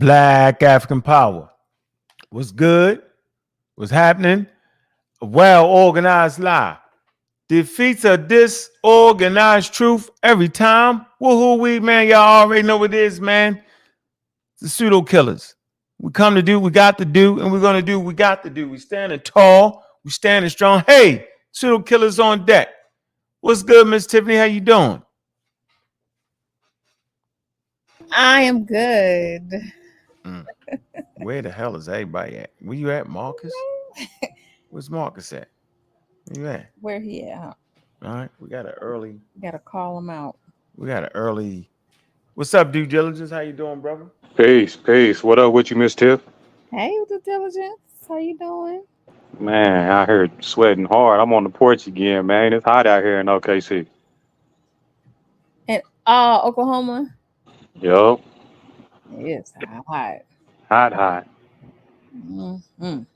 Black African power. What's good? What's happening? A well-organized lie defeats a disorganized truth every time. Woohoo, we, man. Y'all already know what it is, man. The pseudo killers. We come to do, we got to do, and we're going to do, we got to do. We standing tall. We standing strong. Hey, pseudo killers on deck. What's good, Miss Tiffany? How you doing? I am good. Where the hell is everybody at? Where you at, Marcus? Where's Marcus at? Where you at? Where he at? All right, we got an early. We gotta call him out. We got an early. What's up, due diligence? How you doing, brother? Peace, peace. What up with you, Miss Tiff? Hey, with the diligence. How you doing? Man, I heard sweating hard. I'm on the porch again, man. It's hot out here in OKC. And Oklahoma. Yup. It's hot. Hot. Mm-hmm.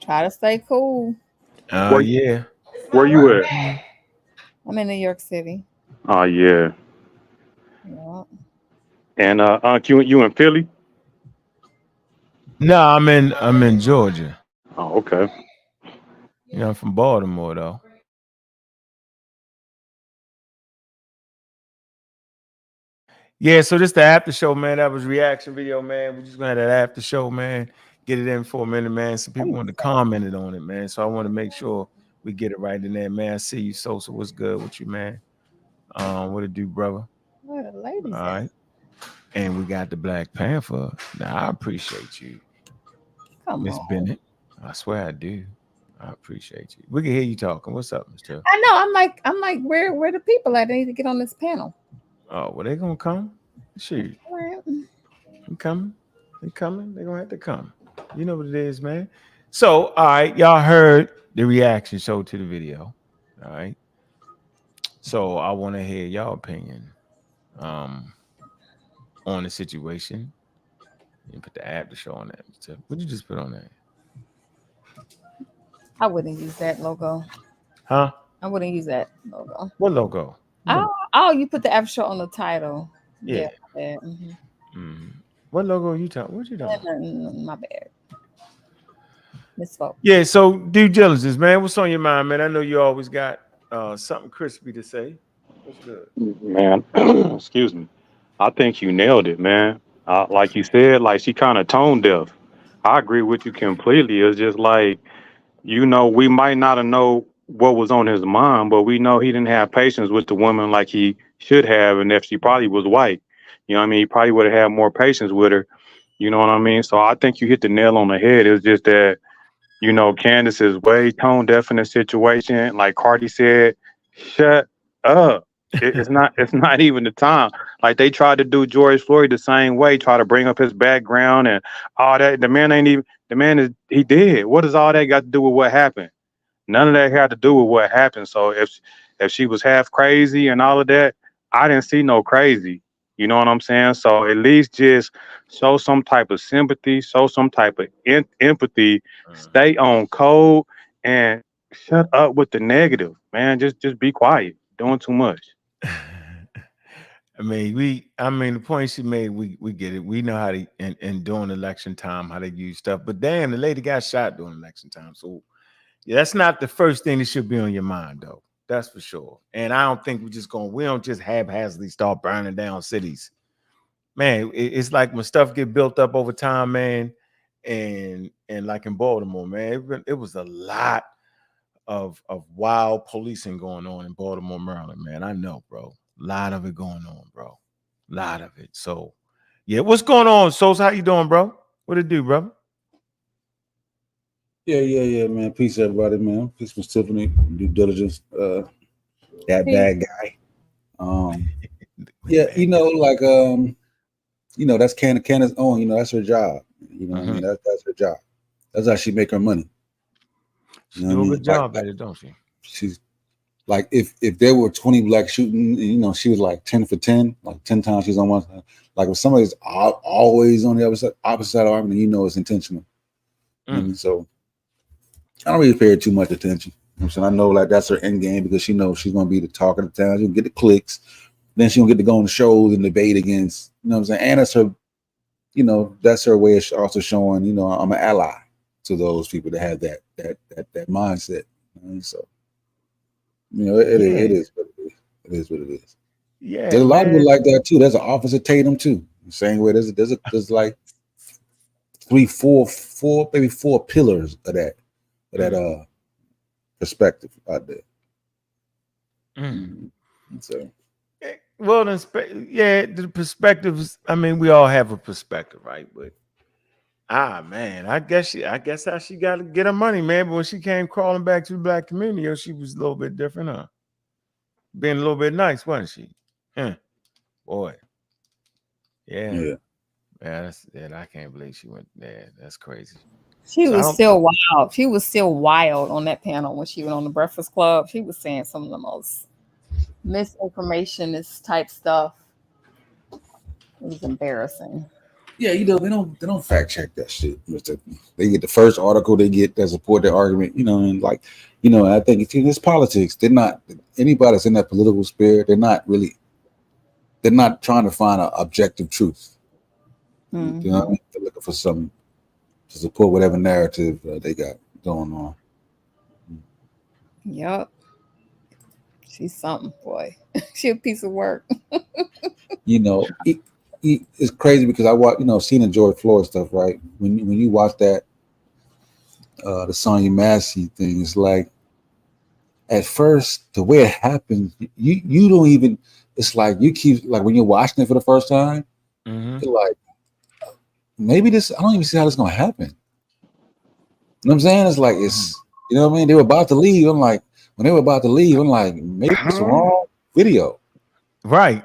Try to stay cool. Yeah. Where you at? I'm in New York City. Oh yeah. Yeah. And you in Philly? No, I'm in Georgia. Oh, okay. You know, I'm from Baltimore though. Yeah, so this the after show, man. That was reaction video, man. We just gonna have that after show, man. Get it in for a minute, man. Some people want to comment on it, man. So I want to make sure we get it right in there, man. I see you, Sosa. What's good with you, man? What it do, brother? Where the ladies All at? right. And we got the Black Panther. Now I appreciate you, Come Miss on. Bennett. I swear I do. I appreciate you. We can hear you talking. What's up, Mr. I know. I'm like, where the people at? They need to get on this panel. Oh, well, they gonna come. Shoot. They coming. They coming. They gonna have to come. You know what it is, man. So, all right, y'all heard the reaction show to the video. All right. So I want to hear y'all opinion on the situation. You put the after show on that. What'd you just put on that? I wouldn't use that logo. Huh? I wouldn't use that logo. What logo? Oh, you put the after show on the title. Yeah. Mm-hmm. What logo are you talking? What you talking? My bad. Misspoke. Yeah. So due diligence, man. What's on your mind, man? I know you always got something crispy to say. What's good, Man? Excuse me. I think you nailed it, man. Like you said, like she kind of tone deaf. I agree with you completely. It's just like, we might not have know what was on his mind, but we know he didn't have patience with the woman like he should have, and if she probably was white, you know what I mean, he probably would have had more patience with her. You know what I mean? So I think you hit the nail on the head. It's just that, Candace is way tone deaf in the situation. Like Cardi said, shut up. It's not even the time. Like they tried to do George Floyd the same way, try to bring up his background and all that. He did. What does all that got to do with what happened? None of that had to do with what happened. So if she was half crazy and all of that, I didn't see no crazy. You know what I'm saying? So at least just show some type of sympathy, show some type of empathy, stay on code, and shut up with the negative, man. Just be quiet. Doing too much. I mean, the point she made, we get it. We know how to, and during election time, how to use stuff. But damn, the lady got shot during election time. So yeah, that's not the first thing that should be on your mind, though. That's for sure. And I don't think we don't just haphazardly start burning down cities. Man, it's like when stuff get built up over time, man. And like in Baltimore, man, it was a lot of wild policing going on in Baltimore, Maryland, man. I know, bro. A lot of it going on, bro. A lot of it. So, yeah, what's going on, Sos? How you doing, bro? What it do, brother? Yeah, man. Peace, everybody, man. Peace, Miss Tiffany. Due diligence. That bad guy. Yeah, that's Candace Owens. That's her job. What I mean? That's her job. That's how she make her money. She do a good job at it, don't she? She's like, if there were 20 black shooting, she was like 10 for 10, like 10 times she's on one side. Like if somebody's always on the opposite side of the arm, then it's intentional. So I don't really pay her too much attention. I know like that's her end game because she knows she's gonna be the talk of the town. She'll get the clicks, Then she don't get to go on the shows and debate against, you know what I'm saying? And it's her, you know, that's her way of also showing, you know, I'm an ally to those people that have that mindset. You know? So, you know, it is what it is. It is what it is. Yeah, there's a lot of people like that too. There's an Officer Tatum too. Same way there's like four, maybe four pillars of that perspective out there. So, well, the perspectives. I mean, we all have a perspective, right? But man, I guess how she got to get her money, man. But when she came crawling back to the black community, she was a little bit different, huh? Being a little bit nice, wasn't she? Boy, yeah. I can't believe she went there. That's crazy. She was still wild. She was still wild on that panel when she went on the Breakfast Club. She was saying some of the most misinformationist type stuff. It was embarrassing. Yeah, you know, they don't fact check that shit. They get the first article they get that support their argument, you know, and like, you know, I think it's politics. They're not anybody that's in that political spirit. They're not trying to find an objective truth. Mm-hmm. You know what I mean? They're looking for something to support whatever narrative they got going on. Yep. She's something, boy. She a piece of work. You know, it's crazy because I watch, you know, seeing the George Floyd stuff, right? When you watch that, the Sonya Massey thing, it's like, at first, the way it happened, you don't even, it's like you keep, like when you're watching it for the first time, you're like, maybe I don't even see how this is going to happen. You know what I'm saying? It's like, it's, you know what I mean? They were about to leave. I'm like, when they were about to leave, I'm like, maybe it's the wrong video. Right.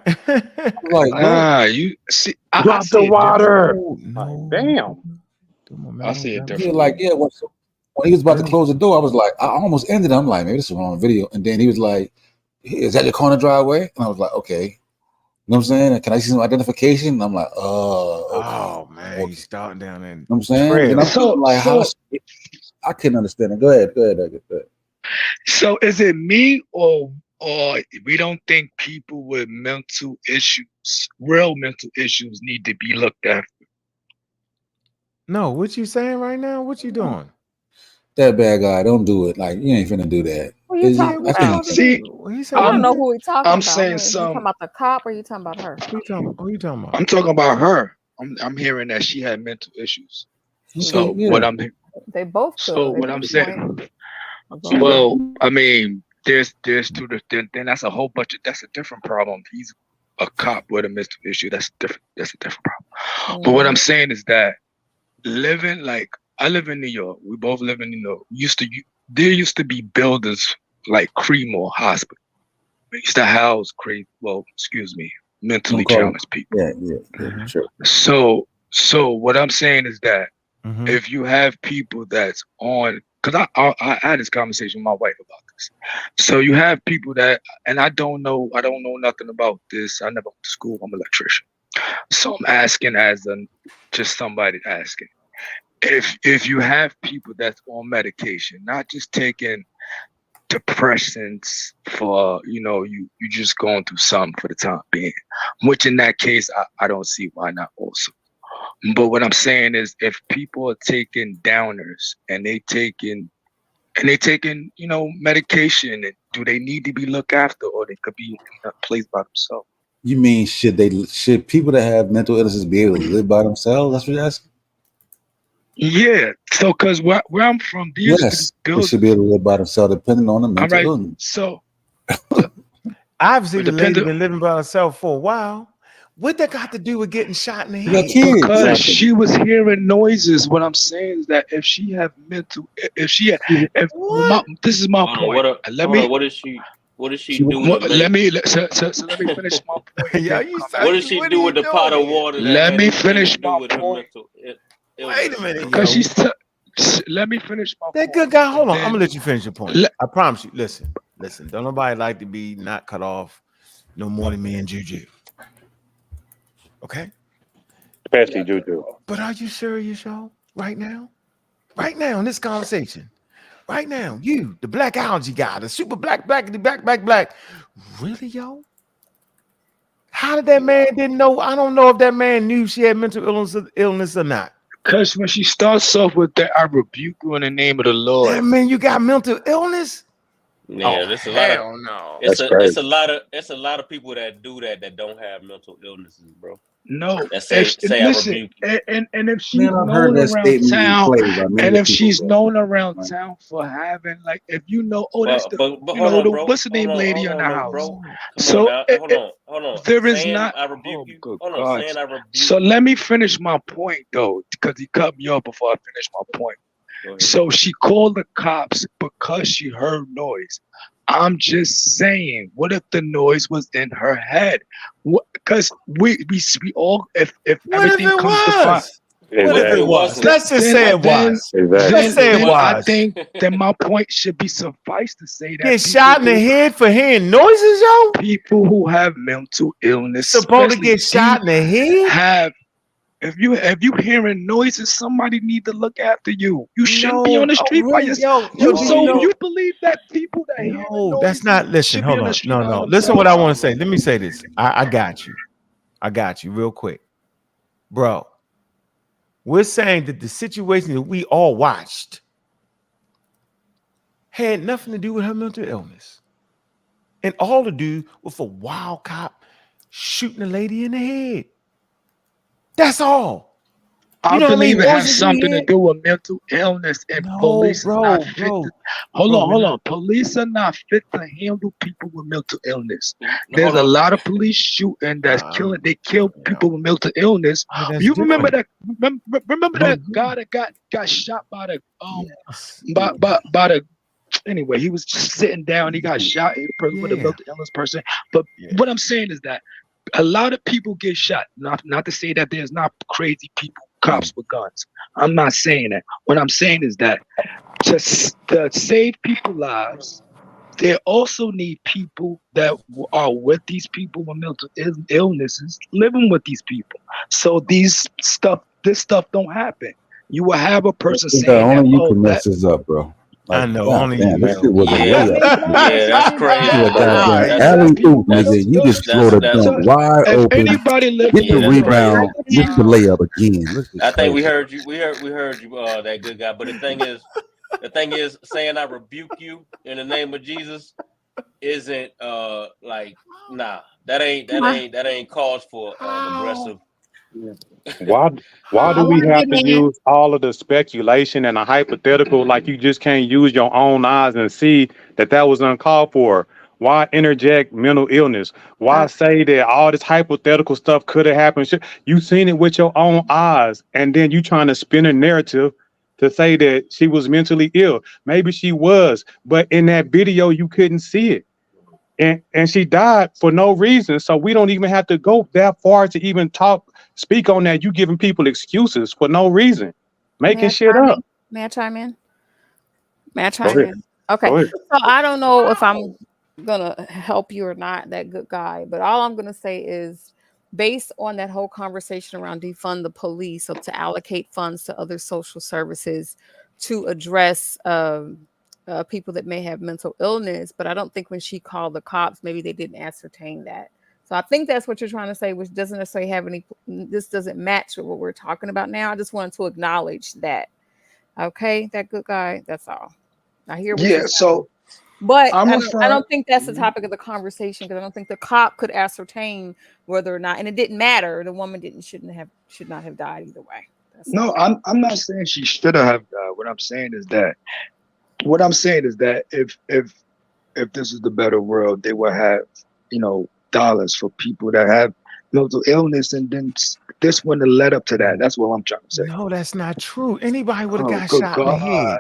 Like, you see, Drop the water. No. Damn. I see it different. Yeah, like, yeah, when he was about to close the door, I was like, I almost ended it. I'm like, maybe this is the wrong video. And then he was like, is that your corner driveway? And I was like, okay. You know what I'm saying? Can I see some identification? And I'm like, oh man, he's starting down there. You know what I'm saying? And I'm like, how I couldn't understand it. Go ahead. So is it me or we don't think people with mental issues, real mental issues, need to be looked after? No, what you saying right now? What you doing? That bad guy, don't do it. Like, you ain't finna do that. Who you talking about? See, I don't know who we talking about. I'm saying you talking about the cop or you talking about her? Who you talking about? I'm talking about her. I'm hearing that she had mental issues. So what I'm they both could. So what I'm saying, well, I mean, there's two different. Then that's a whole bunch of, that's a different problem. He's a cop with a mental issue. That's different. That's a different problem. But what I'm saying is that living, like, I live in New York. We both live in New York. There used to be buildings like Creemore Hospital. We used to house mentally challenged people. Yeah, sure. So what I'm saying is that if you have people that's on, because I had this conversation with my wife about this. So you have people that, and I don't know nothing about this. I never went to school. I'm an electrician. So I'm asking as just somebody asking. If you have people that's on medication, not just taking depressants for, you just going through something for the time being, which in that case, I don't see why not also. But what I'm saying is, if people are taking downers and they taking medication, do they need to be looked after, or they could be in a place by themselves? You mean should people that have mental illnesses be able to live by themselves? That's what you're asking? Yeah. So, because where I'm from, they should be able to live by themselves, depending on the mental illness. So, obviously, the lady been living by herself for a while. What that got to do with getting shot in the head? Because she was hearing noises. What I'm saying is that if she have mental, this is my point. What is she doing? Let me finish my point. What does she do with the pot of water? Let me finish my point. Wait a minute, because let me finish my point. That good guy. Hold on, I'm gonna let you finish your point. I promise you. Listen. Don't nobody like to be not cut off no more than me and Juju. Okay. Especially Juju. But are you serious, y'all? Right now in this conversation, right now, you, the black algae guy, the super black, really, yo? How did that man didn't know? I don't know if that man knew she had mental illness or not. Because when she starts off with that, I rebuke you in the name of the Lord. That man, you got mental illness? Yeah, there's a lot of no. it's a lot of people that do that don't have mental illnesses, bro. No, That say I listen, rebuke you. and if she's Man, I've heard known that around statement town, played by many and if people, she's bro. known around town for having, like, if you know, oh, that's the, But you hold know, on, the bro. what's the name Hold on, lady hold in the on, house. bro. Come So on now. Hold on. there is saying not. I rebuke Oh, you. good Hold God. on, saying I rebuke So let me finish my point though, because he cut me off before I finish my point. So she called the cops because she heard noise. I'm just saying, what if the noise was in her head? Because we all, if What if everything it comes to find, was? What if it was? Let's just say it was. Let's say it I was. think that my point should be suffice to say that Get shot in the head for hearing noises, yo? people who have mental illness Supposed to especially get shot in the head? have. If you hearing noises, somebody need to look after you. You shouldn't be on the street by yourself. You believe that people that hear No, that's not. Listen, hold on. No. Listen, what I want to say. Let me say this. I got you. I got you real quick, bro. We're saying that the situation that we all watched had nothing to do with her mental illness, and all to do with a wild cop shooting a lady in the head. That's all. I believe it has something to do with mental illness, and police are not fit to, hold on. Police are not fit to handle people with mental illness. There's a lot of police shooting that's killing. They kill people with mental illness. You remember that? Remember that guy that got shot by the by the. Anyway, he was just sitting down. He got shot with a mental illness person. But what I'm saying is that a lot of people get shot. Not to say that there's not crazy people, cops with guns. I'm not saying that. What I'm saying is that to save people's lives, they also need people that are with these people with mental illnesses, living with these people. So this stuff don't happen. You will have a person saying only you can mess this up, bro. Like, I know, only you. This shit was a layup. Yeah, that's crazy. You just throw the gun wide open. Get the rebound. Get the layup again. I think we heard you. We heard you. That good guy. But the thing is, saying I rebuke you in the name of Jesus isn't like nah. That ain't cause for aggressive. Why do we have to use all of the speculation and a hypothetical like you just can't use your own eyes and see that was uncalled for? Why interject mental illness? Why say that all this hypothetical stuff could have happened? You seen it with your own eyes, and then you trying to spin a narrative to say that she was mentally ill. Maybe she was, but in that video you couldn't see it. And she died for no reason. So we don't even have to go that far to even speak on that. You giving people excuses for no reason, making shit up. May I chime in? Okay. So I don't know if I'm gonna help you or not, that good guy, but all I'm gonna say is, based on that whole conversation around defund the police, or to allocate funds to other social services to address people that may have mental illness, but I don't think when she called the cops, maybe they didn't ascertain that. So I think that's what you're trying to say, which doesn't necessarily this doesn't match with what we're talking about now. I just wanted to acknowledge that. Okay, that good guy, that's all. I hear what you're saying. But I don't think that's the topic of the conversation, because I don't think the cop could ascertain whether or not, and it didn't matter. The woman should not have died either way. No, I'm not saying she should have died. What I'm saying is that if this is the better world, they will have, dollars for people that have mental illness, and then this wouldn't have led up to that. That's what I'm trying to say. No, that's not true. Anybody would have got shot in the head.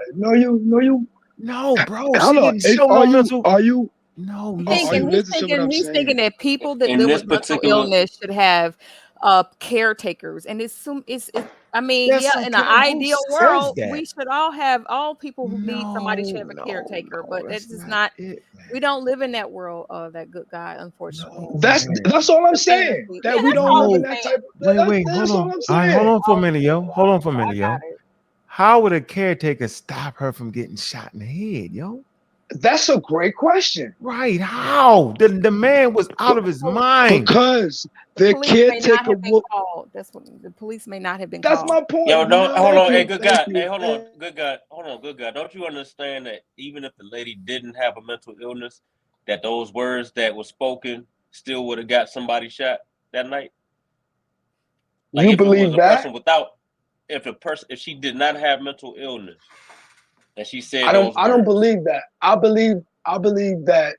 No, bro. She didn't show no mental. Are you? No, he's thinking that people that live with mental illness should have caretakers, and I mean, in an ideal world, we should all people who need somebody should have a caretaker, but that's just not it. We don't live in that world of that good guy, unfortunately. That's all I'm saying. That we don't live in that type of. Wait, hold on. All right, hold on for a minute, yo. How would a caretaker stop her from getting shot in the head, yo? That's a great question. Right? How? The man was out of his mind. Because the police may not caretaker have been will. called. That's what the police may not have been That's called. my point. Yo, don't hold Thank on. you, Hey, good thank guy. you, Hey, hold on. thank- Good guy. Hold on, good guy. Don't you understand that even if the lady didn't have a mental illness, that those words that were spoken still would have got somebody shot that night? Like You if it was believe a that? person without, if she did not have mental illness, and she said I those don't words. believe that. I believe that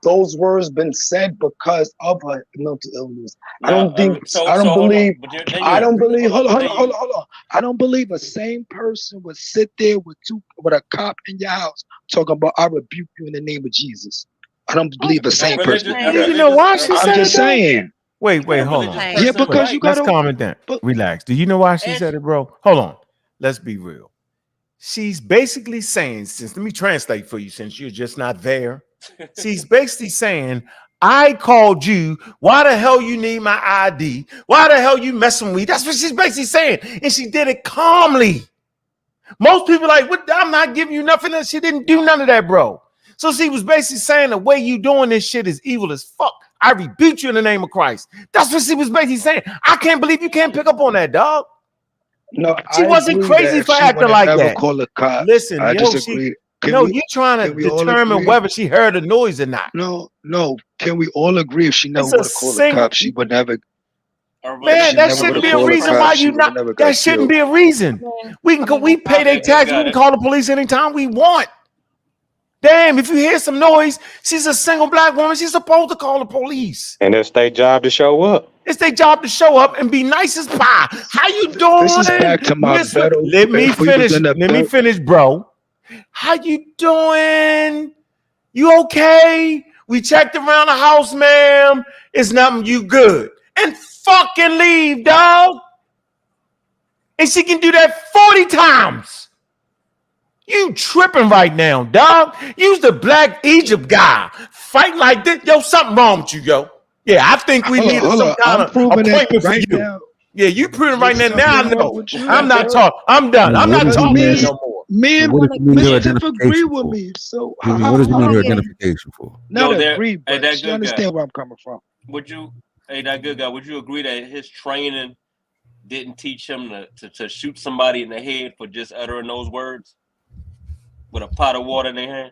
those words been said because of her mental illness. I don't think. I don't believe. I don't believe. Hold on. I don't believe a same person would sit there with a cop in your house talking about I rebuke you in the name of Jesus. I don't believe the same person. You know why she said I'm just it, though? saying. Wait, hold on. Yeah, because you let's gotta calm it down. Relax. Do you know why she said it, bro? Hold on. Let's be real. She's basically saying, let me translate for you since you're just not there. She's basically saying, I called you. Why the hell you need my ID? Why the hell you messing with me? That's what she's basically saying. And she did it calmly. Most people like, what? I'm not giving you nothing. And she didn't do none of that, bro. So she was basically saying the way you doing this shit is evil as fuck. I rebuke you in the name of Christ. That's what she was basically saying. I can't believe you can't pick up on that, dog. No, she wasn't crazy for acting like that. Call a cop. Listen, I disagree. you're trying to determine whether she heard a noise or not. No. Can we all agree if she never would have called a cop, she would never. Man, that shouldn't be a reason why you not. That shouldn't be a reason. We can go. We pay their tax. We can call the police anytime we want. Damn, if you hear some noise, she's a single black woman. She's supposed to call the police. And it's their job to show up. It's their job to show up and be nice as pie. How you doing? This is back to my battle. Let me finish, bro. How you doing? You okay? We checked around the house, ma'am. It's nothing. You good? And fucking leave, dog. And she can do that 40 times. You tripping right now, dog. You's the Black Egypt guy. Fight like this. Yo, something wrong with you, yo. Yeah, I think we need some kind of appointment for you. Now. Yeah, you proving right now. Now I know. I'm not talking. I'm done. I'm not talking no more. Man, disagree with me. So what does he need her identification for? Not agree, but you understand where I'm coming from. Would you, that good guy, would you agree that his training didn't teach him to shoot somebody in the head for just uttering those words with a pot of water in their hand?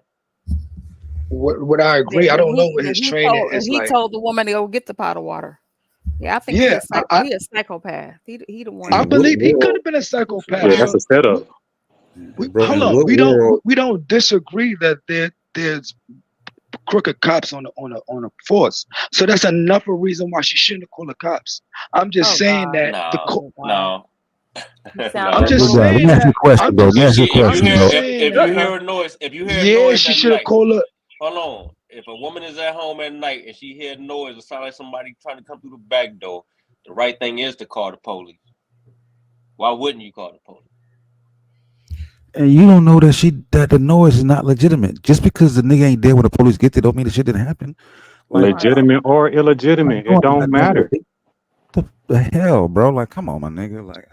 Would I agree? I don't know what his training is like. He told the woman to go get the pot of water. Yeah, I think he's a psychopath. He the one. I believe he could have been a psychopath. Yeah, that's a setup. Hold on, we don't disagree that there's crooked cops on a force. So that's enough of a reason why she shouldn't have called the cops. I'm just saying that I'm just saying. Let me ask you a question, bro. If you hear a noise, she should have called her. Hold on. If a woman is at home at night and she hears noise, it sounds like somebody trying to come through the back door, the right thing is to call the police. Why wouldn't you call the police? And you don't know that the noise is not legitimate. Just because the nigga ain't there when the police get there, don't mean the shit didn't happen. Legitimate or illegitimate, it don't matter. The hell, bro? Like, come on, my nigga. Like,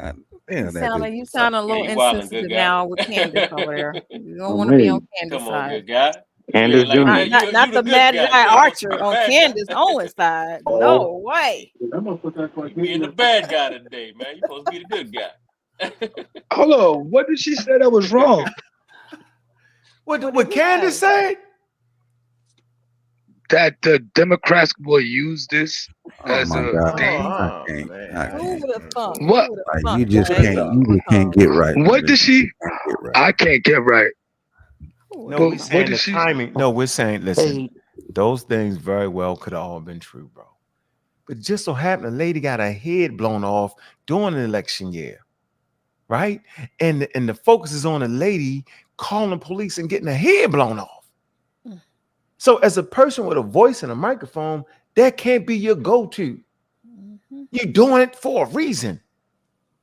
you sound a little insensitive now with Candace over there. You don't want to be on Candace's side. Good guy. Candace not the mad guy Archer on Candace Owens' side. No way. You being the bad guy today, man. You supposed to be the good guy. Hold on. What did she say that was wrong? What Candace said? That the Democrats will use this as a thing. What? You just can't get right. What did she? I can't get right. No, we're saying the timing. No, we're saying, listen, those things very well could have all been true, bro. But just so happened, a lady got her head blown off during an election year, right? And the focus is on a lady calling the police and getting her head blown off. So as a person with a voice and a microphone, that can't be your go-to. You're doing it for a reason.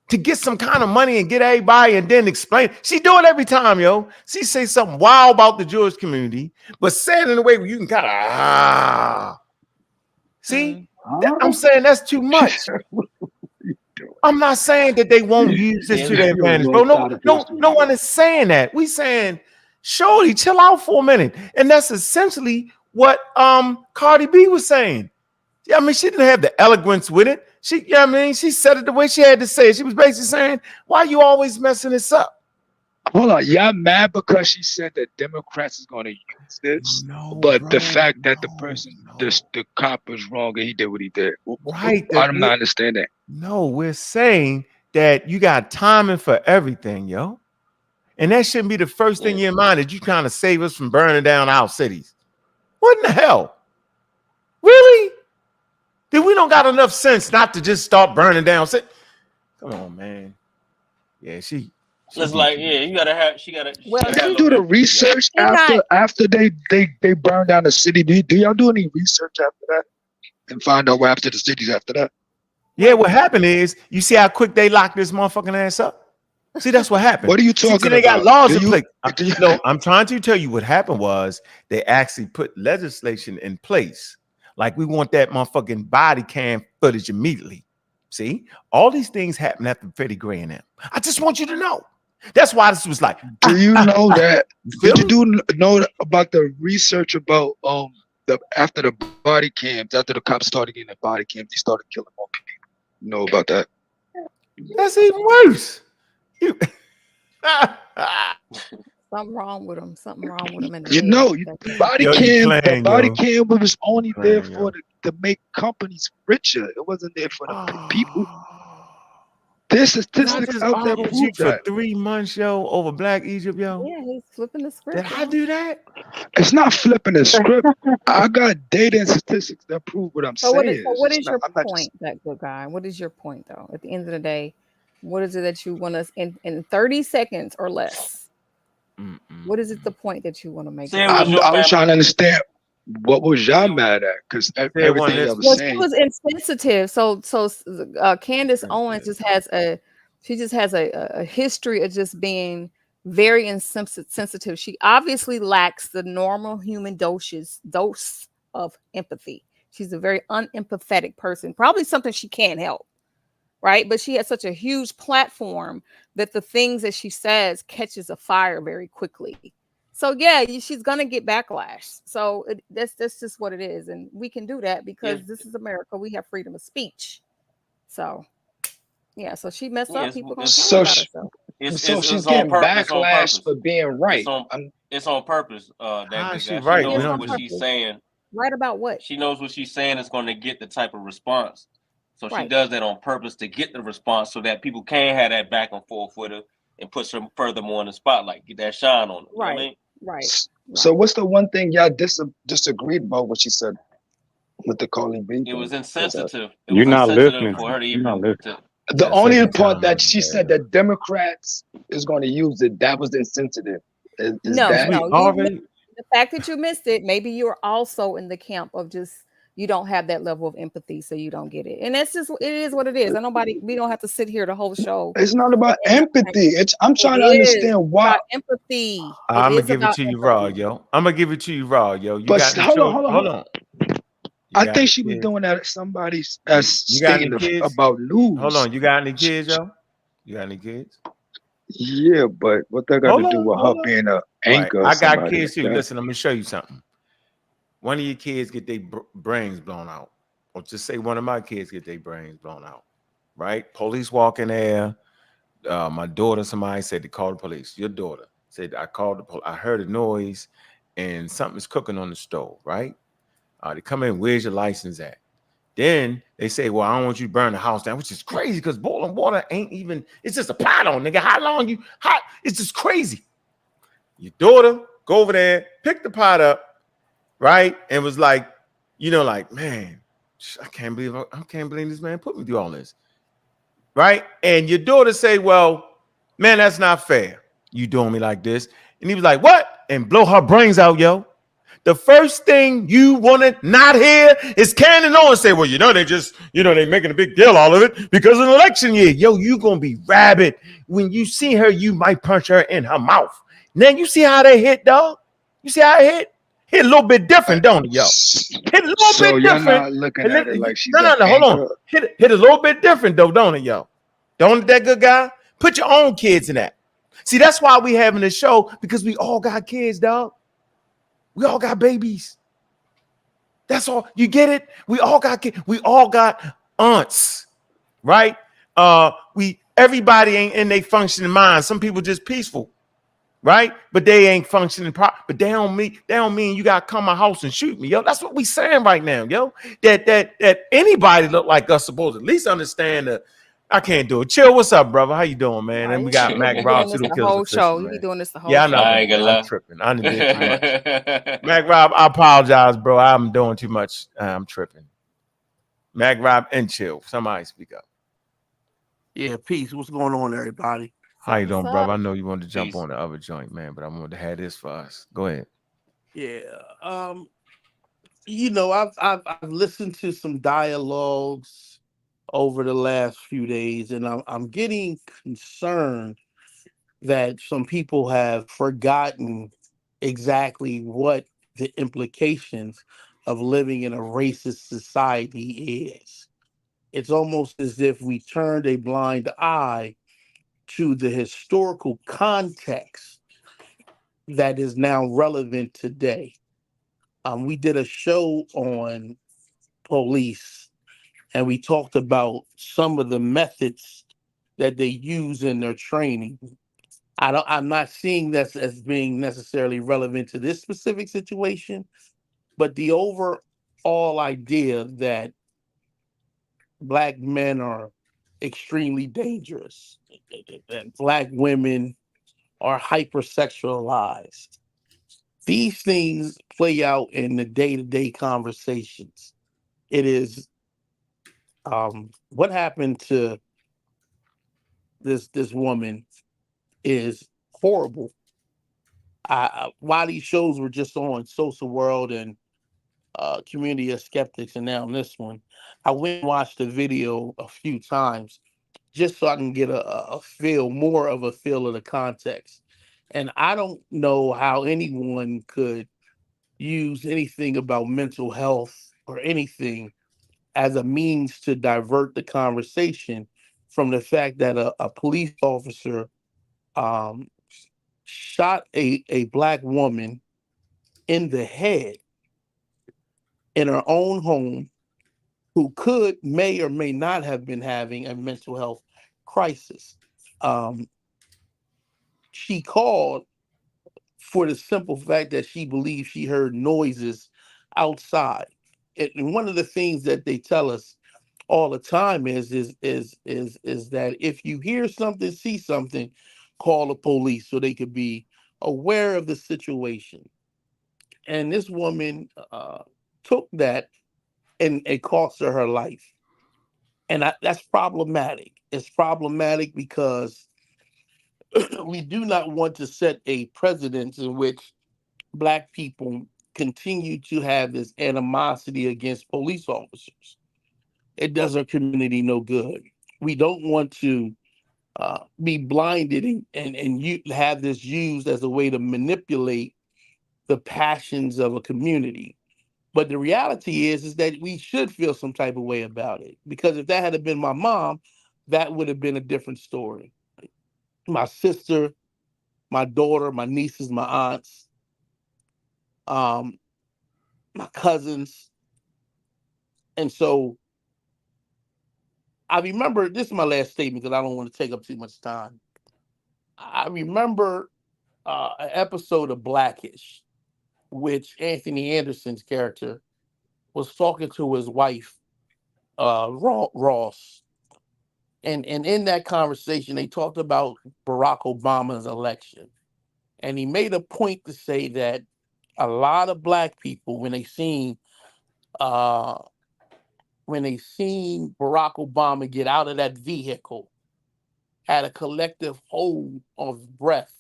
To get some kind of money and get everybody and then explain. She do it every time, yo. She say something wild about the Jewish community, but say it in a way where you can kind of See? I'm saying that's too much. I'm not saying that they won't use this to their advantage, bro. No one is saying that. We saying Shorty, chill out for a minute. And that's essentially what Cardi B was saying. I mean, she didn't have the eloquence with it. She said it the way she had to say it. She was basically saying, why you always messing this up? Hold on, y'all mad because she said that Democrats is going to use this, but the fact that the cop was wrong and he did what he did. Right. I'm not understanding. No, we're saying that you got timing for everything, yo. And that shouldn't be the first thing in your mind that you trying to save us from burning down our cities. What in the hell? Really? Then we don't got enough sense not to just start burning down. Come on, man. Yeah, she it's like, you gotta have. She gotta. Well, Do y'all do the research after they burn down the city? Do y'all do any research after that and find out what happens to the cities after that? Yeah, what happened is you see how quick they locked this motherfucking ass up. See, that's what happened. What are you talking about? They got laws in place. No, I'm trying to tell you what happened was they actually put legislation in place. Like we want that motherfucking body cam footage immediately. See, all these things happen after Freddie Gray and them. I just want you to know. That's why this was like. Do you know that? Did you know about the research about after the body cams, after the cops started getting the body cams, they started killing more people. You know about that? That's even worse. Something wrong with them. Something wrong with them. The body cam was only there to make companies richer. It wasn't there for the people. There's statistics out there prove for that. 3 months, yo, over Black Egypt, yo. Yeah, he's flipping the script. Did I do that? It's not flipping the script. I got data and statistics that prove what I'm saying. What is your point, that good guy? What is your point, though? At the end of the day, what is it that you want us in 30 seconds or less? What is it the point that you want to make? I was trying to understand. What was y'all mad at? Because everything I was saying. She was insensitive. So Candace Owens just has a history of just being very insensitive. She obviously lacks the normal human dose of empathy. She's a very unempathetic person. Probably something she can't help, right? But she has such a huge platform that the things that she says catches a fire very quickly. So yeah, she's gonna get backlash. So that's just what it is, and we can do that because this is America. We have freedom of speech. So yeah, so she messed up. People gonna talk about herself. So she's getting backlash for being right. It's on purpose. She right. She knows what she's saying. Right about what? She knows what she's saying is going to get the type of response. So she does that on purpose to get the response so that people can have that back and forth with her and push her furthermore in the spotlight, get that shine on her. Right. You know what I mean? Right. So what's the one thing y'all disagreed about what she said with the Cardi B? It was insensitive. You're not listening. For her to You're not listening. The only part that she said that Democrats is going to use it, that was insensitive. The fact that you missed it, maybe you're also in the camp of just you don't have that level of empathy, so you don't get it. And that's just it is what it is. We don't have to sit here the whole show. It's not about empathy. I'm trying to understand why empathy. I'm gonna give it to you raw, yo. I'm gonna give it to you raw, yo. Hold on. I think she was doing that at somebody's stating about news. Hold on, you got any kids, yo? You got any kids? Yeah, but what that got to do with her being an anchor? I got kids too. Listen, I'm gonna show you something. One of your kids get their brains blown out, or just say one of my kids get their brains blown out, right? Police walk in there. My daughter, somebody said to call the police. Your daughter said, I called the police. I heard a noise and something's cooking on the stove, right? They come in, where's your license at? Then they say, well, I don't want you to burn the house down, which is crazy because boiling water ain't even, it's just a pot on, nigga. How long it's just crazy. Your daughter go over there, pick the pot up, right? And was like, man, I can't believe this man put me through all this. Right? And your daughter say, well, man, that's not fair. You doing me like this. And he was like, what? And blow her brains out, yo. The first thing you want to not hear is Candace Owens say, well, they making a big deal out of it because of the election year. Yo, you going to be rabid. When you see her, you might punch her in her mouth. Now you see how they hit, dog? You see how it hit? Hit a little bit different, don't it, yo? Hit a little bit different. You're not looking at it like she's no, hold on. Hit a little bit different, though, don't it, yo? Don't it, that good guy? Put your own kids in that. See, that's why we having this show, because we all got kids, dog. We all got babies. That's all. You get it? We all got kids. We all got aunts, right? Everybody ain't in their functioning mind. Some people just peaceful, right? But they ain't functioning but they don't mean you gotta come my house and shoot me, yo. That's what we saying right now, yo. That anybody look like us supposed to at least understand that. I can't do it. Chill, what's up, brother? How you doing, man? Right, And we you got be Mac doing Rob, this Pseudo the Kills whole show. official, You be man. doing this the whole Yeah, I show. know, I ain't gonna I'm lie. tripping. I done did too much. Mac Rob, I apologize, bro. I'm doing too much. I'm tripping. Mac Rob and Chill. Somebody speak up. Yeah, peace. What's going on, everybody? How you What's doing, up? brother? I know you wanted to jump Peace. on the other joint, man, but I wanted to have this for us. Go ahead. Yeah. I've listened to some dialogues over the last few days, and I'm getting concerned that some people have forgotten exactly what the implications of living in a racist society is. It's almost as if we turned a blind eye to the historical context that is now relevant today. We did a show on police, and we talked about some of the methods that they use in their training. I'm not seeing this as being necessarily relevant to this specific situation, but the overall idea that Black men are extremely dangerous, that Black women are hypersexualized. These things play out in the day-to-day conversations. It is what happened to this woman is horrible. While these shows were just on Social World and Community of Skeptics, and now this one, I went and watched the video a few times just so I can get a feel, more of a feel of the context. And I don't know how anyone could use anything about mental health or anything as a means to divert the conversation from the fact that a police officer um, shot a Black woman in the head in her own home, who may or may not have been having a mental health crisis. Um, she called for the simple fact that she believed she heard noises outside. And one of the things that they tell us all the time is that if you hear something, see something, call the police so they could be aware of the situation. And this woman took that, and it cost her life. And that's problematic. It's problematic because we do not want to set a precedent in which Black people continue to have this animosity against police officers. It does our community no good. We don't want to be blinded and you have this used as a way to manipulate the passions of a community. But the reality is that we should feel some type of way about it, because if that had been my mom, that would have been a different story. My sister, my daughter, my nieces, my aunts, um, my cousins. And so I remember, this is my last statement because I don't want to take up too much time. I remember an episode of Blackish, which Anthony Anderson's character was talking to his wife, Ross. And in that conversation, they talked about Barack Obama's election. And he made a point to say that a lot of Black people, uh, when they seen Barack Obama get out of that vehicle, had a collective hold of breath,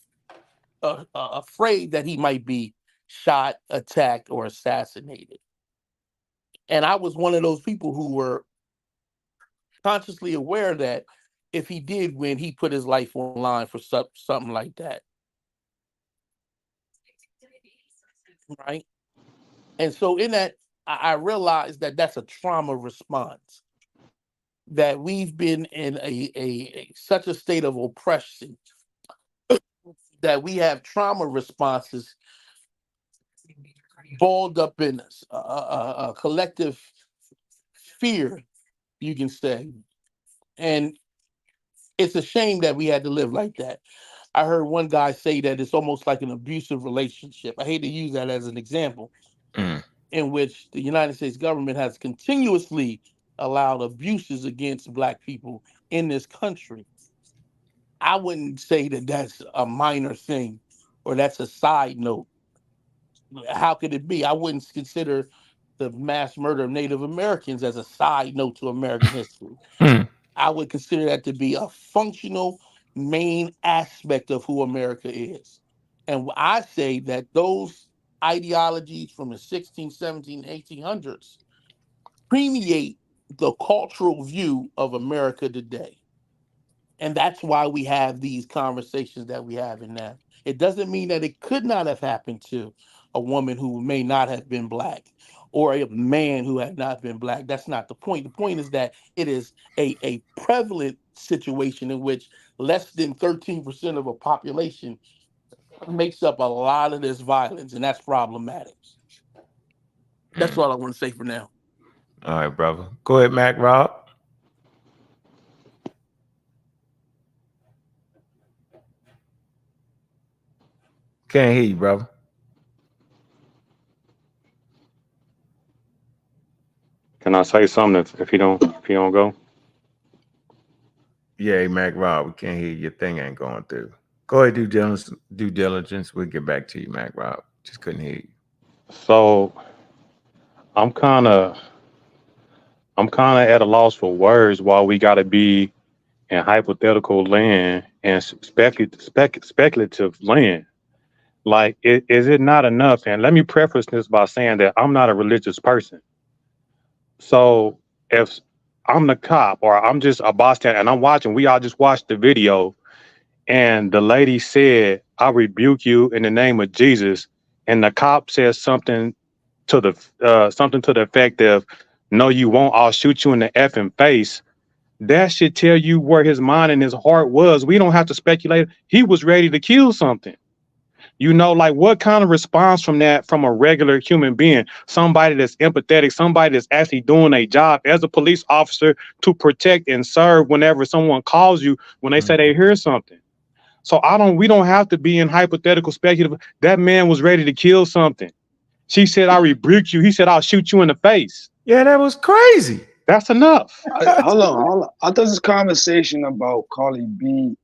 afraid that he might be shot, attacked, or assassinated. And I was one of those people who were consciously aware that if he did win, he put his life on the line for something like that. Right? And so in that, I realized that that's a trauma response, that we've been in a such a state of oppression that we have trauma responses balled up in us, a collective fear, you can say. And it's a shame that we had to live like that. I heard one guy say that it's almost like an abusive relationship. I hate to use that as an example, in which the United States government has continuously allowed abuses against Black people in this country. I wouldn't say that that's a minor thing or that's a side note. How could it be? I wouldn't consider the mass murder of Native Americans as a side note to American history. I would consider that to be a functional main aspect of who America is. And I say that those ideologies from the 16, 17, 1800s permeate the cultural view of America today. And that's why we have these conversations that we have in now. It doesn't mean that it could not have happened to a woman who may not have been Black or a man who had not been Black. That's not the point. The point is that it is a prevalent situation in which less than 13% of a population makes up a lot of this violence, and that's problematic. That's all I want to say for now. All right, brother. Go ahead, Mac Rob. Can't hear you, brother. Can I say something if you don't go? Yeah, Mac Rob, we can't hear you. Your thing ain't going through. Go ahead, due diligence. We'll get back to you, Mac Rob. Just couldn't hear you. So I'm kind of at a loss for words while we got to be in hypothetical land and speculative land. Like, is it not enough? And let me preface this by saying that I'm not a religious person. So if I'm the cop or I'm just a bystander and I'm watching, we all just watched the video, and the lady said, "I rebuke you in the name of Jesus," and the cop says something to the effect of, "No, you won't. I'll shoot you in the effing face." That should tell you where his mind and his heart was. We don't have to speculate. He was ready to kill something. You know, like, what kind of response from a regular human being, somebody that's empathetic, somebody that's actually doing a job as a police officer to protect and serve whenever someone calls you when they say they hear something. So we don't have to be in hypothetical speculative. That man was ready to kill something. She said, "I rebuke you." He said, "I'll shoot you in the face." Yeah, that was crazy. That's enough. Hold on. I thought this conversation about Cardi B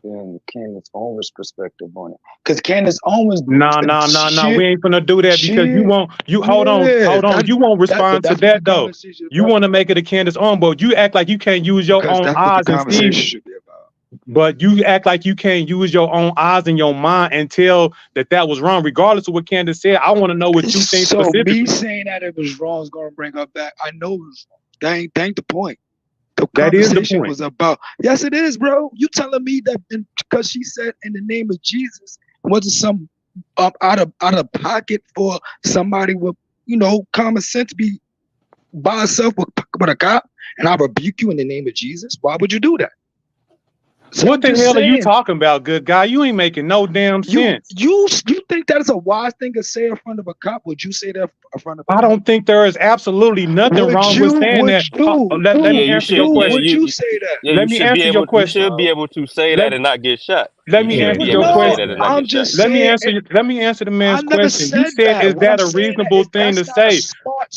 and Candace Owens' perspective on it, because Candace Owens. No. We ain't gonna do that because hold on. You won't respond to that though. You want to make it a Candace Owens, but you act like you can't use your own eyes and see. But you act like you can't use your own eyes and your mind and tell that was wrong, regardless of what Candace said. I want to know what you think specifically. So me saying that it was wrong is going to bring her back. I know it was wrong. That ain't the point. The conversation was about, yes, it is, bro. You telling me that because she said in the name of Jesus, wasn't some out of pocket for somebody with, common sense be by herself with a cop, and I rebuke you in the name of Jesus? Why would you do that? So what the hell are you talking about, good guy? You ain't making no damn sense. You think that is a wise thing to say in front of a cop? Would you say that in front of a cop? I don't think there is absolutely nothing wrong with saying that. Let me answer your question. Would you say that? Let me answer your question. You should be able to say that and not get shot. Let me answer your question. Let me answer the man's question. You said, "Is that a reasonable thing to say?"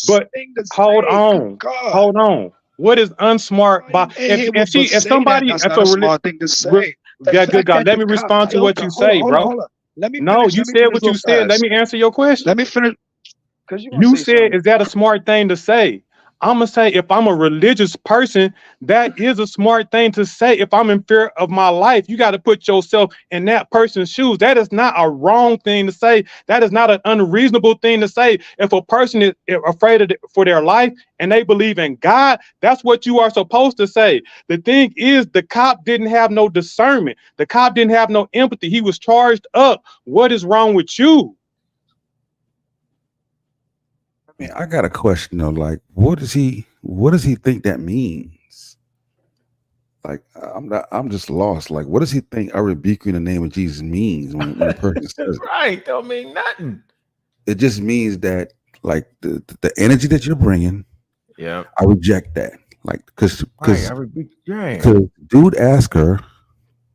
But hold on. What is unsmart by if somebody that's not a smart thing to say? Yeah, good God. Let me respond to what you say, bro. No, you said what you said. Let me answer your question. Let me finish. You said, "Is that a smart thing to say?" I'm gonna say, if I'm a religious person, that is a smart thing to say. If I'm in fear of my life, you got to put yourself in that person's shoes. That is not a wrong thing to say. That is not an unreasonable thing to say. If a person is afraid for their life and they believe in God, that's what you are supposed to say. The thing is, the cop didn't have no discernment. The cop didn't have no empathy. He was charged up. What is wrong with you? Man, I got a question though. Like, what does he think that means? like I'm just lost. Like, what does he think "I rebuke you in the name of Jesus" means when a person says it? Right, don't mean nothing. It just means that like the energy that you're bringing, Yeah, I reject that. Like, right. because I rebuke. Right. because dude asked her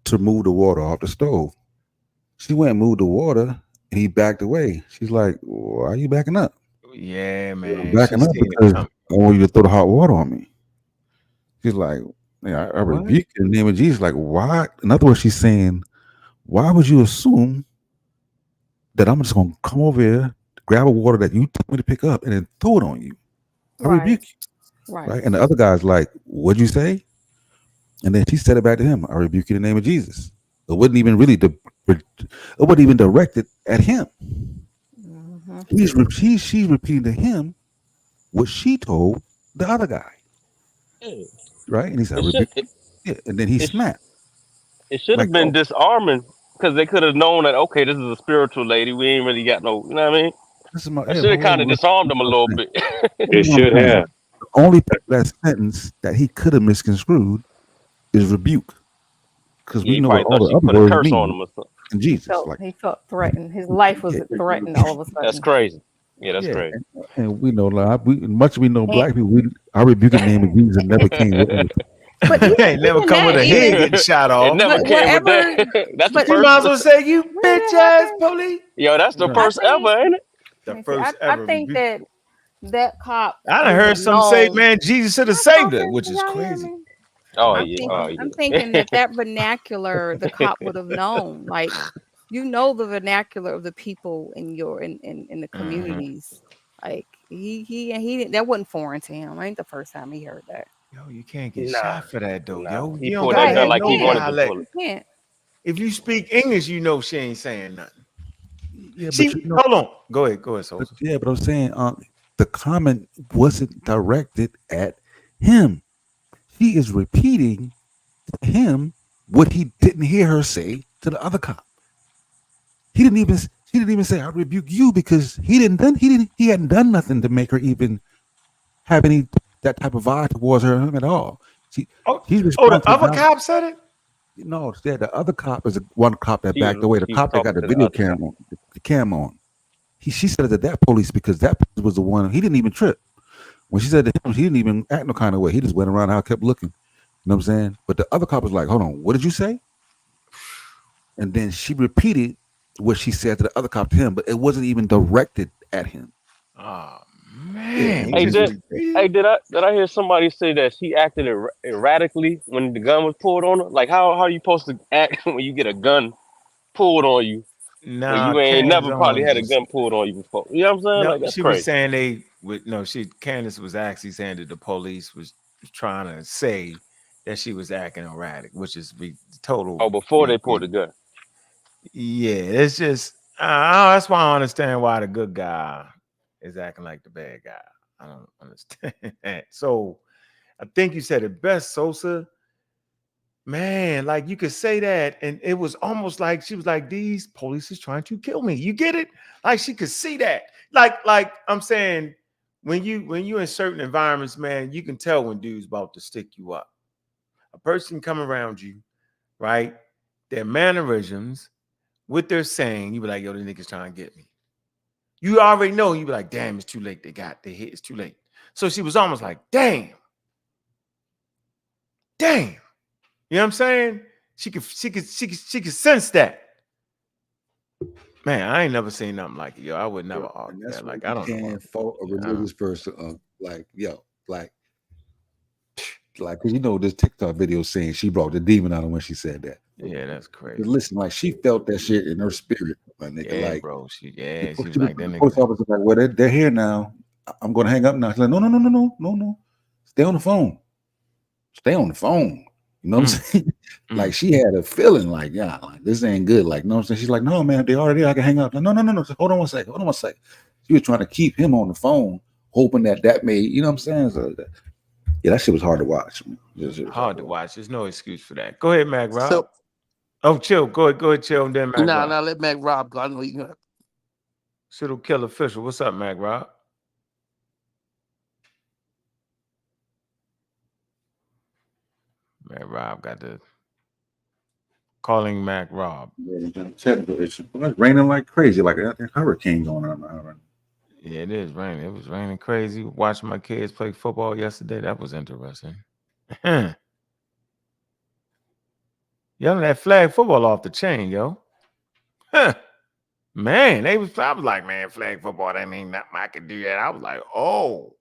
to move the water off the stove. She went and moved the water, and he backed away. She's like, "Why are you backing up?" Yeah, "I'm man. backing She's up seen it because coming. I want you to throw the hot water on me." She's like, "Yeah, I What? rebuke you in the name of Jesus." Like, why? In other words, she's saying, "Why would you assume that I'm just gonna come over here, grab a water that you told me to pick up, and then throw it on you? I Right. rebuke you." Right. Right? And the other guy's like, "What'd you say?" And then she said it back to him, "I rebuke you in the name of Jesus." It wasn't even really it wasn't even directed at him. Mm-hmm. She's repeating to him what she told the other guy, Yeah. right? And he said, "I It should rebuke you." Yeah, and then he it, snapped. it should have Like, been oh, disarming because they could have known that okay, this is a spiritual lady. We ain't really got no, you know what I mean? this is my I yeah, should have hold kind of on. disarmed them a little bit. This It is what I'm should saying. have. The only part of that sentence that he could have misconstrued is rebuke, because Yeah, we he know what probably all thought the she other put a words curse on mean him or something. in He Jesus. felt Like, he felt threatened. His life was yeah, threatened all of a That's sudden. crazy. Yeah, that's yeah, crazy. and we know, like, much we know, And, black people, I rebuke in the name of Jesus never came with anything. but even Ain't never even come with that, a head even getting shot It off. never but came with whatever. that. That's the But You first. might as well say, "You when did bitch it ass happen? police." Yo, that's the I Right. first think. ever, ain't it? The Let me see. first I ever think rebuke. that cop I done would heard have some say, known. man, Jesus should Am have I saved her, talking? which Can is y'all hear crazy. me? Oh I'm yeah. Oh thinking. I'm yeah. thinking that vernacular, the cop would have known. Like, you know, the vernacular of the people in the Mhm. communities. Like he didn't. That wasn't foreign to him. Ain't the first time he heard that. Yo, you can't get Nah, shot for that though, nah. yo. He You don't pulled that gotta Right? gun have You like he no can't. wanted to dialect. pull it. You can't. If you speak English, you know she ain't saying nothing. Yeah, but See, hold on. Go ahead, but Sosa. yeah, but I'm saying, the comment wasn't directed at him. He is repeating to him what he didn't hear her say to the other cop. He didn't even. She didn't even say, "I rebuke you," because he hadn't done nothing to make her even have any that type of vibe towards him at all. She Oh, she's the responding to the other guy. cop said it? No, yeah, the other cop is the one cop that backed away. The He was cop that got talking the to the video other cop. camera on, the cam on. She said it to that police because that police was the one. He didn't even trip. When she said to him, he didn't even act no kind of way. He just went around and kept looking. You know what I'm saying? But the other cop was like, "Hold on, what did you say?" And then she repeated what she said to the other cop to him, but it wasn't even directed at him. Oh Yeah, man, and he Hey, just then hey, repeated. did I hear somebody say that she acted erratically when the gun was pulled on her? Like how are you supposed to act when you get a gun pulled on you when Nah, you ain't Candace never probably Owens had a was gun pulled on you before? You know what I'm saying? no, Like that's she was crazy. saying they would no, Candace was actually saying that the police was trying to say that she was acting erratic, which is total Oh, before they pulled the gun. yeah, it's just that's why I understand why the good guy is acting like the bad guy. I don't understand that. So I think you said it best, Sosa. Man, like you could say that, and it was almost like she was like, "These police is trying to kill me." You get it? Like she could see that. Like I'm saying, when you in certain environments, man, you can tell when dudes about to stick you up. A person come around you, right? Their mannerisms, what they're saying, you be like, "Yo, the niggas trying to get me." You already know. You be like, "Damn, it's too late. They hit. It's too late." So she was almost like, damn." You know what I'm saying? She could sense that. Man, I ain't never seen nothing like it, yo. I would never bro, argue and that's that. why Like, I you don't know what. can't fault a Yeah, I don't. religious person. Like, yo, like, cause this TikTok video saying she brought the demon out of when she said that. Yeah, that's But crazy. listen, like she felt that shit in her spirit, my nigga. Yeah, Like bro. the She post, was like, that the post nigga. office was like, "Well, they're here now. I'm going to hang up now." She's like, "No, no, no, no, no, no, no. Stay on the phone. Stay on the phone." You know what I'm Mm, saying? Like mm. she had a feeling like, yeah, like this ain't good. Like, you know what I'm saying? She's like, "No, man, they already. I can hang up." Like, no, no, no, no. Hold on one second. Hold on one second. She was trying to keep him on the phone, hoping that made, you know what I'm saying? So, yeah, that shit was hard to watch. Man. Shit was hard Hard to to watch. watch. There's no excuse for that. Go ahead, Mac Rob. So Oh, chill. Go ahead, chill, and then Mac now, Rob. now let Mac Rob go. I know you know. Shit'll kill official. What's up, Mac Rob? Man, Rob got the calling Mac Rob. Yeah, technical issue. Well, it's raining like crazy, like a hurricane going on now. Yeah, it is raining. It was raining crazy. Watching my kids play football yesterday. That was interesting. Yo, that flag football off the chain, yo. Huh. Man, I was like, man, flag football, that ain't nothing I can do that. I was like, oh,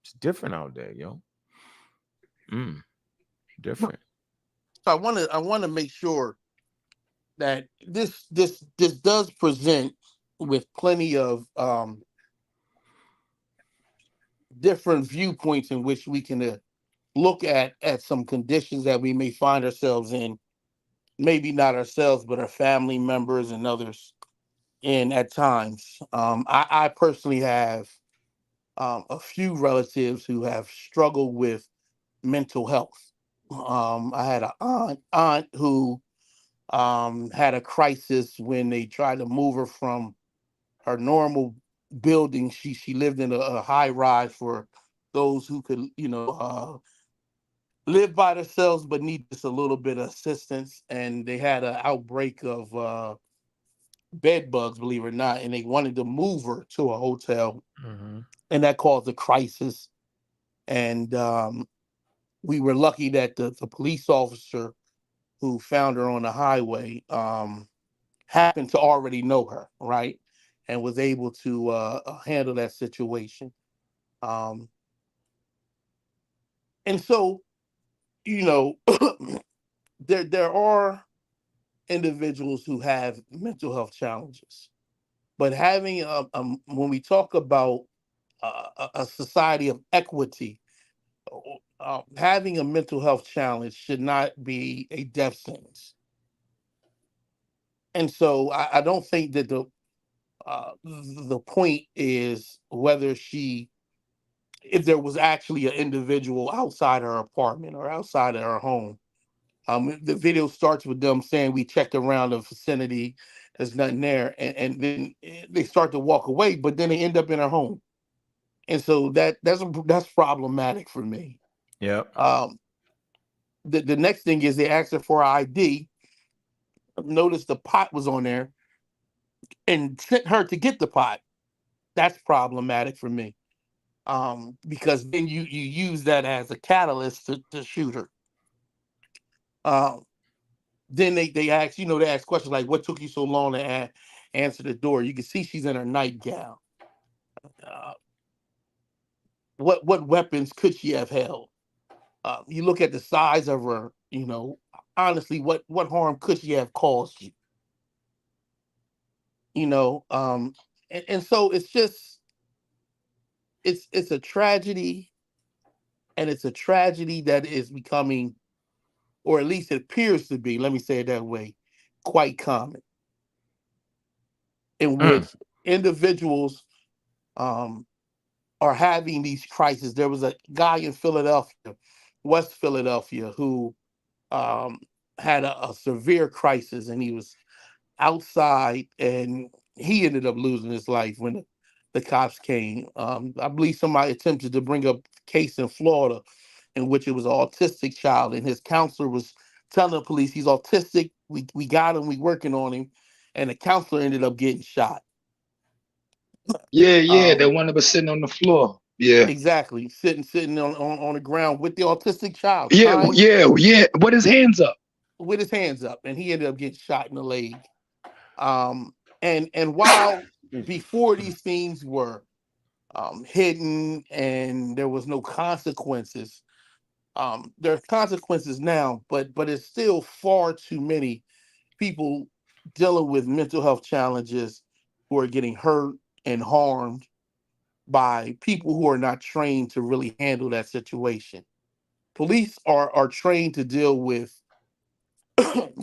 it's different out there, yo. Different. So I want to make sure that this does present with plenty of different viewpoints in which we can look at some conditions that we may find ourselves in, maybe not ourselves, but our family members and others in at times. I personally have a few relatives who have struggled with mental health. I had an aunt who had a crisis when they tried to move her from her normal building. She lived in a high rise for those who could, live by themselves but need just a little bit of assistance. And they had an outbreak of bed bugs, believe it or not, and they wanted to move her to a hotel, and that caused a crisis. And we were lucky that the police officer who found her on the highway happened to already know her, right? And was able to handle that situation. And so, there are individuals who have mental health challenges, but having when we talk about a society of equity, having a mental health challenge should not be a death sentence. And so I don't think that the point is whether if there was actually an individual outside her apartment or outside of her home. The video starts with them saying we checked around the vicinity, there's nothing there, and then they start to walk away, but then they end up in her home, and so that's problematic for me. Yep. The next thing is they asked her for her ID. Notice the pot was on there, and sent her to get the pot. That's problematic for me, because then you use that as a catalyst to shoot her. Then they ask, they ask questions like, "What took you so long to answer the door?" You can see she's in her nightgown. What weapons could she have held? You look at the size of her. Honestly, what harm could she have caused you? And so it's just it's a tragedy, and it's a tragedy that is becoming, or at least it appears to be, let me say it that way, quite common, in which individuals are having these crises. There was a guy in Philadelphia, West Philadelphia, who had a severe crisis, and he was outside, and he ended up losing his life when the cops came. I believe somebody attempted to bring up a case in Florida in which it was an autistic child, and his counselor was telling the police he's autistic. We got him. We working on him, and the counselor ended up getting shot. Yeah, that one was sitting on the floor. Yeah, exactly, sitting on the ground with the autistic child. Yeah. With his hands up. With his hands up, and he ended up getting shot in the leg. And while before these things were hidden and there was no consequences, there are consequences now, but it's still far too many people dealing with mental health challenges who are getting hurt and harmed by people who are not trained to really handle that situation. Police are trained to deal with,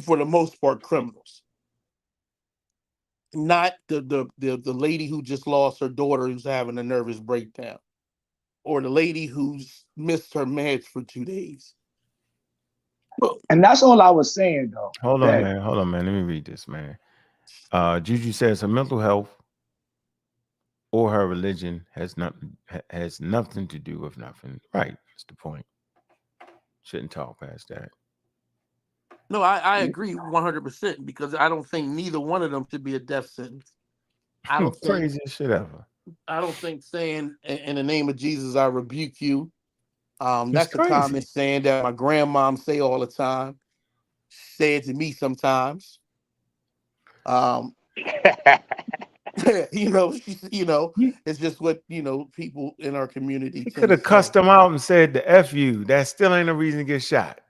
for the most part, criminals. Not the lady who just lost her daughter who's having a nervous breakdown, or the lady who's missed her meds for 2 days. And that's all I was saying, though. Hold on, man. Let me read this, man. Juju says her mental health or her religion has nothing to do with nothing. Right, that's the point. shouldn't talk past that. No, I agree 100% because I don't think neither one of them should be a death sentence. I don't think Craziest shit ever. I don't think saying in the name of Jesus I rebuke you. That's a crazy. common saying that my grandmom say all the time. Say it to me sometimes. You know, it's just what people in our community. He could have cussed them out and said the F you. That still ain't a reason to get shot.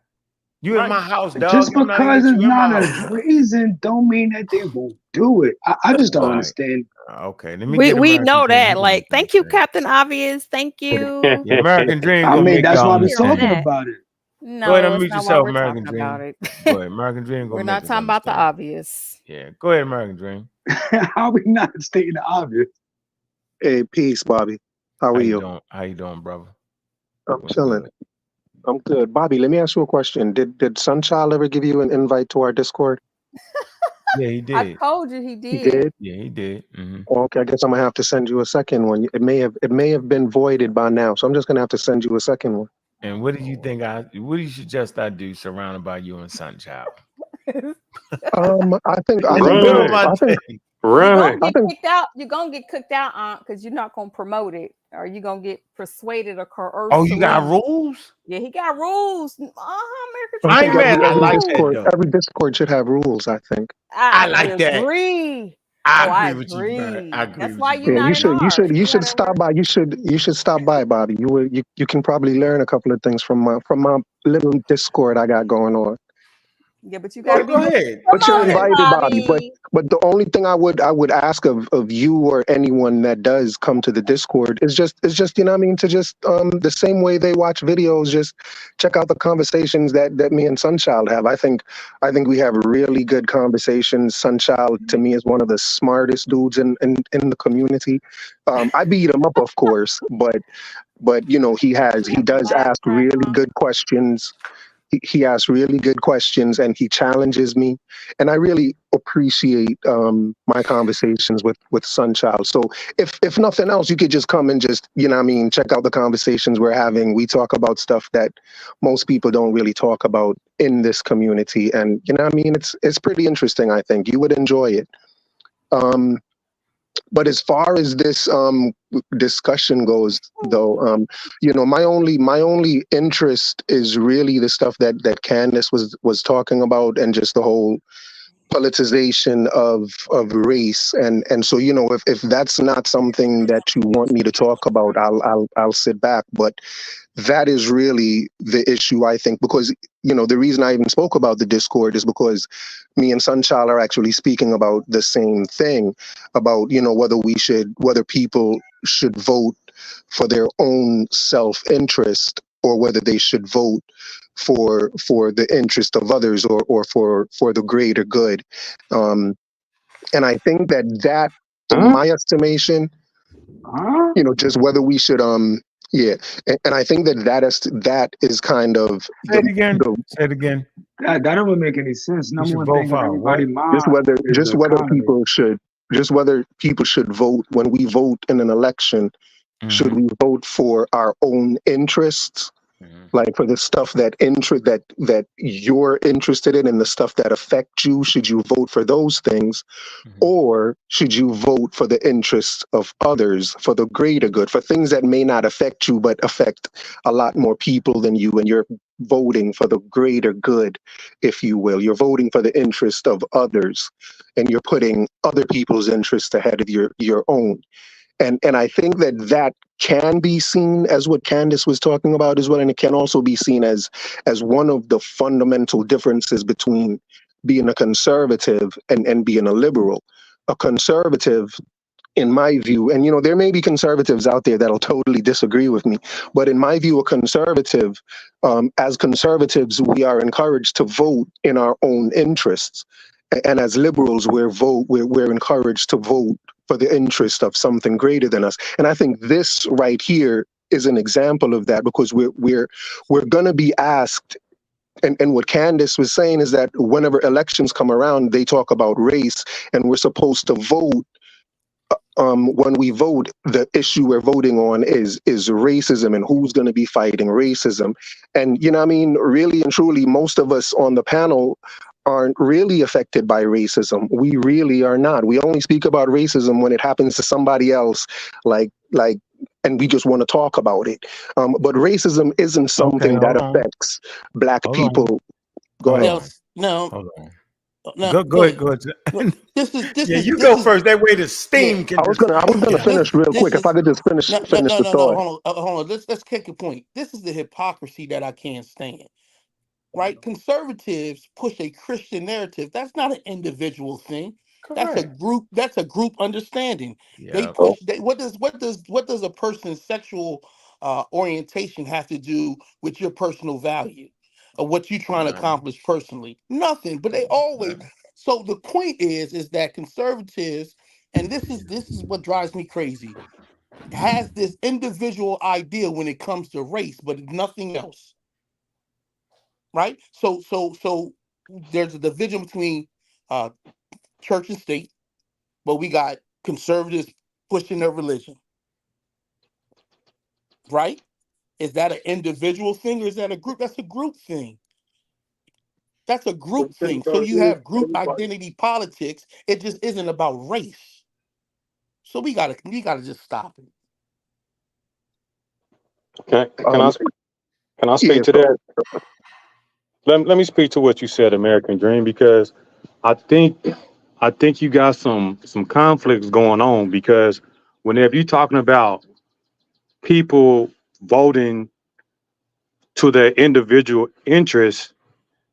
You in my house, dog. Just I'm not gonna because get it's you in my not a house. reason don't mean that they won't do it. I just don't All right. understand. Okay, let me We get we American know Dream. that. He gonna Like, make thank y'all you, Captain Obvious. Thank you. understand. The American Dream I gonna mean, make that's y'all why we're understand. talking about it. No, Go ahead and that's mute not why yourself, we're American talking about Dream. it. Go ahead, American Dream. We're Gonna not make us talking about the understand. obvious. Yeah, go ahead, American Dream. How are we not stating the obvious? Hey, peace, Bobby. How are you? Doing? How you doing, brother? I'm What's chilling. good? I'm good. Bobby, let me ask you a question. Did Sunchild ever give you an invite to our Discord? Yeah, he I did. told you he He did. did. Yeah, he did. Mm-hmm. Okay, I guess I'm gonna have to send you a second one. It may have been voided by now, so I'm just gonna have to send you a second one. And what do you think what do you suggest I do surrounded by you and Sunchild? I think In the middle of my day. You're gonna I get think kicked out. You're gonna get kicked out, Aunt, because you're not gonna promote it, or you're gonna get persuaded or coerced. Oh, you to got leave. rules? Yeah, he got rules. American I Dream think I ain't mad. I like Discord, that though. every Discord should have rules. I think. I like that. Agree. I agree with you, Barry. I agree That's with why you. you're Yeah, not in ours. you should stop by. You should stop by, Bobby. You can probably learn a couple of things from my little Discord I got going on. Yeah, but you gotta be Go ahead. But you're promoted, invited, Bobby. Bobby. But the only thing I would ask of you or anyone that does come to the Discord is just you know what I mean, to just the same way they watch videos, just check out the conversations that me and Sunchild have. I think we have really good conversations. Sunchild to me is one of the smartest dudes in the community. I beat him up, of course, but you know he does ask really good questions. He asks really good questions and he challenges me, and I really appreciate my conversations with Sunchild. So if nothing else, you could just come and just, you know what I mean, check out the conversations we're having. We talk about stuff that most people don't really talk about in this community, and you know what I mean, it's pretty interesting. I think you would enjoy it. But as far as this discussion goes, though, you know, my only interest is really the stuff that Candace was talking about, and just the whole politicization of race. And so, you know, if that's not something that you want me to talk about, I'll sit back. But that is really the issue, I think, because, you know, the reason I even spoke about the Discord is because me and Sunchild are actually speaking about the same thing, about, you know, whether people should vote for their own self-interest, or whether they should vote for the interest of others, or for the greater good. And I think that in my estimation, you know, just whether we should yeah, and I think that is kind of Say it again. That don't make any sense. You Number should one vote thing for on what? everybody's mind is just the whether economy. people should vote when we vote in an election. Should we vote for our own interests, like for the stuff that you're interested in and the stuff that affect you? Should you vote for those things, or should you vote for the interests of others, for the greater good, for things that may not affect you but affect a lot more people than you, and you're voting for the greater good, if you will? You're voting for the interest of others, and you're putting other people's interests ahead of your own. And I think that can be seen as what Candace was talking about as well, and it can also be seen as one of the fundamental differences between being a conservative and being a liberal. A conservative, in my view, and you know, there may be conservatives out there that'll totally disagree with me, but in my view, a conservative, as conservatives, we are encouraged to vote in our own interests, and as liberals, we're encouraged to vote for the interest of something greater than us. And I think this right here is an example of that, because we're going to be asked. And what Candace was saying is that whenever elections come around, they talk about race, and we're supposed to vote when we vote, the issue we're voting on is racism and who's going to be fighting racism. And you know what I mean, really and truly, most of us on the panel aren't really affected by racism. We really are not. We only speak about racism when it happens to somebody else, like and we just want to talk about it. But racism isn't something that affects Black people. Go ahead. No. Hold on. No, Go ahead. This is you go first. That way the steam can. I was gonna finish real quick. If I could just finish the thought. Hold on. Let's take a point. This is the hypocrisy that I can't stand. Right? Conservatives push a Christian narrative. That's not an individual thing. Correct. That's a group understanding. Yep. They push. What does a person's sexual orientation have to do with your personal value or what you're trying to accomplish personally? Nothing. But they always. So the point is that conservatives, and this is what drives me crazy, has this individual idea when it comes to race, but nothing else. Right? So there's a division between church and state, but we got conservatives pushing their religion. Right? Is that an individual thing or is that a group? That's a group thing. That's a group thing. So you have group identity politics. It just isn't about race. So we gotta just stop it. Can I speak to that? Let me speak to what you said, American Dream, because I think you got some conflicts going on, because whenever you're talking about people voting to their individual interests,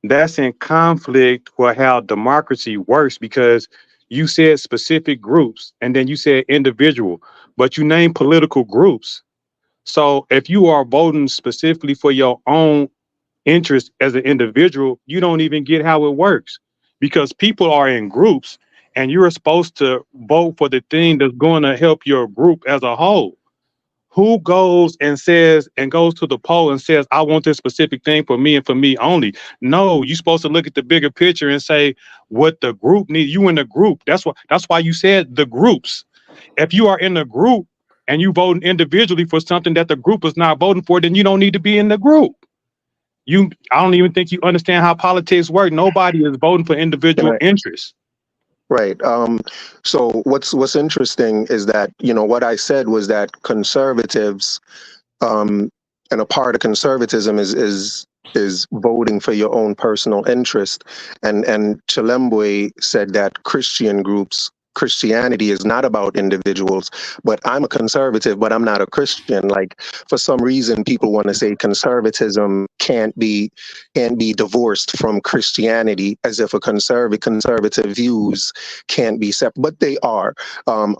that's in conflict with how democracy works, because you said specific groups and then you said individual, but you named political groups. So if you are voting specifically for your own interest as an individual, you don't even get how it works, because people are in groups and you're supposed to vote for the thing that's going to help your group as a whole. Who goes to the poll and says, I want this specific thing for me and for me only? No, you're supposed to look at the bigger picture and say what the group needs. You in the group. That's why you said the groups. If you are in a group and you voting individually for something that the group is not voting for, then you don't need to be in the group. I don't even think you understand how politics work. Nobody is voting for individual interests. Right. So what's interesting is that, what I said was that conservatives, and a part of conservatism is voting for your own personal interest. And Chilembwe said that Christianity is not about individuals, but I'm a conservative, but I'm not a Christian. Like, for some reason, people want to say conservatism can't be divorced from Christianity, as if conservative views can't be separate, but they are.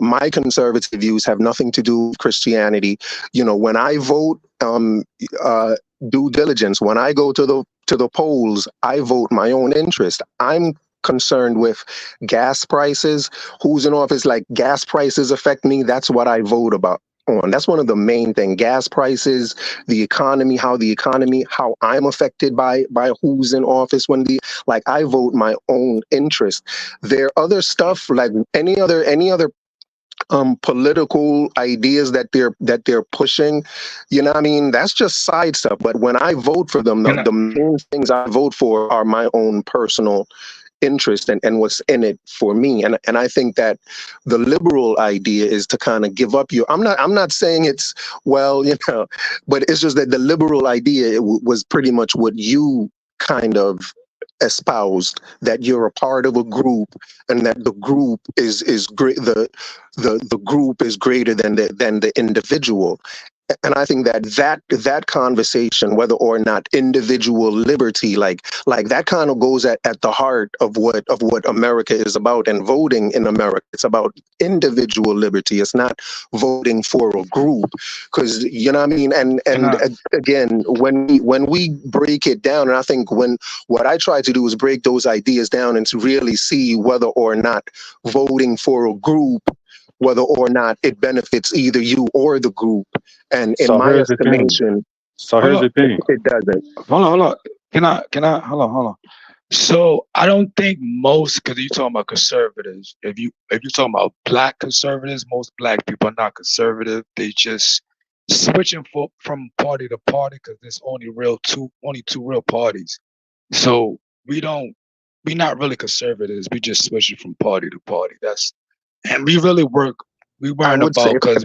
My conservative views have nothing to do with Christianity. When I vote, due diligence. When I go to the polls, I vote my own interest. I'm concerned with gas prices, who's in office, like gas prices affect me. That's what I vote about on. That's one of the main things. Gas prices, the economy, how I'm affected by who's in office. I vote my own interest. There are other stuff, like any other political ideas that they're pushing, that's just side stuff. But when I vote for them, the main things I vote for are my own personal interest and what's in it for me. And I think that the liberal idea is to kind of give up I'm not saying it's, but it's just that the liberal idea was pretty much what you kind of espoused, that you're a part of a group and that the group is great, the group is greater than the individual. And I think that conversation, whether or not individual liberty, like that kind of goes at the heart of what America is about, and voting in America. It's about individual liberty. It's not voting for a group, because you know what I mean. And again, when we break it down, and I think what I try to do is break those ideas down and to really see whether or not voting for a group, whether or not it benefits either you or the group. And in my estimation, here's the thing. It doesn't. Hold on. Can I hold on? So I don't think most, because you're talking about conservatives. If you're talking about black conservatives, most black people are not conservative. They just switching from party to party because there's only two real parties. So we're not really conservatives. We just switching from party to party. And we really work. We weren't about because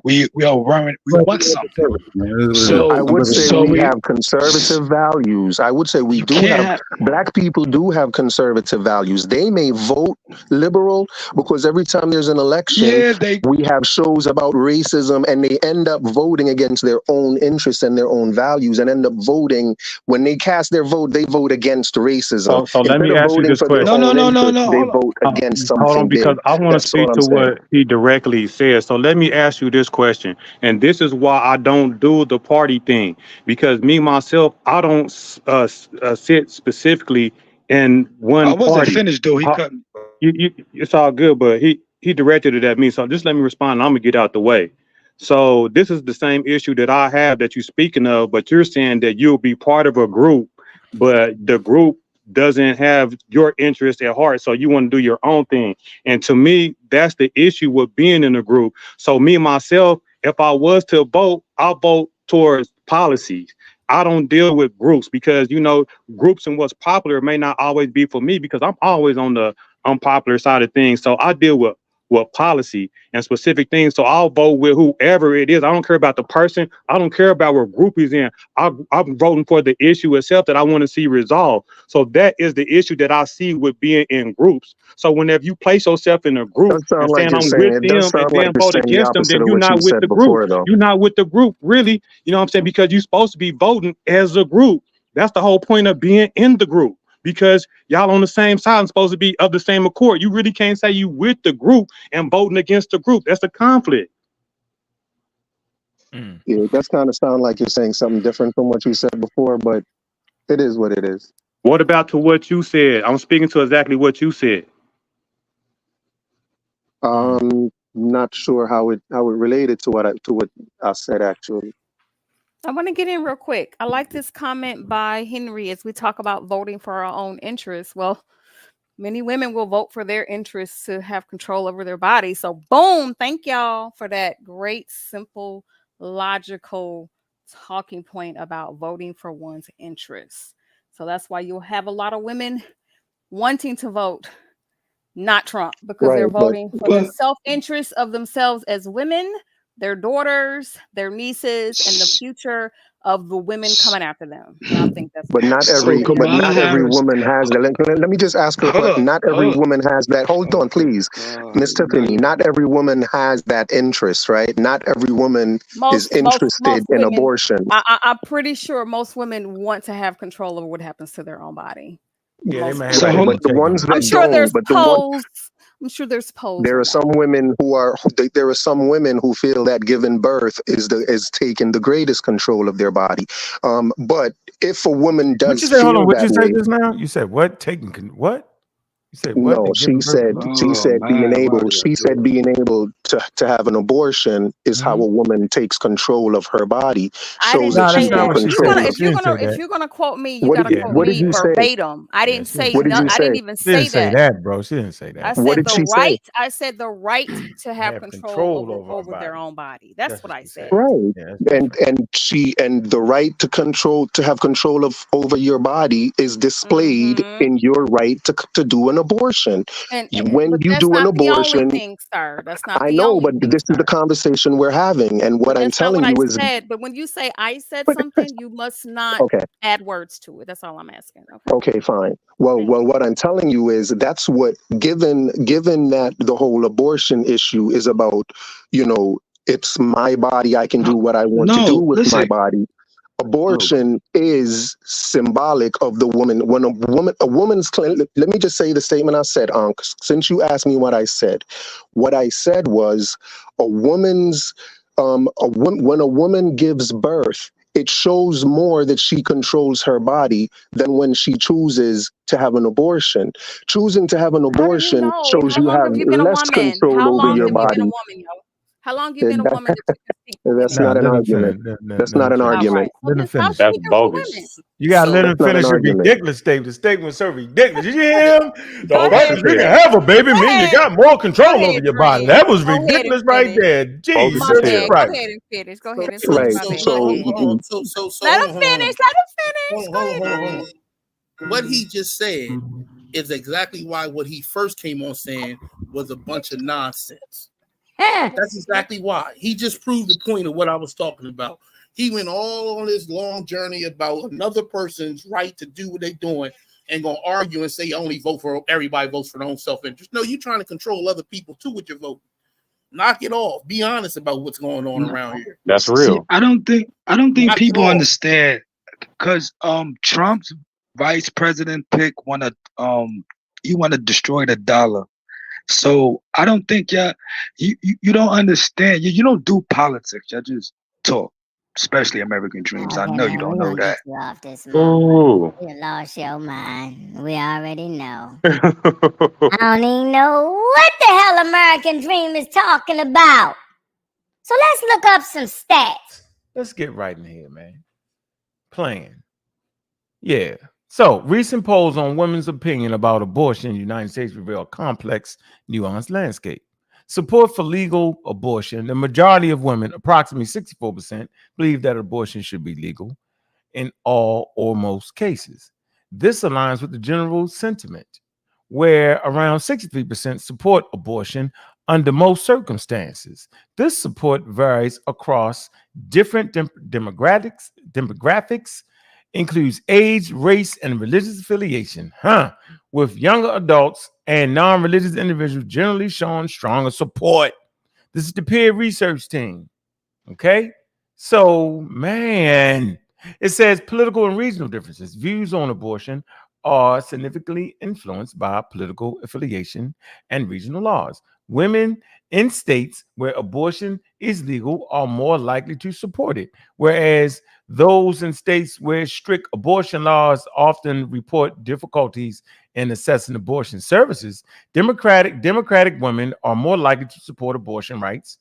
we are worrying. We want something. So I would say so we have conservative values. I would say we do have, black people do have conservative values. They may vote liberal because every time there's an election, we have shows about racism and they end up voting against their own interests and their own values and end up voting, when they cast their vote, they vote against racism. So let me ask you this question. They vote against something Hold on, because big. I want to That's speak all I'm to saying. what he directly says. So let me ask you this question, and this is why I don't do the party thing, because me myself, I don't sit specifically in one I wasn't party. finished though. He cut me. It's all good, but he directed it at me. So just let me respond. And I'm gonna get out the way. So this is the same issue that I have that you're speaking of, but you're saying that you'll be part of a group, but the group doesn't have your interest at heart, so you want to do your own thing. And to me, that's the issue with being in a group. So me myself, if I was to vote, I'll vote towards policies. I don't deal with groups because groups and what's popular may not always be for me because I'm always on the unpopular side of things. So I deal with policy and specific things. So I'll vote with whoever it is. I don't care about the person. I don't care about what group he's in. I'm voting for the issue itself that I want to see resolved. So that is the issue that I see with being in groups. So whenever you place yourself in a group and saying I'm with them and then vote against them, then you're not with the group. You're not with the group, really. You know what I'm saying? Because you're supposed to be voting as a group. That's the whole point of being in the group. Because y'all on the same side and supposed to be of the same accord. You really can't say you with the group and voting against the group. That's a conflict. Yeah, that's kind of sound like you're saying something different from what you said before, but it is what it is. What about to what you said? I'm speaking to exactly what you said. Not sure how it related to what I said actually. I want to get in real quick. I like this comment by Henry as we talk about voting for our own interests. Well, many women will vote for their interests to have control over their body. So, boom, thank y'all for that great, simple, logical talking point about voting for one's interests. So that's why you'll have a lot of women wanting to vote not Trump because they're voting for the self-interest of themselves as women, their daughters, their nieces, and the future of the women coming after them. And I think that's not every woman has that. Let me just ask her. Not every woman has that. Hold on, please, Miss Tiffany. Not every woman has that interest, right? Not every woman is interested in abortion. I'm pretty sure most women want to have control over what happens to their own body. Yeah, they might have but the ones that I'm sure don't, there's but polls. I'm sure there's polls. There are some women who feel that giving birth is taking the greatest control of their body. But if a woman does feel hold on, what that you say way, just now? You said what? Taking what? You said what? No, she said being able to have an abortion is how a woman takes control of her body. I didn't say that. If you're gonna quote me, you gotta quote me verbatim. I didn't say no. I didn't even say that. She didn't say that, bro. She didn't say that. I said the right. I said the right to have control over their own body. That's what I said. Right. And the right to have control over your body is displayed in your right to do an abortion. When you do an abortion, that's not I know, but this is the conversation we're having, and what I'm telling you is. But when you say I said something, you must not add words to it. That's all I'm asking. Okay, fine. Well, what I'm telling you is that's what given that the whole abortion issue is about. It's my body. I can do what I want to do with my body. Abortion is symbolic of the woman. When a woman's claim, let me just say the statement I said, since you asked me what I said was when a woman gives birth, it shows more that she controls her body than when she chooses to have an abortion. Choosing to have an abortion shows you have less control over your body. How long you been a woman that you can speak for That's women? not an let him argument. finish. That's not an All argument. right. Let him Well, stop finish. That's speaking for women. bogus. You gotta let him That's not an finish your argument. ridiculous statement. The statement was so ridiculous. Did you hear him? The Go fact ahead. that you can Yeah. have a baby Go mean you ahead. got more Go control over ahead, your body. Dream. That was Go ahead and ridiculous right finish. there. Bogus Jesus My as bad. hell. Go Christ. ahead and finish. Go ahead and So, finish. Right. My bad. so, Go So ahead. hold on. So, Let him hold on. finish. Let him finish. Go ahead, Hold Dream. on. What he just said is exactly why what he first came on saying was a bunch of nonsense. That's exactly why. He just proved the point of what I was talking about. He went all on this long journey about another person's right to do what they're doing and gonna argue and say only vote for everybody votes for their own self-interest. No, you're trying to control other people too with your vote. Knock it off. Be honest about what's going on around here. That's See, real. I don't think Knock it people off. understand because Trump's vice president pick you want to destroy the dollar. So I don't think you don't understand. You don't do politics. You just talk, especially American dreams. I Okay, know you man, don't we're know gonna get that. you off this mic. Ooh. You lost your mind. We already know. I don't even know what the hell American Dream is talking about. So let's look up some stats. Let's get right in here, man. Plan. Yeah. So, recent polls on women's opinion about abortion in the United States reveal a complex, nuanced landscape. Support for legal abortion. The majority of women, approximately 64%, believe that abortion should be legal in all or most cases. This aligns with the general sentiment, where around 63% support abortion under most circumstances. This support varies across different demographics, includes age, race, and religious affiliation, with younger adults and non-religious individuals generally showing stronger support. This is the peer research team. Okay. So, man, it says political and regional differences. Views on abortion are significantly influenced by political affiliation and regional laws. Women in states where abortion is legal are more likely to support it, whereas those in states where strict abortion laws often report difficulties in assessing abortion services. Democratic women are more likely to support abortion rights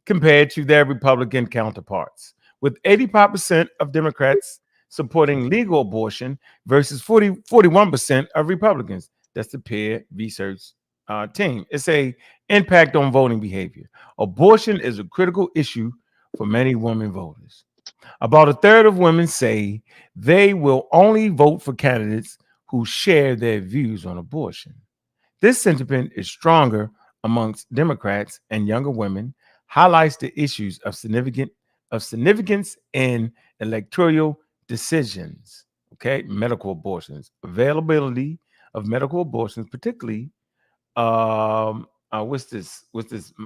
compared to their Republican counterparts, with 85% of Democrats supporting legal abortion versus 41% of Republicans. That's the peer research team. It's a impact on voting behavior. Abortion is a critical issue for many women voters. About a third of women say they will only vote for candidates who share their views on abortion. This sentiment is stronger amongst Democrats and younger women, highlights the issues of significance in electoral decisions. Okay, medical abortions, availability of medical abortions, particularly what's this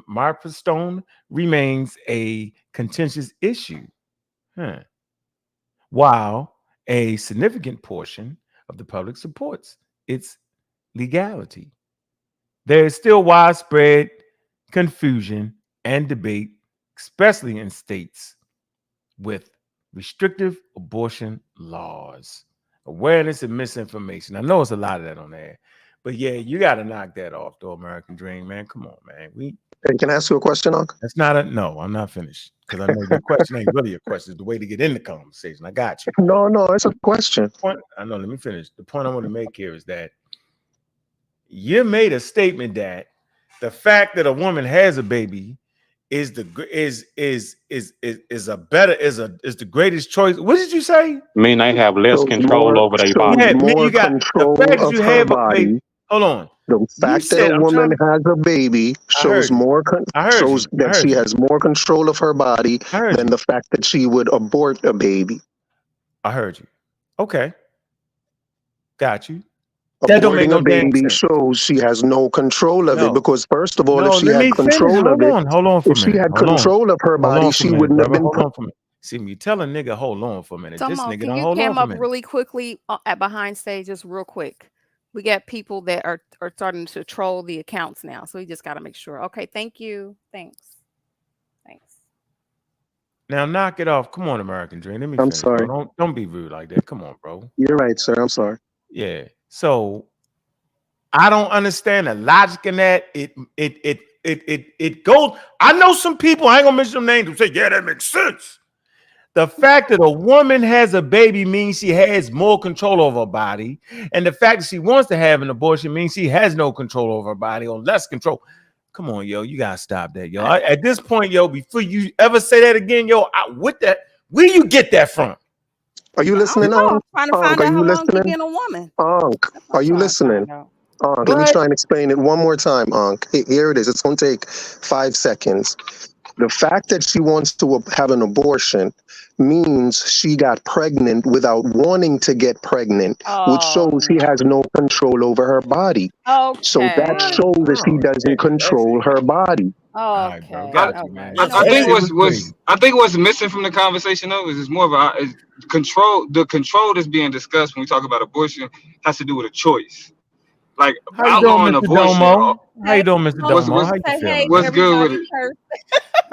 milestone remains a contentious issue. While a significant portion of the public supports its legality. There is still widespread confusion and debate, especially in states with restrictive abortion laws. Awareness and misinformation. I know it's a lot of that on there, but yeah, you got to knock that off, though, American Dream, man. Come on, man. Hey, can I ask you a question, Unc? That's not a no. I'm not finished because I know your question ain't really a question. It's the way to get in the conversation. I got you. No, it's a question. I know. Let me finish. The point I want to make here is that you made a statement that the fact that a woman has a baby is the greatest choice. What did you say? Mean they have less Shows control over their body. Yeah, man, more you got the control fact that of you her have a baby. body. Hold on. The You fact that said a I'm woman trying. has a baby shows shows that she has more control of her body than the fact that she would abort a baby. I heard you. Okay. Got you. That don't make Aborting no a damn baby sense. shows she has no control of it, because first of all, if she let had me finish. control of it, Hold on for a if she minute. had control of her body, she wouldn't have been. Hold on for a minute. See, you tell a nigga, hold on for a minute. This nigga Can don't you hold on come for a up minute. really quickly at behind stage, just real quick? We got people that are starting to troll the accounts now, so we just got to make sure. Okay, thank you. Thanks. Now knock it off. Come on, American Dream. Let me I'm finish, sorry. bro. Don't be rude like that. Come on, bro. You're right, sir. I'm sorry. Yeah. So I don't understand the logic in that. it goes. I know some people, I ain't gonna mention them names, who say, yeah, that makes sense. The fact that a woman has a baby means she has more control over her body. And the fact that she wants to have an abortion means she has no control over her body or less control. Come on, yo, you gotta stop that, yo. At this point, yo, before you ever say that again, yo, where you get that from? Are you listening, I'm Unc? trying to Unc, find are out you how long she listening? been a woman. Unc, are you listening? Let me try and explain it one more time, Unc. Here it is. It's going to take 5 seconds. The fact that she wants to have an abortion means she got pregnant without wanting to get pregnant, which shows she has no control over her body. So that shows that she doesn't control her body. Okay. I think what's missing from the conversation though is more of is control. The control that's being discussed when we talk about abortion has to do with a choice. Like How you outlawing doing, Mr. abortion. Domo? How you doing, Mr. Domo? How you Say hey feeling? to What's good with everybody it? first.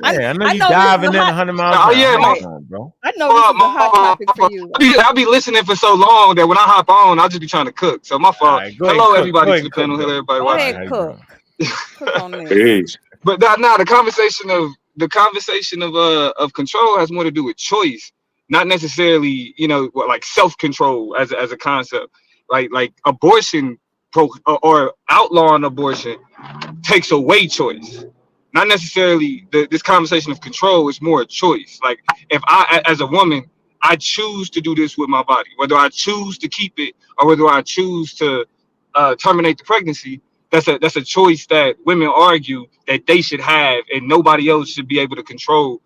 Yeah, I know I you know this diving is in a 100 miles Oh an yeah, hour. my, Come on, bro. I know this is a hot topic for you. I'll be listening for so long that when I hop on, I'll just be trying to cook. So my fault. Right, go ahead, Hello, cook. everybody Go to ahead, the cook, panel. bro. Hello, everybody Go watching. ahead, How you cook. doing? Cook on this. Peace. But now the conversation of control has more to do with choice, not necessarily like self-control as a concept. Like abortion or outlawing abortion takes away choice. Not necessarily this conversation of control is more a choice. Like if I, as a woman, I choose to do this with my body, whether I choose to keep it or whether I choose to terminate the pregnancy. That's a choice that women argue that they should have, and nobody else should be able to control,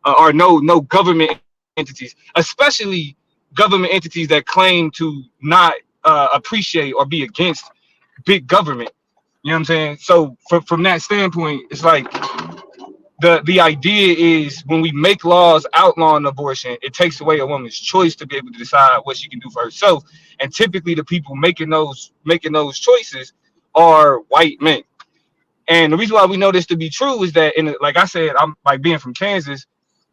or no government entities, especially government entities that claim to not appreciate or be against big government. You know what I'm saying? So from that standpoint, it's like the idea is when we make laws outlawing abortion, it takes away a woman's choice to be able to decide what she can do for herself. And typically the people making those choices are white men. And the reason why we know this to be true is that, like I said, I'm like being from Kansas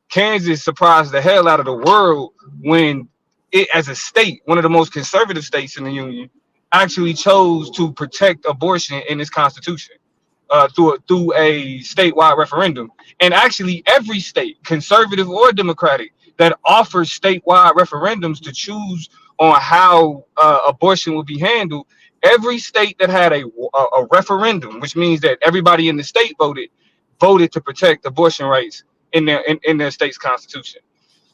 surprised the hell out of the world when it, as a state, one of the most conservative states in the union, actually chose to protect abortion in its constitution through a statewide referendum. And actually, every state, conservative or democratic, that offers statewide referendums to choose on how abortion will be handled, every state that had a referendum, which means that everybody in the state voted to protect abortion rights in their state's constitution.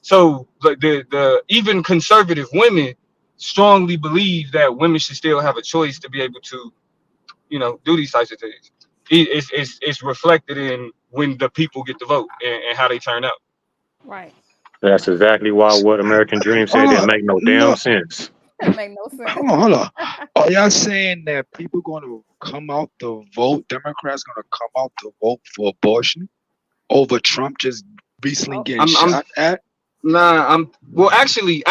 So the even conservative women strongly believe that women should still have a choice to be able to, do these types of things. It's reflected in when the people get to vote and how they turn out. Right. That's exactly why what American Dream said didn't make no damn sense. That make no sense. Hold on. Are y'all saying that people going to come out to vote? Democrats going to come out to vote for abortion over Trump just recently getting shot at? Nah, actually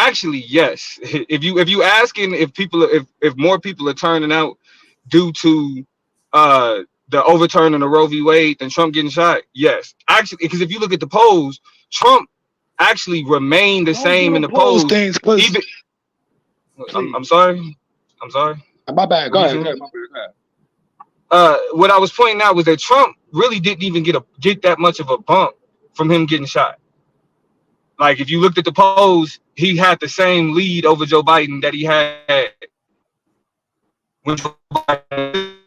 yes. If you asking if more people are turning out due to the overturning of Roe v. Wade than Trump getting shot, yes. Actually, because if you look at the polls, Trump actually remained the same in the polls. Even, I'm sorry. My bad. Go ahead. What I was pointing out was that Trump really didn't even get that much of a bump from him getting shot. Like if you looked at the polls, he had the same lead over Joe Biden that he had when Joe Biden.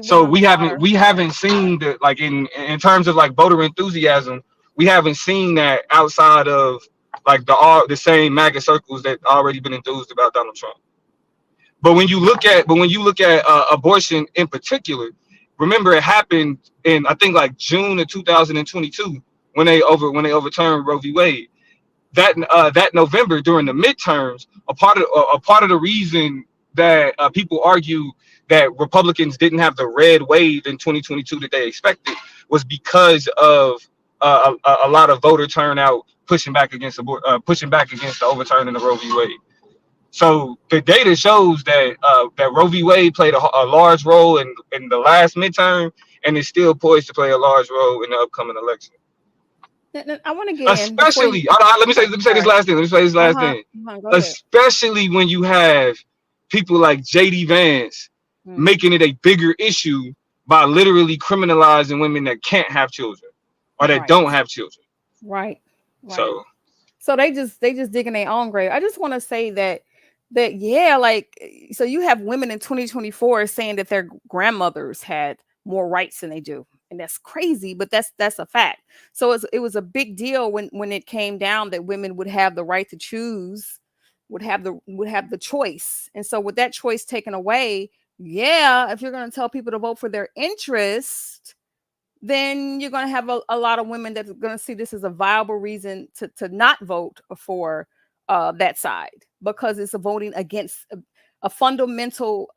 So we haven't seen the, like in terms of like voter enthusiasm, we haven't seen that outside of like the same MAGA circles that already been enthused about Donald Trump. But when you look at abortion in particular, remember it happened in I think like June of 2022 when they overturned Roe v. Wade. That November during the midterms, a part of the reason that people argue that Republicans didn't have the red wave in 2022 that they expected was because of a lot of voter turnout pushing back against the overturning of Roe v. Wade. So the data shows that that Roe v. Wade played a large role in the last midterm, and is still poised to play a large role in the upcoming election. I want to get especially. Let me say this last thing. Especially when you have people like J.D. Vance making it a bigger issue by literally criminalizing women that can't have children or that don't have children. Right. So they just digging their own grave. I just want to say that yeah, like, so you have women in 2024 saying that their grandmothers had more rights than they do, and that's crazy, but that's a fact. So it was a big deal when it came down that women would have the right to choose, would have the choice. And so with that choice taken away, yeah, if you're going to tell people to vote for their interest, then you're going to have a lot of women that are going to see this as a viable reason to not vote for that side, because it's a voting against a fundamental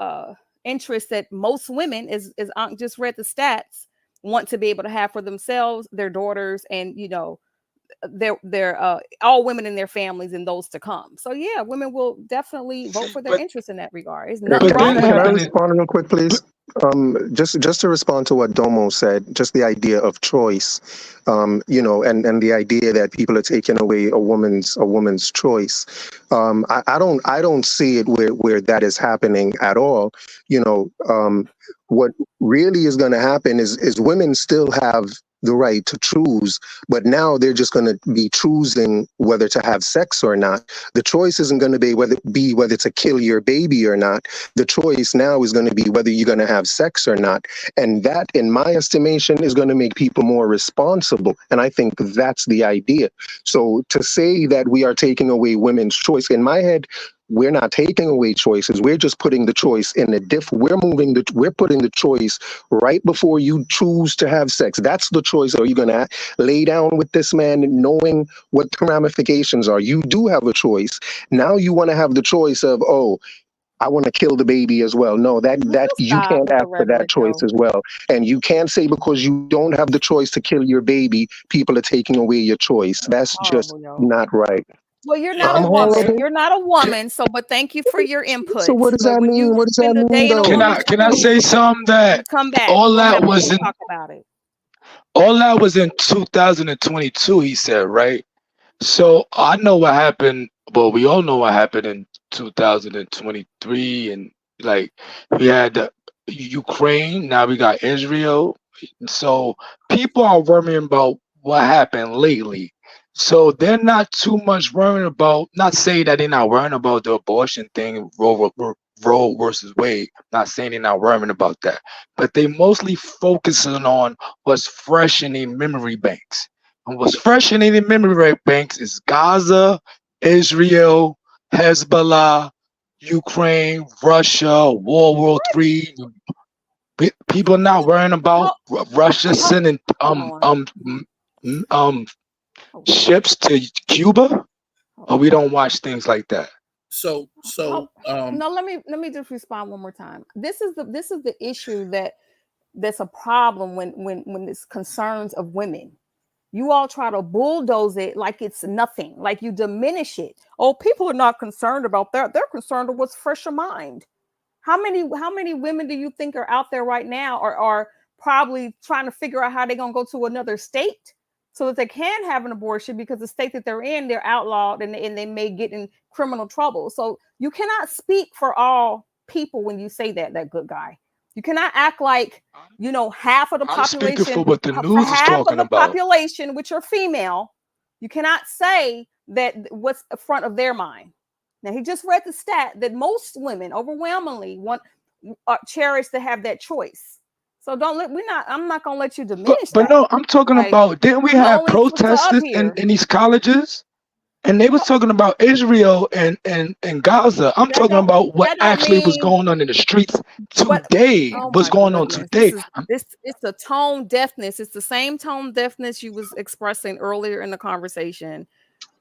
interest that most women, is Aunt just read the stats, want to be able to have for themselves, their daughters, and their all women in their families and those to come. So yeah, women will definitely vote for their interest in that regard. It's nothing wrong with Can I that. respond real quick, please? Just to respond to what Domo said, just the idea of choice, and the idea that people are taking away a woman's choice. I don't see it where that is happening at all. What really is going to happen is women still have the right to choose, but now they're just going to be choosing whether to have sex or not. The choice isn't going to be whether to kill your baby or not. The choice now is going to be whether you're going to have sex or not. And that, in my estimation, is going to make people more responsible. And I think that's the idea. So to say that we are taking away women's choice, in my head, we're not taking away choices. We're just putting the choice in a we're putting the choice right before you choose to have sex. That's the choice. Are you going to lay down with this man knowing what the ramifications are? You do have a choice. Now you want to have the choice of, I want to kill the baby as well. No, that you can't ask for that choice as well. And you can't say because you don't have the choice to kill your baby, people are taking away your choice. That's just not right. Well, you're not a woman. You're not a woman. So, but thank you for your input. So what does that mean? What does that mean, though? Can I say something that come back? All that was in talk about it. All that was in 2022. He said, right? So I know what happened. Well, we all know what happened in 2023, and like we had Ukraine. Now we got Israel. So people are worrying about what happened lately. So they're not too much worrying about, not saying that they're not worrying about the abortion thing, Roe versus Wade, not saying they're not worrying about that, but they mostly focusing on what's fresh in their memory banks. And what's fresh in their memory banks is Gaza, Israel, Hezbollah, Ukraine, Russia, World War III. People are not worrying about Russia sending ships to Cuba, or we don't watch things like that. So no, let me just respond one more time. This is the issue that's a problem when it's concerns of women. You all try to bulldoze it like it's nothing, like you diminish it. Oh, people are not concerned about that. They're concerned with what's fresh in mind. How many women do you think are out there right now or are probably trying to figure out how they're gonna go to another state so that they can have an abortion because the state that they're in, they're outlawed and they may get in criminal trouble. So you cannot speak for all people when you say that good guy. You cannot act like, half of the population, for what the news is talking about. Population, which are female, you cannot say that what's in front of their mind. Now, he just read the stat that most women overwhelmingly cherish to have that choice. So I'm not gonna let you diminish but no, I'm talking about, didn't we have protesters in these colleges? And they was talking about Israel and Gaza. I'm talking about what actually was going on in the streets today. What's going on today? It's a tone deafness. It's the same tone deafness you was expressing earlier in the conversation.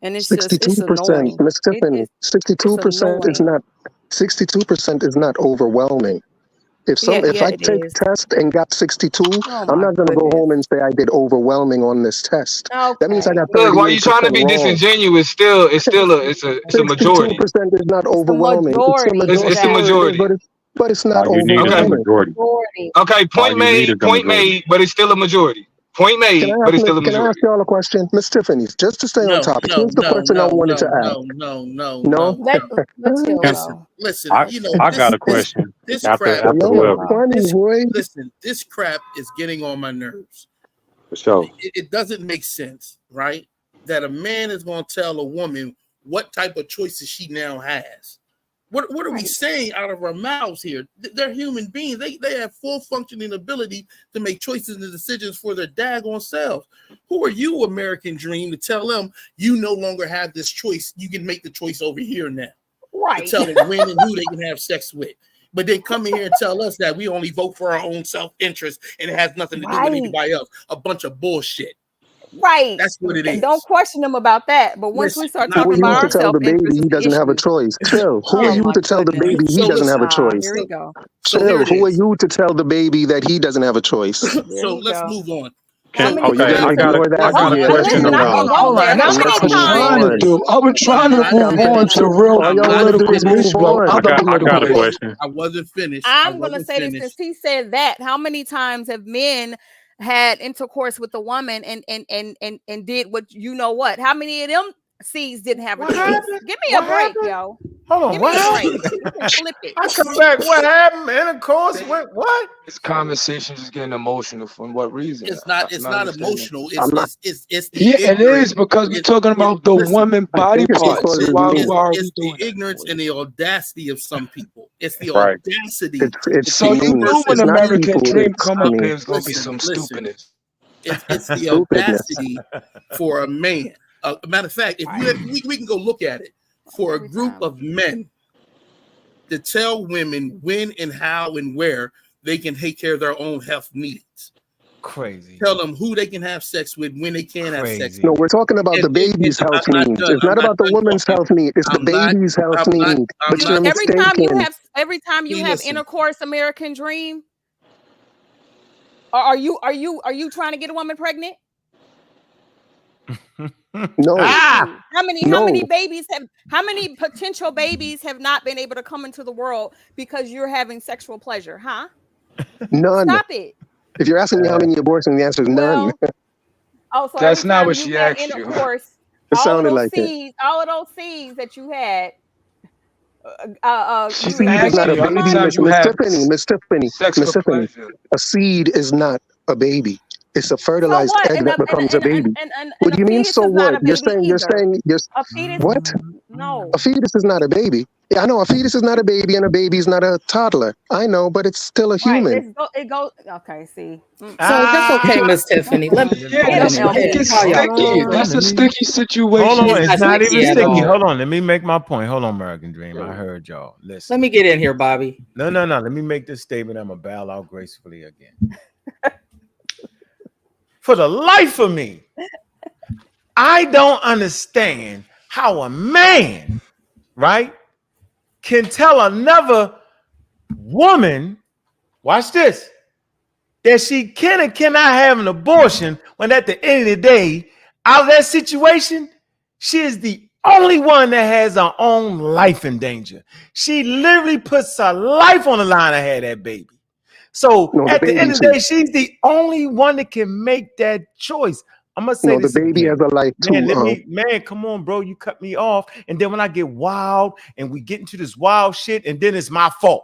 And it's 62%, Miss Tiffany. 62% is not overwhelming. If I take a test and got 62, I'm not going to go home and say I did overwhelming on this test. Okay. That means I got 38% Look, while you trying to be disingenuous, it's a majority. 62% is not overwhelming. It's a majority. But it's not overwhelming. Okay, point made, but it's still a majority. Point made, but it's still a Can I majority. ask y'all a question? Miss Tiffany, just to stay on topic, here's the question I wanted to ask. No? Let's chill, bro. Listen, I you know, I got a question this after crap. whoever. Listen, this crap is getting on my nerves. For sure. It doesn't make sense, right? That a man is going to tell a woman what type of choices she now has. What are we saying out of our mouths here? They're human beings. They have full functioning ability to make choices and decisions for their daggone selves. Who are you, American Dream, to tell them you no longer have this choice? You can make the choice over here now. Right. To tell them when and who they can have sex with. But then come in here and tell us that we only vote for our own self-interest and it has nothing to do with anybody else. A bunch of bullshit. Right. That's what it is. Don't question them about that. But once we start Who are talking you about to our tell the baby self-interest, he doesn't have a choice? Chill. Who are you to tell the baby he doesn't have a choice? Here we go. Chill. Who are you to tell the baby that he doesn't have a choice? So let's move on. I got a question. I've been trying to move on to real political issues. I got a question. I wasn't finished. I'm going to say this since he said that. How many times have men had intercourse with a woman and did what you know what? How many of them seeds didn't have a choice? Give me a break, yo. Hold on, Give what me a happened? break. You can flip it. I come back. What happened? Intercourse? What? This conversation is getting emotional. For what reason? It's not emotional. It's it is because we're talking about the woman body parts. So why are we doing the ignorance and the audacity of some people? It's the Right. audacity. So you knew when American Dream come up here, it's gonna be some stupidness. It's the audacity for a man. Matter of fact, if we can go look at it, for a group of men to tell women when and how and where they can take care of their own health needs. Crazy. Tell them who they can have sex with, when they can have sex with. No, we're talking about the baby's health needs. It's not about the woman's health need. It's the baby's health need. But you're mistaken. Every time you have intercourse, American Dream, are you trying to get a woman pregnant? No. How many potential babies have not been able to come into the world because you're having sexual pleasure, huh? None. Stop it. If you're asking me how many abortions, the answer is none. So that's not what she asked you. It sounded like it. All of those seeds that you had. Seed is not a baby, Miss Tiffany. A seed is not a baby. It's a fertilized egg that becomes a baby. What do you mean? So what? You're saying a fetus. What? No. A fetus is not a baby. Yeah, I know a fetus is not a baby and a baby is not a toddler. I know, but it's still a human. It goes. Okay, see. So that's okay, Miss Tiffany. Let me. That's a sticky situation. Hold on, it's not even sticky. Hold on, let me make my point. Hold on, American Dream. I heard y'all. Listen. Let me get in here, Bobby. No. Let me make this statement. I'm gonna bow out gracefully again. For the life of me, I don't understand how a man, right, can tell another woman, watch this, that she can and cannot have an abortion when at the end of the day, out of that situation, she is the only one that has her own life in danger. She literally puts her life on the line to have that baby. So at the end of the day, she's the only one that can make that choice. I'm gonna say this. The baby has a life too. Man, come on, bro. You cut me off. And then when I get wild and we get into this wild shit, and then it's my fault.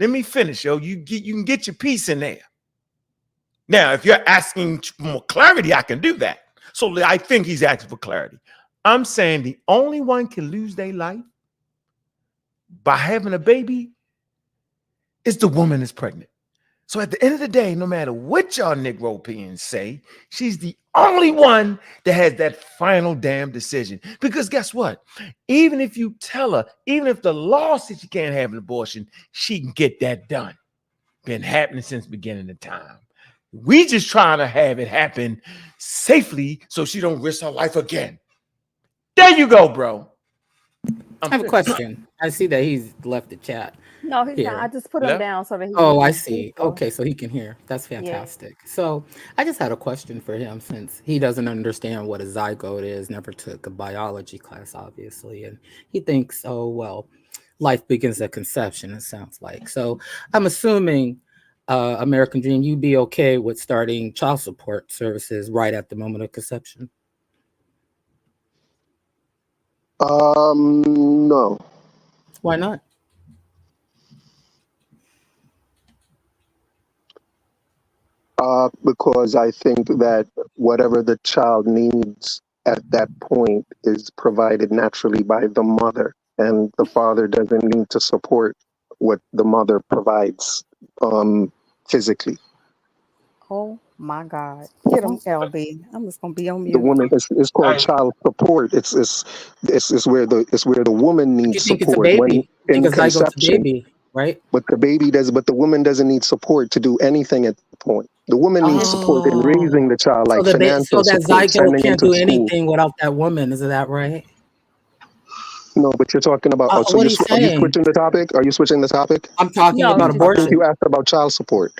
Let me finish, yo. You can get your piece in there. Now, if you're asking for more clarity, I can do that. So I think he's asking for clarity. I'm saying the only one can lose their life by having a baby is the woman that's pregnant. So at the end of the day, no matter what y'all Negropeans say, she's the only one that has that final damn decision. Because guess what? Even if you tell her, even if the law says she can't have an abortion, she can get that done. Been happening since the beginning of time. We just trying to have it happen safely so she don't risk her life again. There you go, bro. I have a question. I see that he's left the chat. No, he's not. I just put him down so that he I see. Okay, so he can hear. That's fantastic. Yeah. So I just had a question for him since he doesn't understand what a zygote is, never took a biology class, obviously. And he thinks, oh, well, life begins at conception, it sounds like. So I'm assuming American Dream, you'd be okay with starting child support services right at the moment of conception? No. Why not? Because I think that whatever the child needs at that point is provided naturally by the mother, and the father doesn't need to support what the mother provides physically. Oh my God. Get him, LB. I'm just gonna be on The mute. woman it's called child support. It's where the woman You needs think it's a support when baby? You in think a zygote's a conception. baby, right? But the woman doesn't need support to do anything at the point. The woman needs support in raising the child, So like so financial that support, zygote sending him can't to do school. anything without that woman. Is that right? No, but you're talking about. So What are are you you saying? switching the topic? Are you switching the topic? I'm talking No, about she's I think abortion. you asked about child support.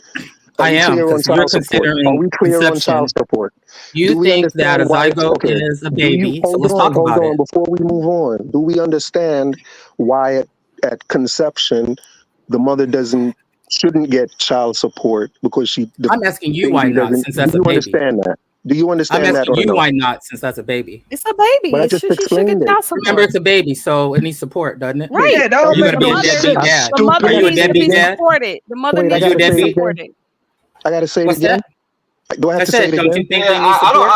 Are I we am, clear on because you're child support? Are considering we clear on child conception. support? You Do we think that understand a why it's zygote okay? is a Do you baby. So let's talk hold about on it. before we move on? Do we understand why at conception the mother shouldn't get child support because the I'm asking you why baby not, doesn't? since Do that's a you baby. understand that? Do you I'm understand that asking or you no? why not, since that's a baby. It's a baby. But I It just should, she should get explained it. child Remember, support. it's a baby, so it needs support, doesn't it? Right. Yeah, that Are don't you make going to no be a deadbeat sense, dad? The stupid. mother Are you a needs to deadbeat be dad? supported. The mother Wait, I needs Are you to a gotta be say it deadbeat? again. supported. I gotta say it What's again. that? Do I have I to say said, it don't you again? think Yeah, they need support?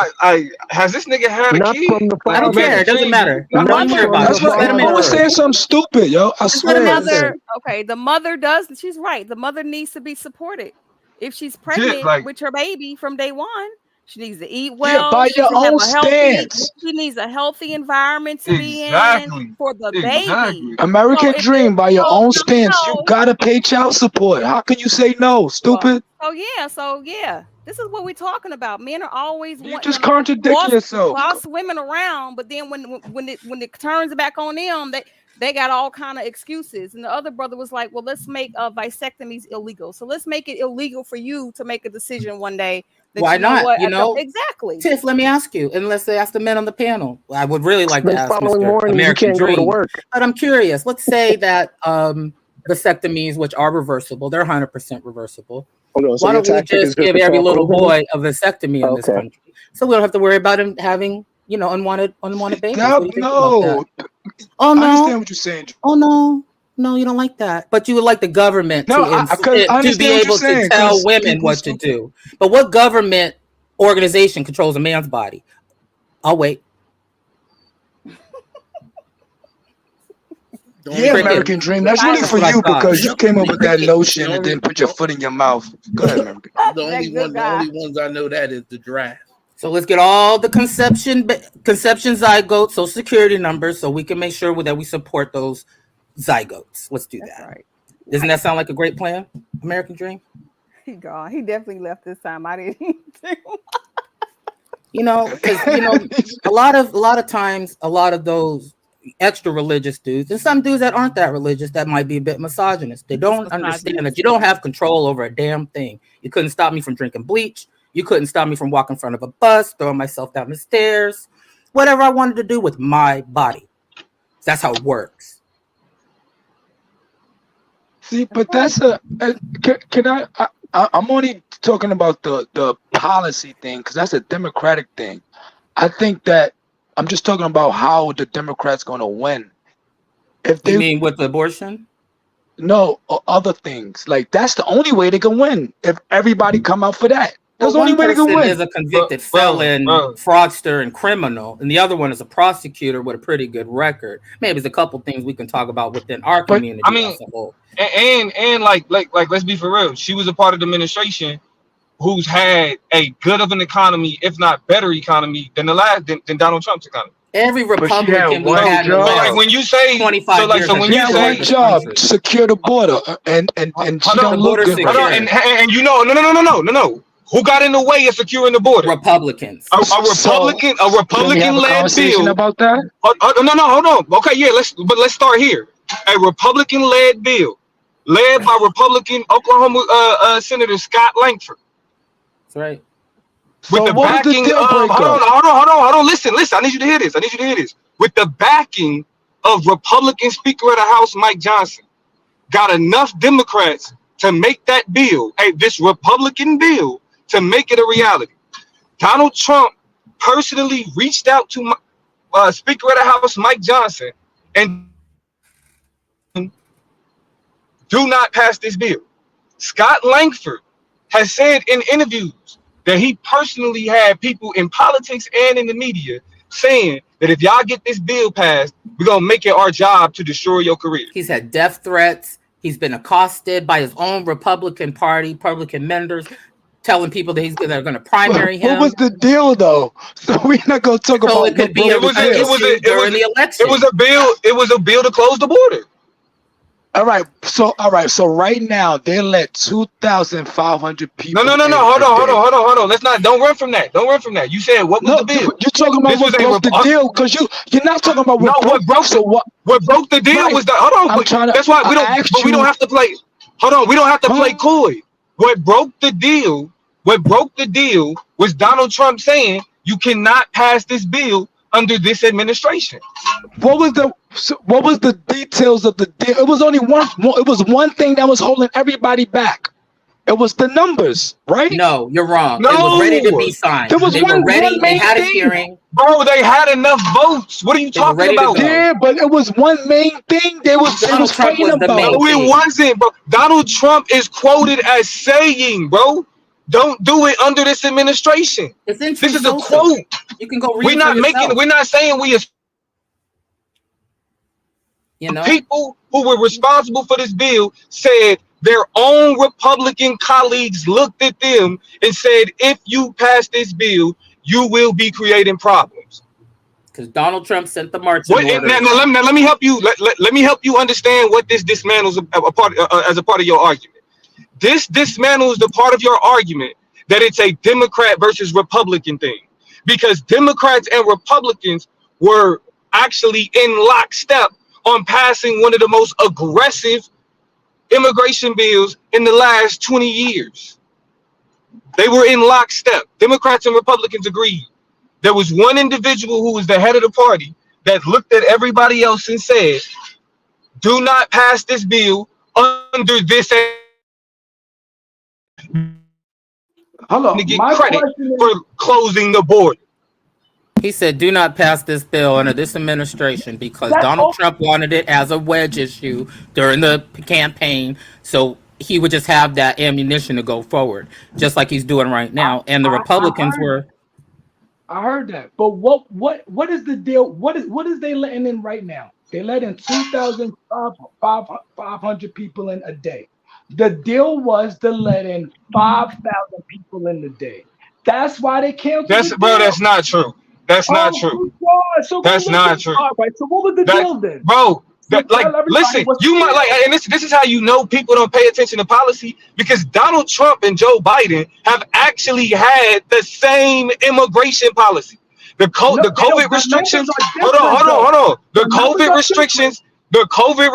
has this nigga had a Not kid? from the Like I don't care. father. It doesn't Dream, matter. The Don't Not even worry mother, about from it. the That's Just what let him always father. saying answer. something stupid, yo. I Just let him the swear. answer. mother, okay, the mother does, she's right. The mother needs to be supported. If she's shit, pregnant like with her baby from day one, she needs to eat Yeah, well. by She your needs to have own a healthy, stance. she needs a healthy environment to be in exactly, for the baby. exactly. So American if Dream, by your own no, stance, you gotta pay child support. How can you say no, well, stupid? so yeah, this is what we're talking about. Men are always You wanting just to contradicting yourself. boss women around, but then when it turns back on them, they got all kind of excuses. And the other brother was like, well, let's make vasectomies illegal. So let's make it illegal for you to make a decision one day that Why you know not? what, You I don't know, exactly. Tiff, let me ask you, and let's say ask the men on the panel. I would really like to The ask following Mr. morning, you American can't go to Dream, work. but I'm curious. Let's say that vasectomies, which are reversible, they're 100% reversible. Hold on. So Why your don't we tactic is just just give to every talk little over him? boy a vasectomy in this Okay. country, so we don't have to worry about him having, unwanted babies? What do you think about that? No, Oh I no, understand what you're saying. oh no, you don't like that. But you would like the government No, to because I to be understand what you're able to saying. tell Because women people, what to do. But what government organization controls a man's body? I'll wait. yeah, Cricket. American Dream. That's really Silence. for That's you what I thought. because you came up with that Cricket. notion and then put your foot in your mouth. Go ahead, American. The only ones I know that is the draft. So let's get all the conception zygotes, social security numbers, so we can make sure that we support those zygotes. Let's do that. Right. Doesn't that sound like a great plan, American Dream? He gone. He definitely left this time. I didn't. Because a lot of times, a lot of those extra religious dudes, and some dudes that aren't that religious, that might be a bit misogynist. They don't understand that you don't have control over a damn thing. You couldn't stop me from drinking bleach. You couldn't stop me from walking in front of a bus, throwing myself down the stairs, whatever I wanted to do with my body. That's how it works. See, but that's can I'm only talking about the policy thing because that's a Democratic thing. I think that I'm just talking about how the Democrats going to win. If they You mean with abortion? No, other things. Like that's the only way they can win. If everybody come out for that. That's the only way they can One person win. is a convicted felon, fraudster, and criminal, and the other one is a prosecutor with a pretty good record. Maybe there's a couple things we can talk about within our community I mean, as a whole. and like let's be for real. She was a part of the administration who's had a good of an economy, if not better economy than than Donald Trump's economy. Every Republican we one had in the job. last Like when you say 25 so, like years so when She you had say one job, secure the border, and she don't look good. Hold on, and you know, no. Who got in the way of securing the border? Republicans. A Republican Can we have a led conversation bill about that? No, hold on. Okay, yeah, let's start here. A Republican led bill, led by Republican Oklahoma Senator Scott Langford. That's right. With the backing of hold on. Listen. I need you to hear this. With the backing of Republican Speaker of the House Mike Johnson, got enough Democrats to make that bill, this Republican bill, to make it a reality. Donald Trump personally reached out to Speaker of the House Mike Johnson and do not pass this bill. Scott Langford has said in interviews that he personally had people in politics and in the media saying that if y'all get this bill passed, we're going to make it our job to destroy your career. He's had death threats. He's been accosted by his own Republican members, telling people that they're going to primary him. What was the deal, though? So we're not going to talk about it. Could be during the election. It was a bill to close the border. All right. So right now they let 2,500 people. No. Hold on. Don't run from that. You said what was the bill? You're talking about what broke the deal, because you're not talking about what broke. So what broke the deal was that. Hold on. That's why we don't have to play. Hold on. We don't have to play coy. What broke the deal was Donald Trump saying you cannot pass this bill under this administration. What was the details of the deal? It was only one. It was one thing that was holding everybody back. It was the numbers, right? No, you're wrong. No. It was ready to be signed. They were ready. They had a hearing. Bro, they had enough votes. What are you talking about? Yeah, but it was one main thing they was fighting about. No, it wasn't, bro. Donald Trump is quoted as saying, bro, don't do it under this administration. This is a quote. You can go read We're not saying we as people who were responsible for this bill said their own Republican colleagues looked at them and said, if you pass this bill, you will be creating problems. Because Donald Trump sent the marching orders. Now, let me help you. Let me help you understand what this dismantles as a part of your argument. This dismantles the part of your argument that it's a Democrat versus Republican thing, because Democrats and Republicans were actually in lockstep on passing one of the most aggressive immigration bills in the last 20 years. They were in lockstep. Democrats and Republicans agreed. There was one individual who was the head of the party that looked at everybody else and said, do not pass this bill under this. Hello, to get credit for closing the border. He said, do not pass this bill under this administration, because Donald Trump wanted it as a wedge issue during the campaign. So he would just have that ammunition to go forward, just like he's doing right now. And the Republicans were. I heard that. But what is the deal? What is they letting in right now? They let in 2,500 people in a day. The deal was to let in 5,000 people in a day. That's why they canceled. That's not true. That's not true. So that's not true. All right. So what was the deal then? Bro, listen, you might and this is how you know people don't pay attention to policy, because Donald Trump and Joe Biden have actually had the same immigration policy. The COVID restrictions. Hold on. The COVID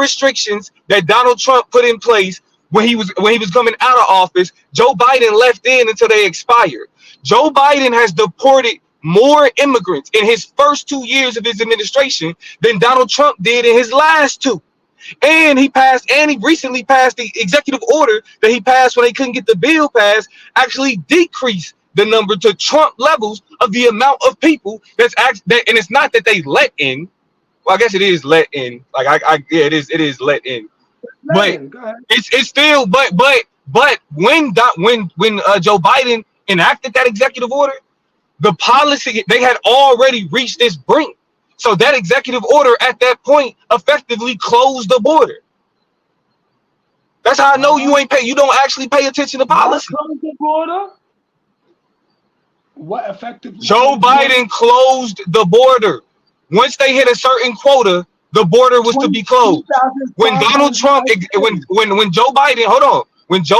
restrictions that Donald Trump put in place when he was coming out of office, Joe Biden left in until they expired. Joe Biden has deported more immigrants in his first 2 years of his administration than Donald Trump did in his last 2. And he recently passed the executive order that he passed when they couldn't get the bill passed, actually decreased the number to Trump levels of the amount of people and it's not that they let in. Well, I guess it is let in. It is let in. But it's still but when Joe Biden enacted that executive order, the policy, they had already reached this brink. So that executive order at that point effectively closed the border. That's how I know you don't actually pay attention to policy. Closed the border? What effectively? Joe Biden closed the border. Once they hit a certain quota, the border was to be closed. When Donald Trump, when Joe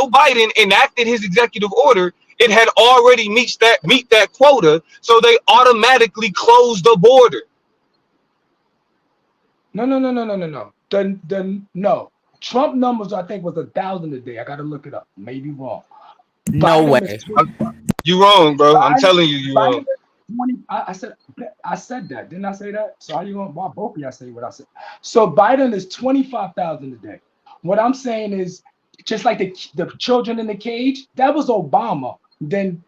Biden enacted his executive order, it had already meet that quota, so they automatically closed the border. No. No. Trump numbers, I think, was 1,000 a day. I gotta look it up. Maybe wrong. No way. You wrong, bro. I'm telling you, you wrong. I said that. Didn't I say that? So how you going? Why both of y'all say what I said? So Biden is 25,000 a day. What I'm saying is, just like the children in the cage, that was Obama. Then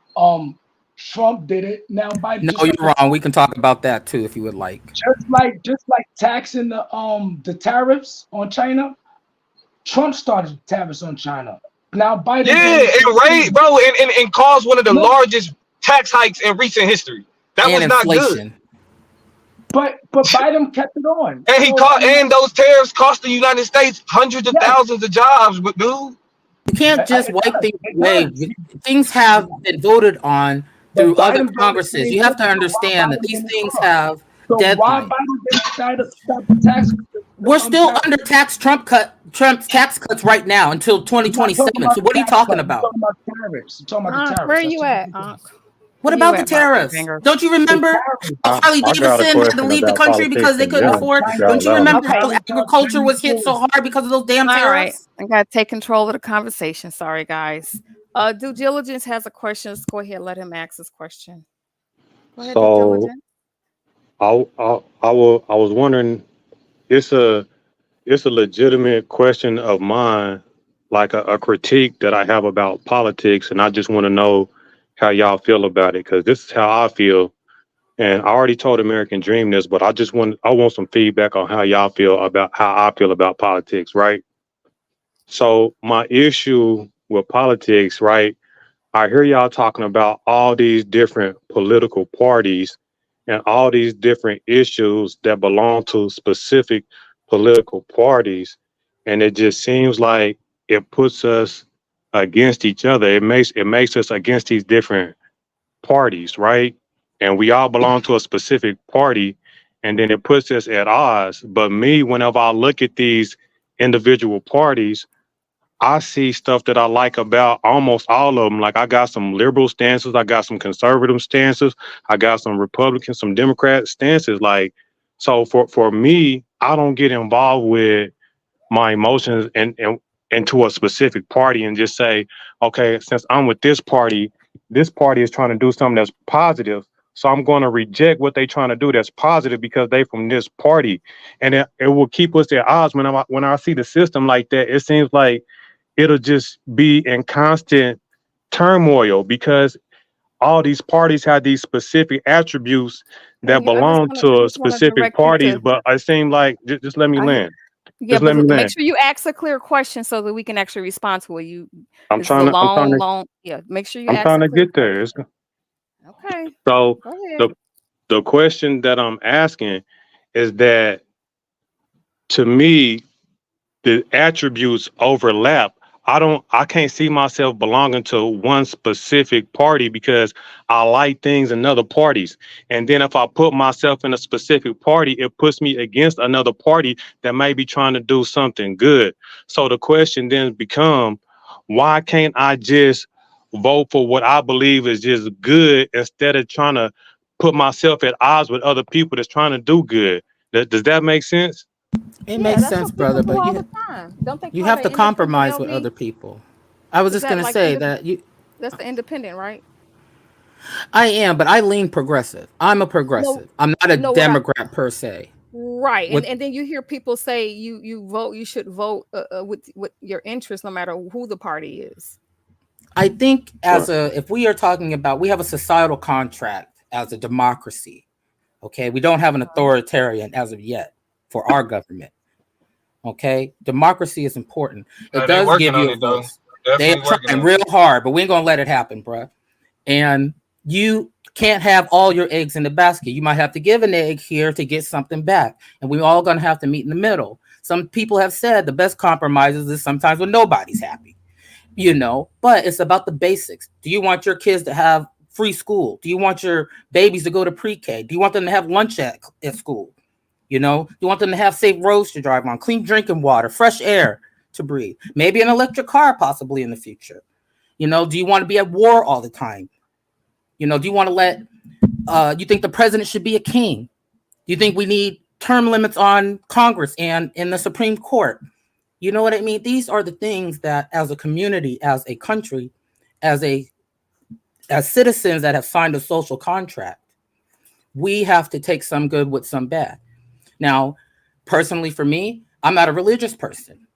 Trump did it. Now Biden. No, you're wrong. We can talk about that too if you would like. Just like taxing the tariffs on China. Trump started tariffs on China. Now Biden. And bro, and caused one of the largest tax hikes in recent history. That was not good. But Biden kept it on. And those tariffs cost the United States hundreds of thousands of jobs, but dude. You can't just wipe things away. Things have been voted on through other Congresses. You have to understand that these things have deadlines. We're still under Trump's tax cuts right now until 2027. So what are you talking about? Where are you at? What about the tariffs? Don't you remember Harley Davidson had to leave the country because they couldn't afford? Don't you remember how agriculture was hit so hard because of those damn tariffs? All right, I gotta take control of the conversation. Sorry, guys. Due Diligence has a question. Let's go ahead, let him ask his question. Go ahead, So Due Diligence. I was wondering, it's a legitimate question of mine, like a critique that I have about politics, and I just want to know how y'all feel about it, because this is how I feel. And I already told American Dream this, but I want some feedback on how y'all feel about how I feel about politics, right? So my issue with politics, right? I hear y'all talking about all these different political parties and all these different issues that belong to specific political parties. And it just seems like it puts us against each other. It makes us against these different parties, right? And we all belong to a specific party, and then it puts us at odds. But me, whenever I look at these individual parties, I see stuff that I like about almost all of them. Like, I got some liberal stances, I got some conservative stances, I got some Republican, some Democrat stances. Like, so for me, I don't get involved with my emotions and into a specific party and just say, okay, since I'm with this party is trying to do something that's positive, so I'm going to reject what they're trying to do that's positive because they from this party. And it will keep us at odds. When I see the system like that, it seems like it'll just be in constant turmoil because all these parties have these specific attributes that belong to specific parties. But I seem like, just let me land. Yeah, but make sure you ask a clear question so that we can actually respond to it. I'm trying to yeah. Make sure you. I'm trying to get there. Okay. So the question that I'm asking is that, to me, the attributes overlap. I can't see myself belonging to one specific party because I like things in other parties. And then if I put myself in a specific party, it puts me against another party that may be trying to do something good. So the question then becomes, why can't I just vote for what I believe is just good instead of trying to put myself at odds with other people that's trying to do good? Does that make sense? It makes sense, brother, but you have to compromise with other people. I was just going to say that that's the independent, right? I am, but I lean progressive. I'm a progressive. I'm not a Democrat per se. Right. And then you hear people say you should vote with your interest no matter who the party is. I think if we are talking about, we have a societal contract as a democracy. Okay. We don't have an authoritarian as of yet for our government. Okay. Democracy is important. It does give you a voice. They're trying real hard, but we ain't going to let it happen, bro. And you can't have all your eggs in the basket. You might have to give an egg here to get something back. And we're all going to have to meet in the middle. Some people have said the best compromises is sometimes when nobody's happy, but it's about the basics. Do you want your kids to have free school? Do you want your babies to go to pre-K? Do you want them to have lunch at school? Do you want them to have safe roads to drive on, clean drinking water, fresh air to breathe, maybe an electric car possibly in the future? Do you want to be at war all the time? Do you want to you think the president should be a king? Do you think we need term limits on Congress and in the Supreme Court? You know what I mean? These are the things that as a community, as a country, as citizens that have signed a social contract, we have to take some good with some bad. Now, personally for me, I'm not a religious person,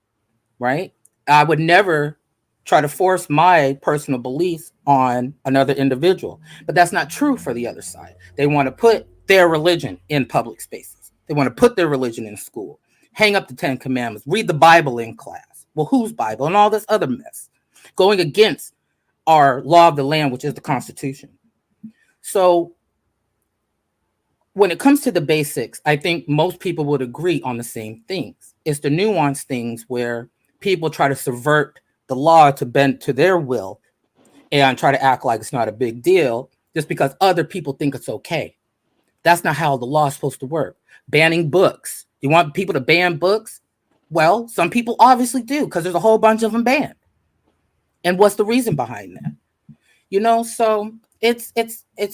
right? I would never try to force my personal beliefs on another individual. But that's not true for the other side. They want to put their religion in public spaces. They want to put their religion in school, hang up the 10 Commandments, read the Bible in class. Well, whose Bible? And all this other mess, going against our law of the land, which is the Constitution. So when it comes to the basics, I think most people would agree on the same things. It's the nuanced things where people try to subvert the law to bend to their will and try to act like it's not a big deal just because other people think it's okay. That's not how the law is supposed to work. Banning books. You want people to ban books? Well, some people obviously do because there's a whole bunch of them banned. And what's the reason behind that? You know, so it's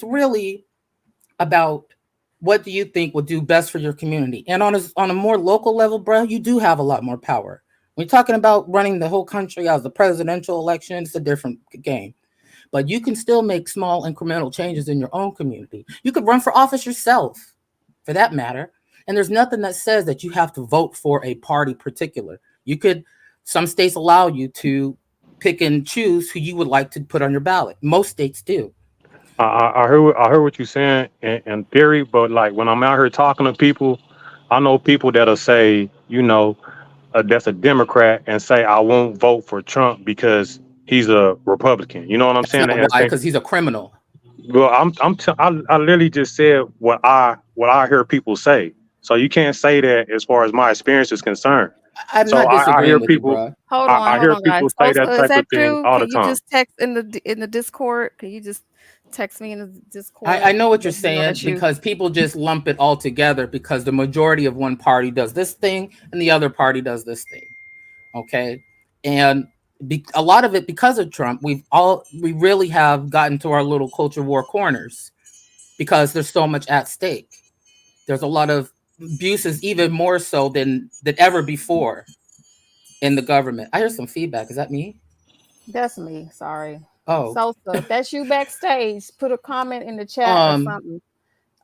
really about what do you think would do best for your community? And on a more local level, bro, you do have a lot more power. When you're talking about running the whole country as the presidential election, it's a different game. But you can still make small incremental changes in your own community. You could run for office yourself, for that matter. And there's nothing that says that you have to vote for a party particular. You could, some states allow you to pick and choose who you would like to put on your ballot. Most states do. I heard what you're saying in theory, but like when I'm out here talking to people, I know people that'll say, you know, that's a Democrat and say I won't vote for Trump because he's a Republican. You know what I'm saying? Why? Because he's a criminal. Well, I literally just said what I hear people say. So you can't say that as far as my experience is concerned. I'm so not disagreeing I hear with people. You, bro. Hold on, I hear people guys. say that Is type that of thing true? all Can the you time. just text in the Discord? Can you just text me in the Discord? I know what you're saying because people just lump it all together because the majority of one party does this thing and the other party does this thing. Okay, and a lot of it because of Trump, we really have gotten to our little culture war corners because there's so much at stake. There's a lot of abuses, even more so than ever before in the government. I hear some feedback. Is that me? That's me. Sorry. Oh, Salsa, if that's you backstage, put a comment in the chat or something.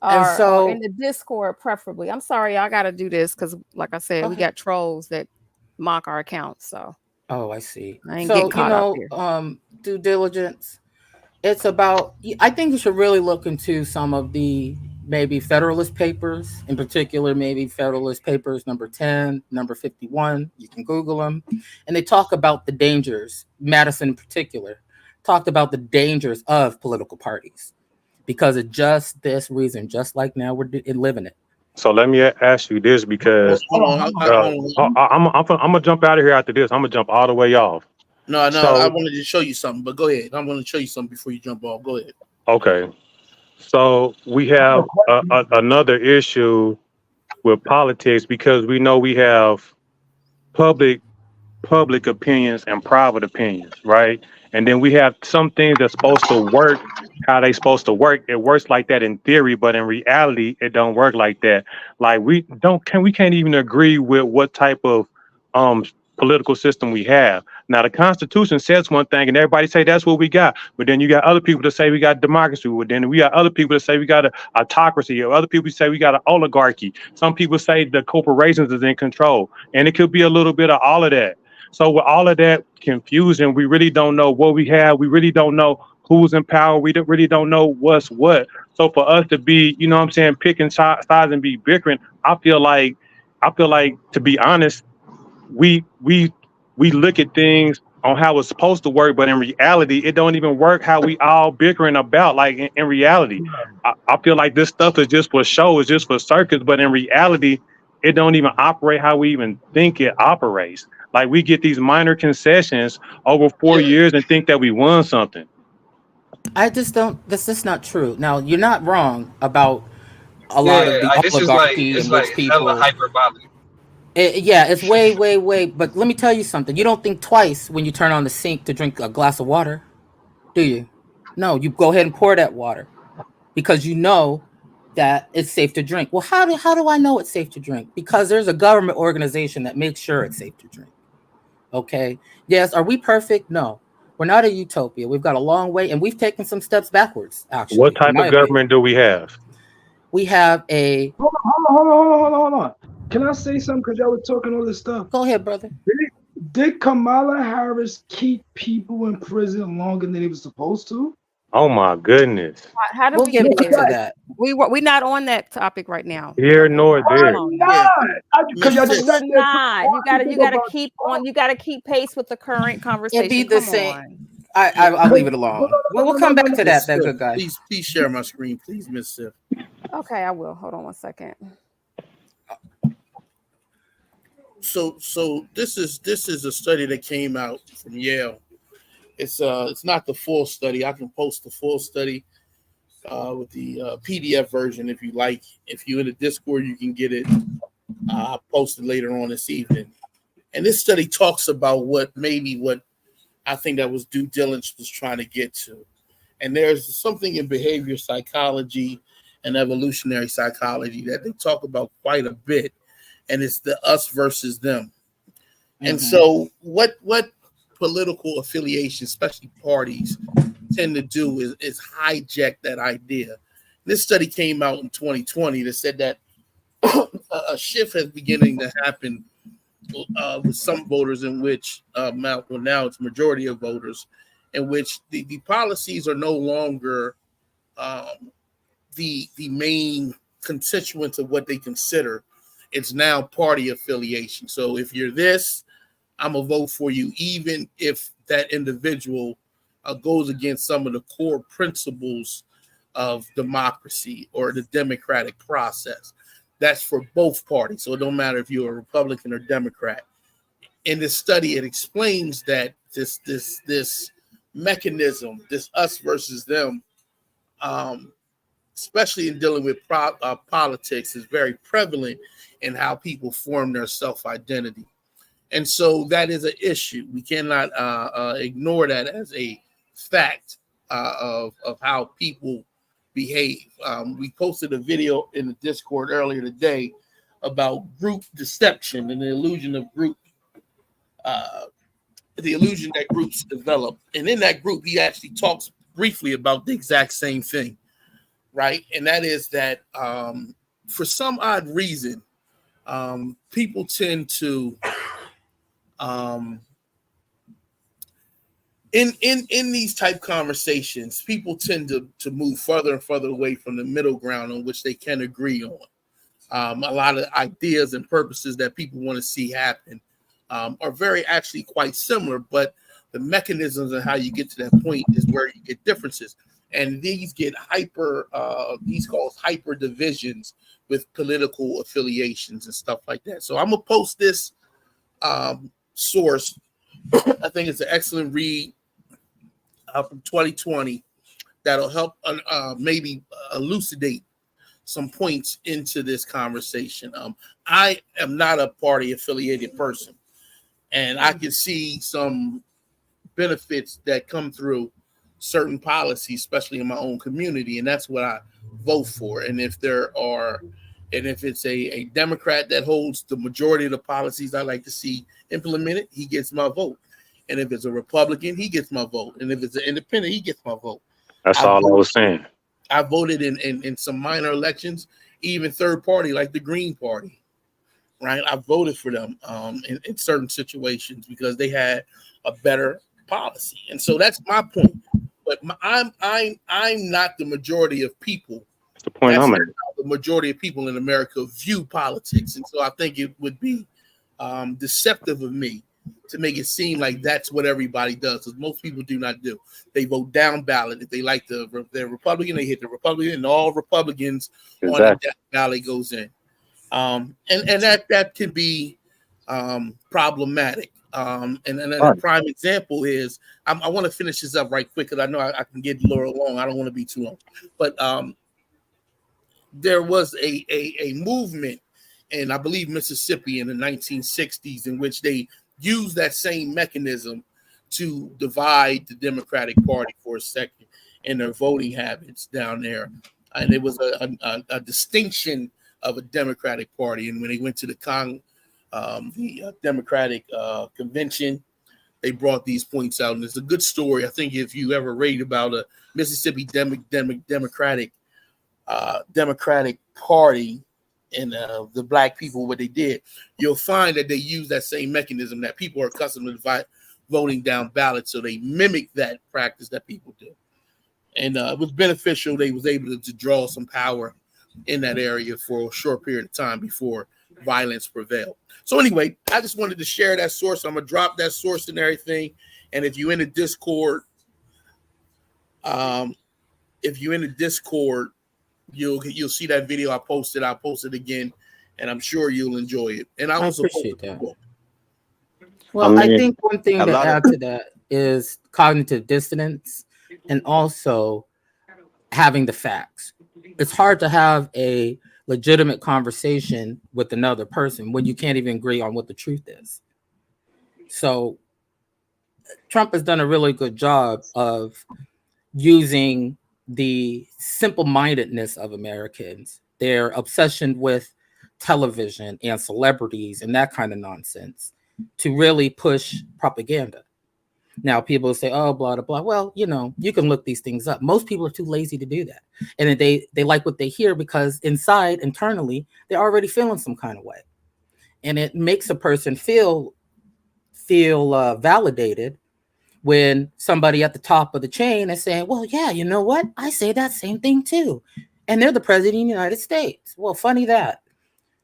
Or in the Discord, preferably. I'm sorry, I gotta do this because, like I said, we got trolls that mock our accounts. So. Oh, I see. I ain't get caught up here. Due diligence. It's about. I think you should really look into some of the maybe Federalist Papers, in particular, maybe Federalist Papers number 10, number 51. You can Google them, and they talk about the dangers. Madison, in particular, talked about the dangers of political parties because of just this reason. Just like now we're living it. So let me ask you this because I'm gonna jump out of here after this. I'm gonna jump all the way off. No, I wanted to show you something, but go ahead. I'm going to show you something before you jump off. Go ahead. Okay. So we have another issue with politics because we know we have public opinions and private opinions, right? And then we have some things that's supposed to work how they supposed to work. It works like that in theory, but in reality, it don't work like that. Like we can't even agree with what type of political system we have. Now the Constitution says one thing and everybody say that's what we got, but then you got other people that say we got democracy, but then we got other people that say we got a autocracy, or other people say we got an oligarchy. Some people say the corporations is in control, and it could be a little bit of all of that. So with all of that confusion, we really don't know what we have. We really don't know who's in power. We really don't know what's what. So for us to be, you know what I'm saying, picking sides and be bickering, I feel like to be honest, we look at things on how it's supposed to work, but in reality, it don't even work how we all bickering about. Like in reality, I feel like this stuff is just for show, it's just for circus, but in reality, it don't even operate how we even think it operates. Like we get these minor concessions over 4 years and think that we won something. I just don't. This is not true. Now you're not wrong about a lot of the oligarchy and rich people. Hyperbolic. It's way. But let me tell you something. You don't think twice when you turn on the sink to drink a glass of water, do you? No, you go ahead and pour that water because you know that it's safe to drink. Well, how do I know it's safe to drink? Because there's a government organization that makes sure it's safe to drink. Okay. Yes. Are we perfect? No. We're not a utopia. We've got a long way, and we've taken some steps backwards, actually. What type of government do we have? We have a... Hold on. Can I say something? Because y'all were talking all this stuff. Go ahead, brother. Did Kamala Harris keep people in prison longer than they were supposed to? Oh my goodness. How did We'll we get get into there? that. We're not on that topic right now. Here nor Hold there. on. Yeah, Because y'all just We're sat there not. You gotta about keep on. You gotta keep pace with the current it'd be conversation. the Come same. on. I'll leave it alone. no, We'll come back to Miss that Sif, good guy. please share my screen, please, Miss Sif. Okay, I will. Hold on one second. So this is a study that came out from Yale. It's not the full study. I can post the full study with the PDF version if you like. If you're in the Discord, you can get it. I'll post it later on this evening. And this study talks about what I think that was due diligence was trying to get to. And there's something in behavior psychology and evolutionary psychology that they talk about quite a bit, and it's the us versus them. And so what political affiliations, especially parties, tend to do is hijack that idea. This study came out in 2020 that said that a shift is beginning to happen with some voters in which now it's majority of voters in which the policies are no longer the main constituents of what they consider. It's now party affiliation. So if you're this, I'm gonna vote for you, even if that individual goes against some of the core principles of democracy or the democratic process. That's for both parties. So it don't matter if you're a Republican or Democrat. In this study, it explains that this mechanism, this us versus them, especially in dealing with politics, is very prevalent in how people form their self-identity. And so that is an issue. We cannot ignore that as a fact of how people behave. We posted a video in the Discord earlier today about group deception and the illusion of group, the illusion that groups develop. And in that group, he actually talks briefly about the exact same thing, right? And that is that for some odd reason, people tend to in these type conversations, people tend to move further and further away from the middle ground on which they can agree on. A lot of ideas and purposes that people want to see happen are very actually quite similar, but the mechanisms and how you get to that point is where you get differences. And these get these cause hyper divisions with political affiliations and stuff like that. So I'm gonna post this source. I think it's an excellent read from 2020 that'll help maybe elucidate some points into this conversation. I am not a party affiliated person, and I can see some benefits that come through certain policies, especially in my own community, and that's what I vote for. And if it's a Democrat that holds the majority of the policies I like to see implemented, he gets my vote. And if it's a Republican, he gets my vote. And if it's an independent, he gets my vote. That's all I was saying. I voted in some minor elections, even third party like the Green Party, right? I voted for them in certain situations because they had a better policy. And so that's my point. But I'm not the majority of people. That's the point I'm making. The majority of people in America view politics. And so I think it would be deceptive of me to make it seem like that's what everybody does, because most people do not do. They vote down ballot. If they like the Republican, they hit the Republican, and all Republicans on the ballot goes in. And that can be problematic. And a prime example is, I want to finish this up right quick because I know I can get a little long. I don't want to be too long. But there was a movement in, I believe, Mississippi in the 1960s in which they used that same mechanism to divide the Democratic Party for a second in their voting habits down there. And it was a distinction of a Democratic Party. And when they went to the Democratic convention, they brought these points out. And it's a good story. I think if you ever read about a Mississippi Democratic Party, and the black people, what they did, you'll find that they use that same mechanism that people are accustomed to voting down ballots. So they mimic that practice that people do. And it was beneficial. They was able to draw some power in that area for a short period of time before violence prevailed. So anyway, I just wanted to share that source. I'm going to drop that source and everything. And if you're in the Discord, you'll see that video I posted. I'll post it again, and I'm sure you'll enjoy it. And I also appreciate that. Well, I think one thing to add to that is cognitive dissonance and also having the facts. It's hard to have a legitimate conversation with another person when you can't even agree on what the truth is. So Trump has done a really good job of using the simple-mindedness of Americans, their obsession with television and celebrities and that kind of nonsense, to really push propaganda. Now, people say, oh, blah, blah, blah. Well, you know, you can look these things up. Most people are too lazy to do that. And they like what they hear because internally, they're already feeling some kind of way. And it makes a person feel validated when somebody at the top of the chain is saying, well, yeah, you know what? I say that same thing too. And they're the president of the United States. Well, funny that.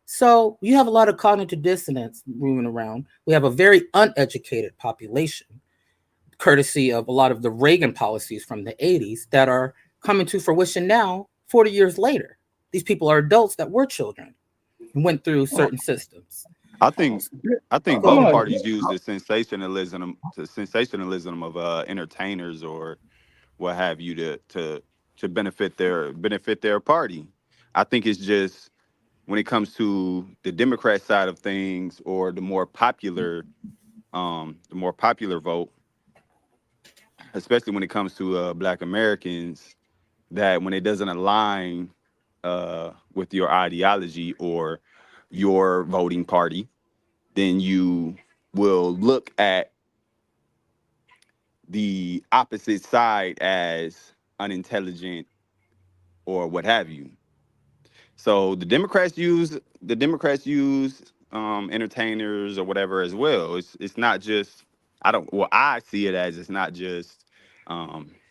So you have a lot of cognitive dissonance moving around. We have a very uneducated population, courtesy of a lot of the Reagan policies from the 80s that are coming to fruition now, 40 years later. These people are adults that were children and went through certain systems. I think both parties use the sensationalism of entertainers or what have you to benefit their party. I think it's just when it comes to the Democrat side of things or the more popular vote, especially when it comes to Black Americans, that when it doesn't align with your ideology or your voting party, then you will look at the opposite side as unintelligent or what have you. So the Democrats use entertainers or whatever as well. It's not just I see it as it's not just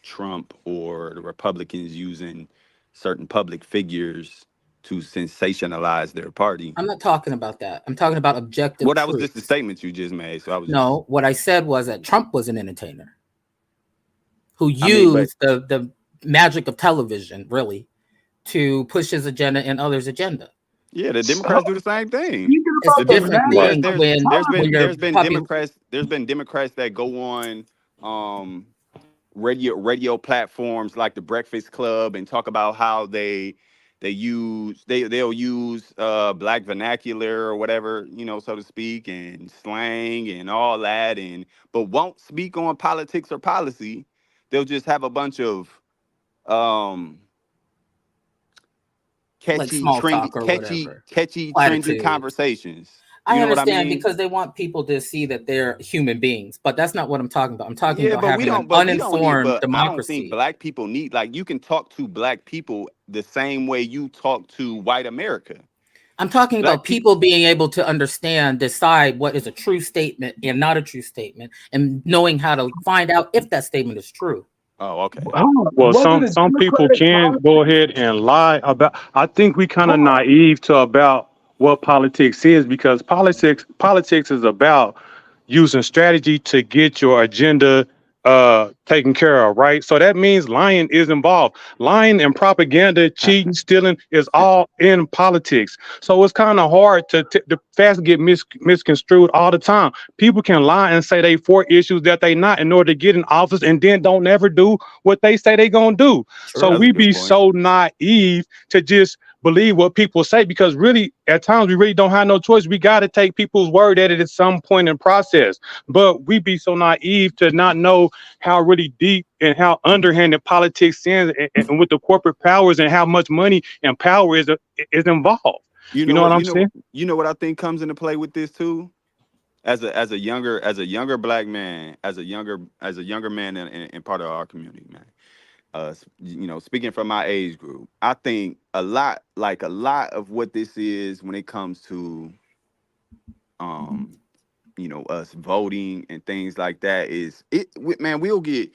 Trump or the Republicans using certain public figures to sensationalize their party. I'm not talking about that. I'm talking about objective. Well, that was just the statement you just made. So what I said was that Trump was an entertainer who used the magic of television really to push his agenda and others' agenda. Yeah, the Democrats do the same thing. It's a different thing. There's been Democrats that go on radio platforms like the Breakfast Club and talk about how they'll use Black vernacular or whatever, so to speak, and slang and all that, but won't speak on politics or policy. They'll just have a bunch of catchy, trendy conversations. I understand because they want people to see that they're human beings, but that's not what I'm talking about. I'm talking about having an uninformed democracy. I don't think Black people need, you can talk to Black people the same way you talk to white America. I'm talking about people being able to decide what is a true statement and not a true statement, and knowing how to find out if that statement is true. Oh, okay. Well, some people can go ahead and lie about. I think we kind of naive about what politics is, because politics is about using strategy to get your agenda taken care of, right? So that means lying is involved. Lying and propaganda, cheating, stealing is all in politics. So it's kind of hard to facts get misconstrued all the time. People can lie and say they for issues that they not in order to get in office, and then don't ever do what they say they gonna do. Sure, so we be so naive to just believe what people say, because really at times we really don't have no choice. We got to take people's word at it at some point in process, but we be so naive to not know how really deep and how underhanded politics is, and with the corporate powers and how much money and power is involved. You know what I'm saying? You know what I think comes into play with this too? As a younger Black man, as a younger man in part of our community, man, speaking from my age group, I think a lot of what this is when it comes to us voting and things like that is man, we'll get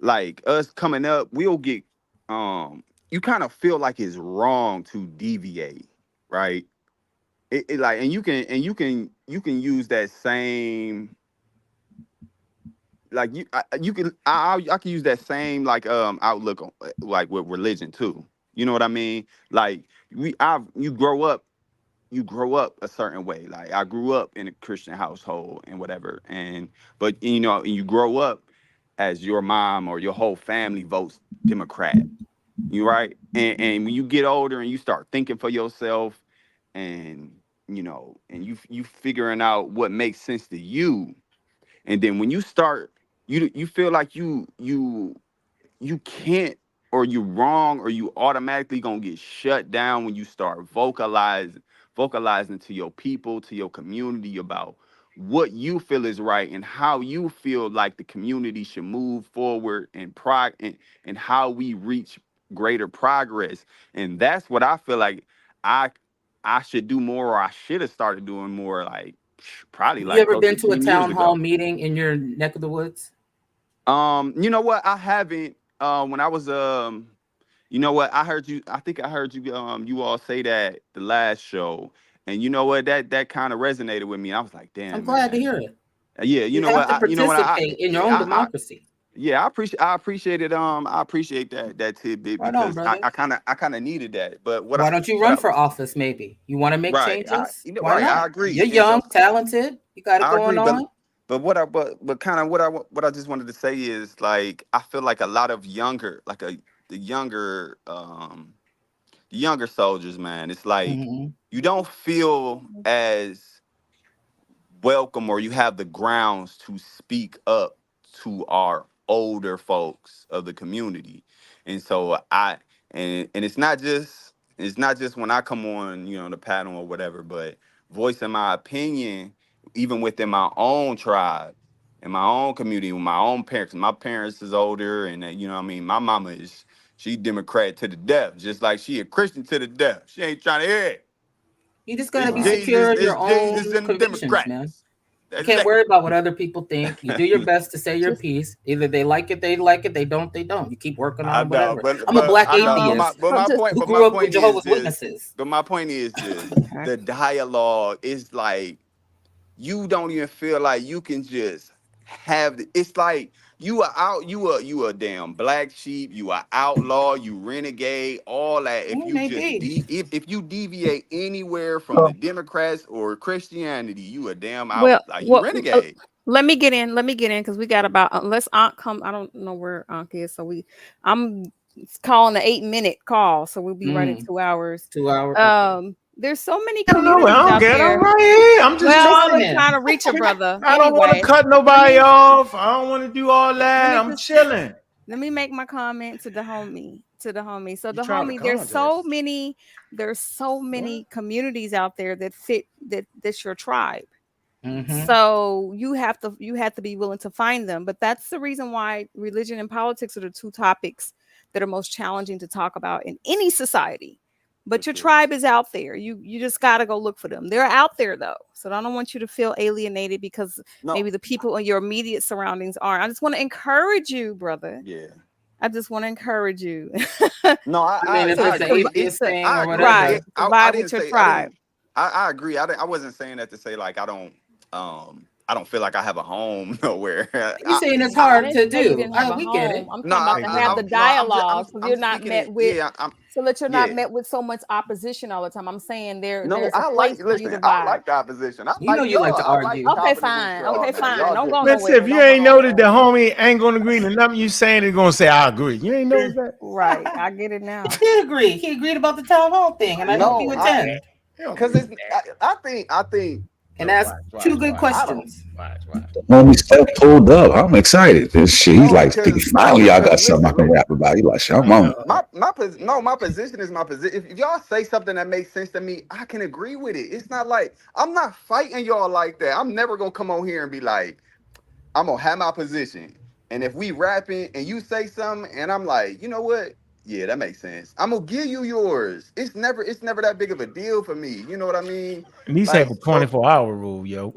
like us coming up, we'll get you kind of feel like it's wrong to deviate, right? It like, and you can use that same, like I can use that same like outlook on like with religion too. You know what I mean? Like you grow up a certain way. Like I grew up in a Christian household and whatever, but you grow up as your mom or your whole family votes Democrat. You right? And when you get older and you start thinking for yourself, and you figuring out what makes sense to you, and then when you start, you feel like you can't, or you wrong, or you automatically gonna get shut down when you start vocalizing to your people, to your community about what you feel is right and how you feel like the community should move forward and how we reach greater progress. And that's what I feel like I should do more, or I should have started doing more, like probably You like ever close been to to a 10 years town hall ago. meeting in your neck of the woods? You know what? I haven't. When I was you know what? I think I heard you you all say that the last show, and you know what? That kind of resonated with me. I was like, I'm damn, glad to man. hear it. Yeah, You have to participate in your own democracy. yeah, I appreciate it. I appreciate that tidbit, Right on, because brother. I kind of needed that. But Why don't you run for office? Maybe you want to make right, changes. Why right, I not? agree. You're And so young, talented. You got it I going agree, on. but kind of what I just wanted to say is, like, I feel like a lot of younger, like the younger soldiers, man, it's like Mhm. you don't feel as welcome, or you have the grounds to speak up to our older folks of the community. And so and it's not just when I come on, the panel or whatever, but voicing my opinion even within my own tribe, in my own community, with my own parents. My parents is older, and what I mean, my mama she Democrat to the death, just like she a Christian to the death. She ain't trying to hear it. You just got to be secure in It's your Jesus own and the convictions, man. Democrats. You That's can't it. worry about what other people think. You do your best to say your piece. Either they like it, they like it. They don't, they don't. You keep working I on know, whatever. but I'm a black I know, atheist who but grew my up with point is Jehovah's this. Witnesses. But my point is this: the dialogue is like, you don't even feel like you can just have it's like you are out, you a damn black sheep, you are outlaw, you renegade, all that. If you just Maybe. if you deviate anywhere from the Democrats or Christianity, you a damn Well, like you renegade. let me get in. Let me get in, because we got about, unless Aunt come. I don't know where Aunt is, so I'm calling an 8-minute call, so we'll be right at 2 hours. 2 hours. There's so many I don't know. communities I don't out get it. there. I'm right here. I'm just Well, I was listening. trying to reach a brother. I don't want to Anyway, cut nobody off. I don't want to do all that. I'm just chilling. let me make my comment to the homie. So You the trying to homie, there's so contest. many communities out there that fit that's your tribe. Mhm. So you have to be willing to find them. But that's the reason why religion and politics are the two topics that are most challenging to talk about in any society. But your tribe is out there. You just got to go look for them. They're out there though. So I don't want you to feel alienated because maybe the people in your immediate surroundings aren't. I just want to encourage you, brother. Yeah. I just want to encourage you. No, I mean, if it's an atheist thing or whatever. Right. I Survive didn't with your say tribe. I agree. I wasn't saying that to say like I don't feel like I have a home nowhere. You're saying it's I hard didn't to say you do. didn't have a We get it. home. I'm talking about to have the dialogue, so you're not met with, so that you're not met with so much opposition all the time. I'm saying there's a place for you to I vibe. like the opposition. I You know you like to argue. Okay, fine. Okay, fine. Don't go Listen, nowhere. if you ain't noted the homie ain't gonna agree to nothing you saying, he's gonna say I agree. You ain't noticed that? Right. I get it now. He agreed. He agreed about the town hall thing, and I hope you attend. Because I think and ask two good questions. Homie Steph pulled up. I'm excited. This shit. He's like, finally, y'all got something I can rap about. He's like, shit, I'm on. My position is my position. If y'all say something that makes sense to me, I can agree with it. It's not like I'm not fighting y'all like that. I'm never gonna come on here and be like, I'm gonna have my position, And if we rapping and you say something and I'm like, you know what? Yeah, that makes sense. I'm gonna give you yours. It's never that big of a deal for me. You know what I mean? At least have a 24-hour rule, yo.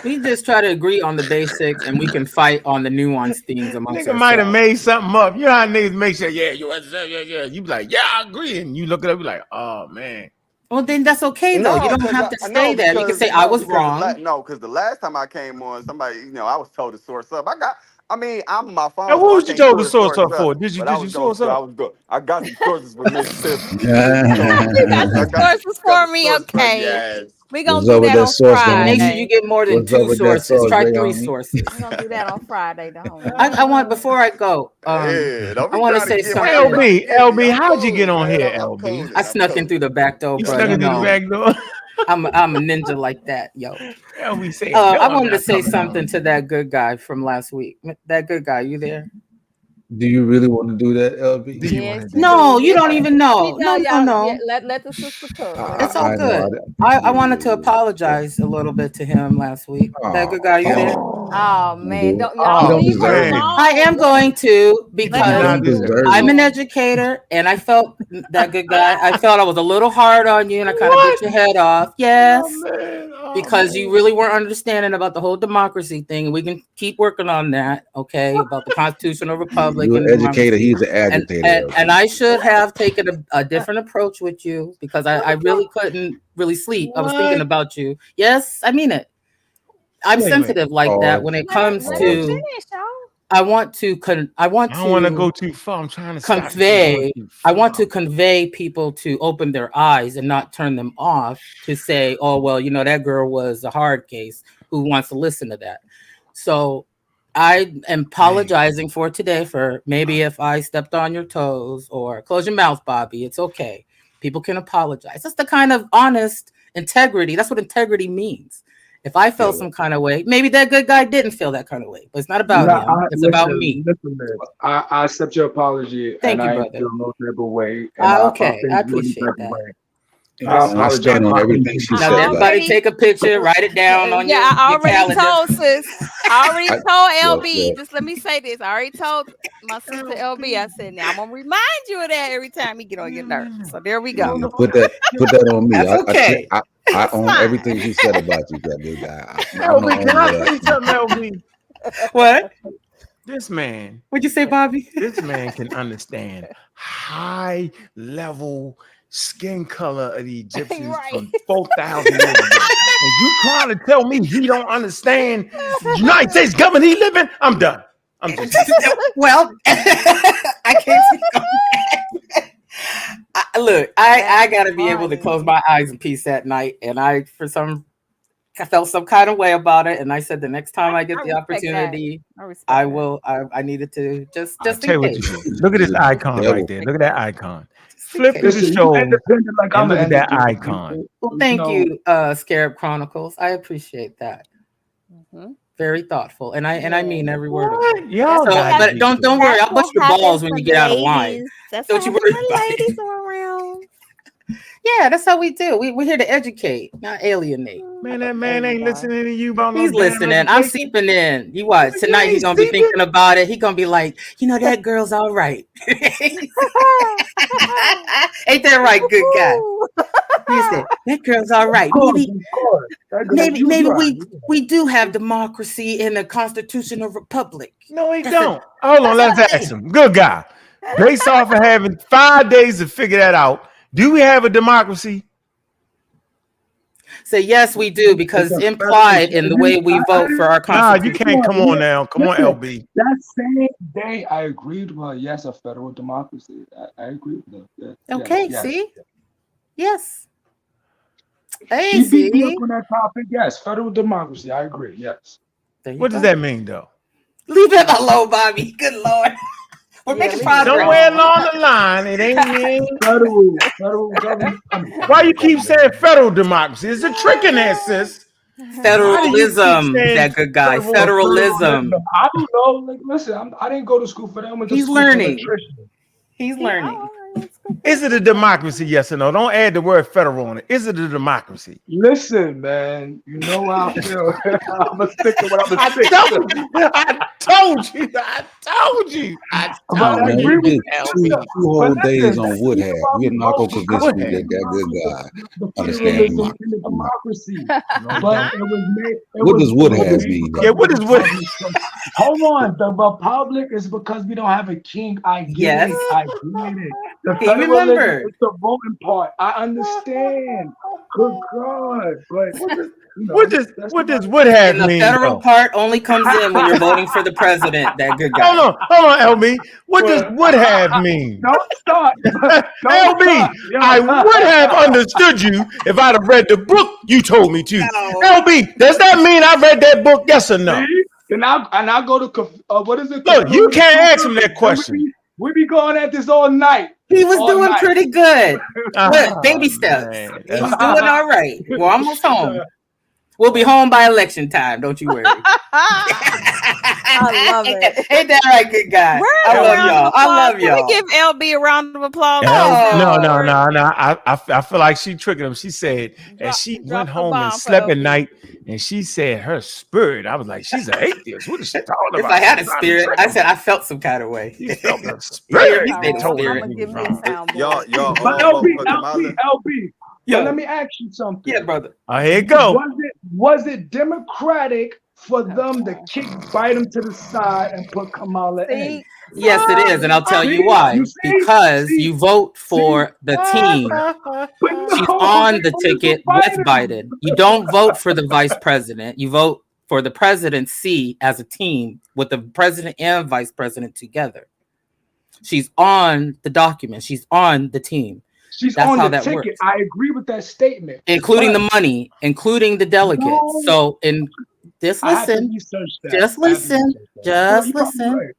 We just try to agree on the basics, and we can fight on the nuanced things amongst Nigga might have ourselves. made something up. You know how niggas make sure, yeah. You be like, yeah, I agree. And you look it up, you like, oh man. Well, then that's okay though. You don't have to say that. You can say I was wrong. Because the last time I came on, somebody, I was told to source up. I'm my phone. And what was you told to source up for? Did you source up? I was good. I got some sources for Mississippi. You got some sources for me, okay? Yes. We're gonna do that on Friday. Make sure you get more than 2 sources. Try 3 sources. We're gonna do that on Friday, don't we? I want, before I go, I want to say something. LB, how'd you get on here, LB? I snuck in through the back door, You bro. snuck in through the back door? I'm a ninja like that, yo. LB say, I wanted to say something to that good guy from last week. That good guy, you there? Do you really want to do that, LB? No, you don't even know. No. Yeah, let the sister talk. It's all good. I wanted to apologize a little bit to him last week. That good guy, you there? Oh man, I am going to, because I'm an educator and I felt that good guy. I felt I was a little hard on you and I kind of bit your head off. Yes. Because you really weren't understanding about the whole democracy thing. We can keep working on that, okay? About the constitutional republic. You're an educator, he's an agitator. And I should have taken a different approach with you because I really couldn't really sleep. I was thinking about you. Yes, I mean it. I'm sensitive like that when it comes to. I want to go too far. I'm trying to convey. I want to convey people to open their eyes and not turn them off to say, oh, well, that girl was a hard case. Who wants to listen to that? So I am apologizing for today for maybe if I stepped on your toes or close your mouth, Bobby. It's okay. People can apologize. That's the kind of honest integrity. That's what integrity means. If I felt some kind of way, maybe that good guy didn't feel that kind of way, but it's not about him. It's about me. Listen, man. I accept your apology. Thank you, I brother. feel no type of way. Okay, I appreciate that. I stand on everything she said. Now, everybody take a picture, write it down on your I already calendar. told sis. I already told LB. Just let me say this. I already told my sister LB. I said, now I'm gonna remind you of that every time you get on your nerves. So there we go. Put that on me. That's okay. I own everything she said about you, that good guy. LB, can I say something, LB? What? This man. What'd you say, Bobby? This man can understand high level skin color of the Egyptians from 4,000 years ago. And you trying to tell me he don't understand United States government he live in? I'm done. I'm just well, I can't see. Look, I gotta be able to close my eyes in peace at night, and I felt some kind of way about it, and I said the next time I get the opportunity, I will. I needed to just in case. Look at this icon right there. Look at that icon. Flip through the show and look at that icon. Well, thank you, Scarab Chronicles. I appreciate that. Very thoughtful, and I mean every word of it. Yeah, but don't worry, I'll bust your balls when you get out of line. Don't you worry about ladies are around. Yeah, that's how we do. We're here to educate, not alienate. Man, that man ain't listening to you about no. He's listening. I'm seeping in. You watch tonight. He's gonna be thinking about it. He's gonna be like, that girl's all right. Ain't that right, good guy? He said, that girl's all right. Maybe we do have democracy in a constitutional republic. No, he don't. Hold on, let's ask him. Good guy. Based off of having 5 days to figure that out, do we have a democracy? Say yes, we do, because implied in the way we vote for our constitution. You can't. Come on now. Come on, LB. That same day, I agreed with her. Yes, a federal democracy. I agree with her. Okay, yes. See? Yes. Hey, She see? beat me up on that topic. Yes, federal democracy. I agree. Yes. What does that mean, though? Leave it alone, Bobby. Good Lord. We're making progress. Somewhere along the line, it ain't mean federal government. Why you keep saying federal democracy? It's a trick in there, sis. Federalism, that good guy. Federalism. I don't know. Like, listen, I didn't go to school for that. He's learning. He's learning. Is it a democracy? Yes or no? Don't add the word federal on it. Is it a democracy? Listen, man. You know how I feel. I'm gonna stick to what I'm gonna stick to. I told you. I told you. But Man, agree we with did two but whole days listen, on Woodhead. We're not gonna convince Go you ahead. that good guy the understand federalism democracy. and the democracy. No, But don't. it was made. What does It was Woodhead made mean? because Yeah, the what is what? republic. Hold on, the republic is because we don't have a king. I get Yes. it. I get it. The He federalism remembered. is the voting part. I understand. Good God, but What does that's what not. does what have And the mean federal though? part only comes in when you're voting for the president, that good guy. Hold on, LB. What does would have mean? Don't start. Don't LB, start. I would have understood you if I'd have read the book you told me to. No. LB, does that mean I read that book? Yes or no? See? And I go to what is it? Look, you can't ask him that question. We be going at this all night. He was All doing night. pretty good. Good. Oh, Baby steps. man. He was doing all right. We're almost home. We'll be home by election time. Don't you worry. I love it. Ain't that right, good guy? Where's I the love round of y'all. I applause? love Can y'all. we give LB a round of applause? No. I feel like she tricking him. She said that she went home and slept at night, and she said her spirit. I was like, she's an atheist. What is she talking If about? I had a She's trying to spirit, trick I him. said I felt some kind of way. He felt a spirit. Yeah, They he told her spirit. he was wrong. Y'all, But all vote for LB. Kamala? But let me ask you something. Yeah, brother. Here you go. Was it democratic for them to kick Biden to the side and put Kamala in? Yes, it is, and I'll tell you See? why. You see? Because See? you vote for the team. But She's no, on they the voted ticket for with Biden. You don't vote for the vice president. You vote for the presidency as a team with the president and vice president together. She's on the document. She's on the team. She's That's on how the that ticket. works. I agree with that statement. Including but the money, including the delegates. No. So, in just I have to listen, research that. just I have to listen, research that. just You're probably listen. right.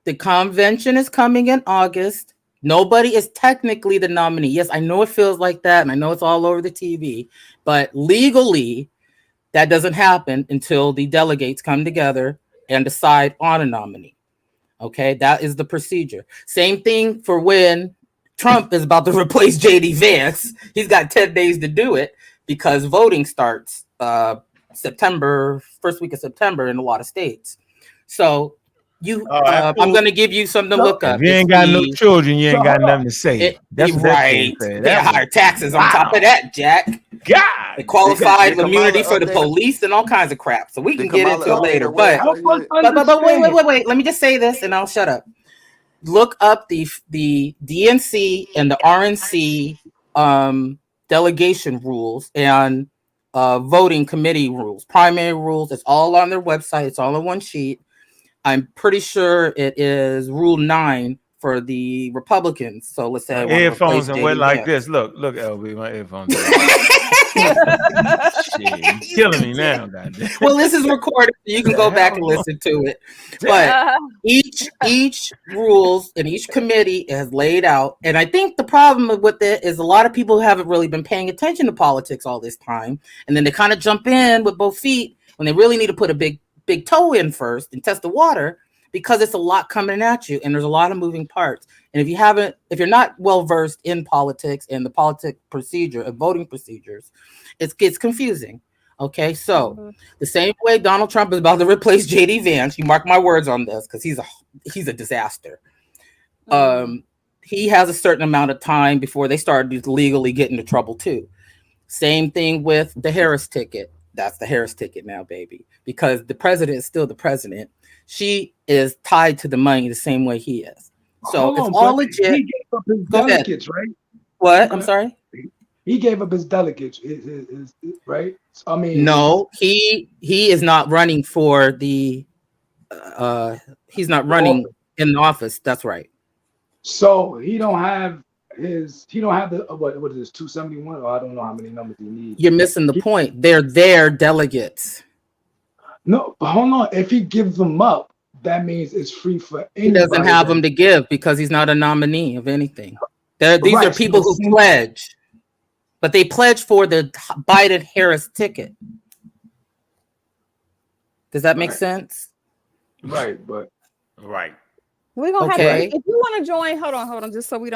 The convention is coming in August. Nobody is technically the nominee. Yes, I know it feels like that, and I know it's all over the TV, but legally, that doesn't happen until the delegates come together and decide on a nominee. Okay, that is the procedure. Same thing for when Trump is about to replace JD Vance. He's got 10 days to do it because voting starts first week of September in a lot of states. So I'm going to give you something to look up. If you ain't got no children, you ain't got nothing to say. That's what that right. thing said. Pay higher taxes on top of that, Jack. God, the qualified Did immunity Kamala for the update- police and all kinds of crap. So we can get Kamala into it update later. her But website? wait. Let me just say this, and I'll shut up. Look up the DNC and the RNC delegation rules and voting committee rules, primary rules. It's all on their website. It's all in one sheet. I'm pretty sure it is Rule 9 for the Republicans. So let's say I want to earphones replace and JD went like Vance. this. Look, LB, my earphones. Shit, you killing me now, goddamn. Well, this is recorded. So you can go back and listen to it. But each rules and each committee is laid out. And I think the problem with it is a lot of people haven't really been paying attention to politics all this time. And then they kind of jump in with both feet when they really need to put a big toe in first and test the water, because it's a lot coming at you and there's a lot of moving parts. And if you're not well versed in politics and the politic procedure and voting procedures, it gets confusing. Okay, so the same way Donald Trump is about to replace JD Vance, you mark my words on this, because he's a disaster. He has a certain amount of time before they start to legally get into trouble too. Same thing with the Harris ticket. That's the Harris ticket now, baby, because the president is still the president. She is tied to the money the same way he is. So it's all legit. He gave up his delegates, right? What? I'm sorry? He gave up his delegates, right? I mean, no, he is not running for the. He's not running in the office. That's right. So he don't have the what is this 271? Or I don't know how many numbers he needs. You're missing the point. They're their delegates. No, but hold on. If he gives them up, that means it's free for anybody. He doesn't have them to give because he's not a nominee of anything. These are people who pledge, but they pledge for the Biden-Harris ticket. Does that make sense? Right, but right. We're gonna have to, if you want to join, hold on, just so we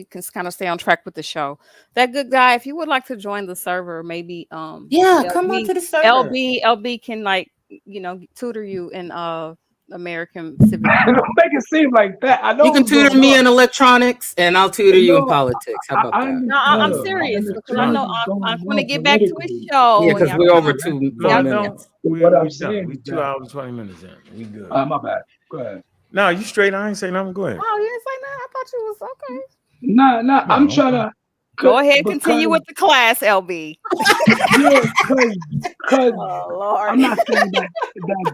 can kind of stay on track with the show. That good guy, if you would like to join the server, maybe yeah, come on to the server. LB can tutor you in American civics. Don't make it seem like that. I know You can what's tutor going me on. in electronics, and I'll tutor you in No, politics. How about I that? No, I'm understand. I serious because I understand know what's I'm going going to on get back to his politically. show. Yeah, and because y'all we're can- over 2 No, more no, minutes. we What I'm done. saying We is 2 that hours 20 minutes in. We good. my bad. Go ahead. No, you straight. I ain't saying nothing. Go ahead. Oh, you didn't say nothing. I thought you was okay. Nah, No, I'm trying to Go ahead, because continue with the class, LB. yeah, because Oh Lord. I'm not saying that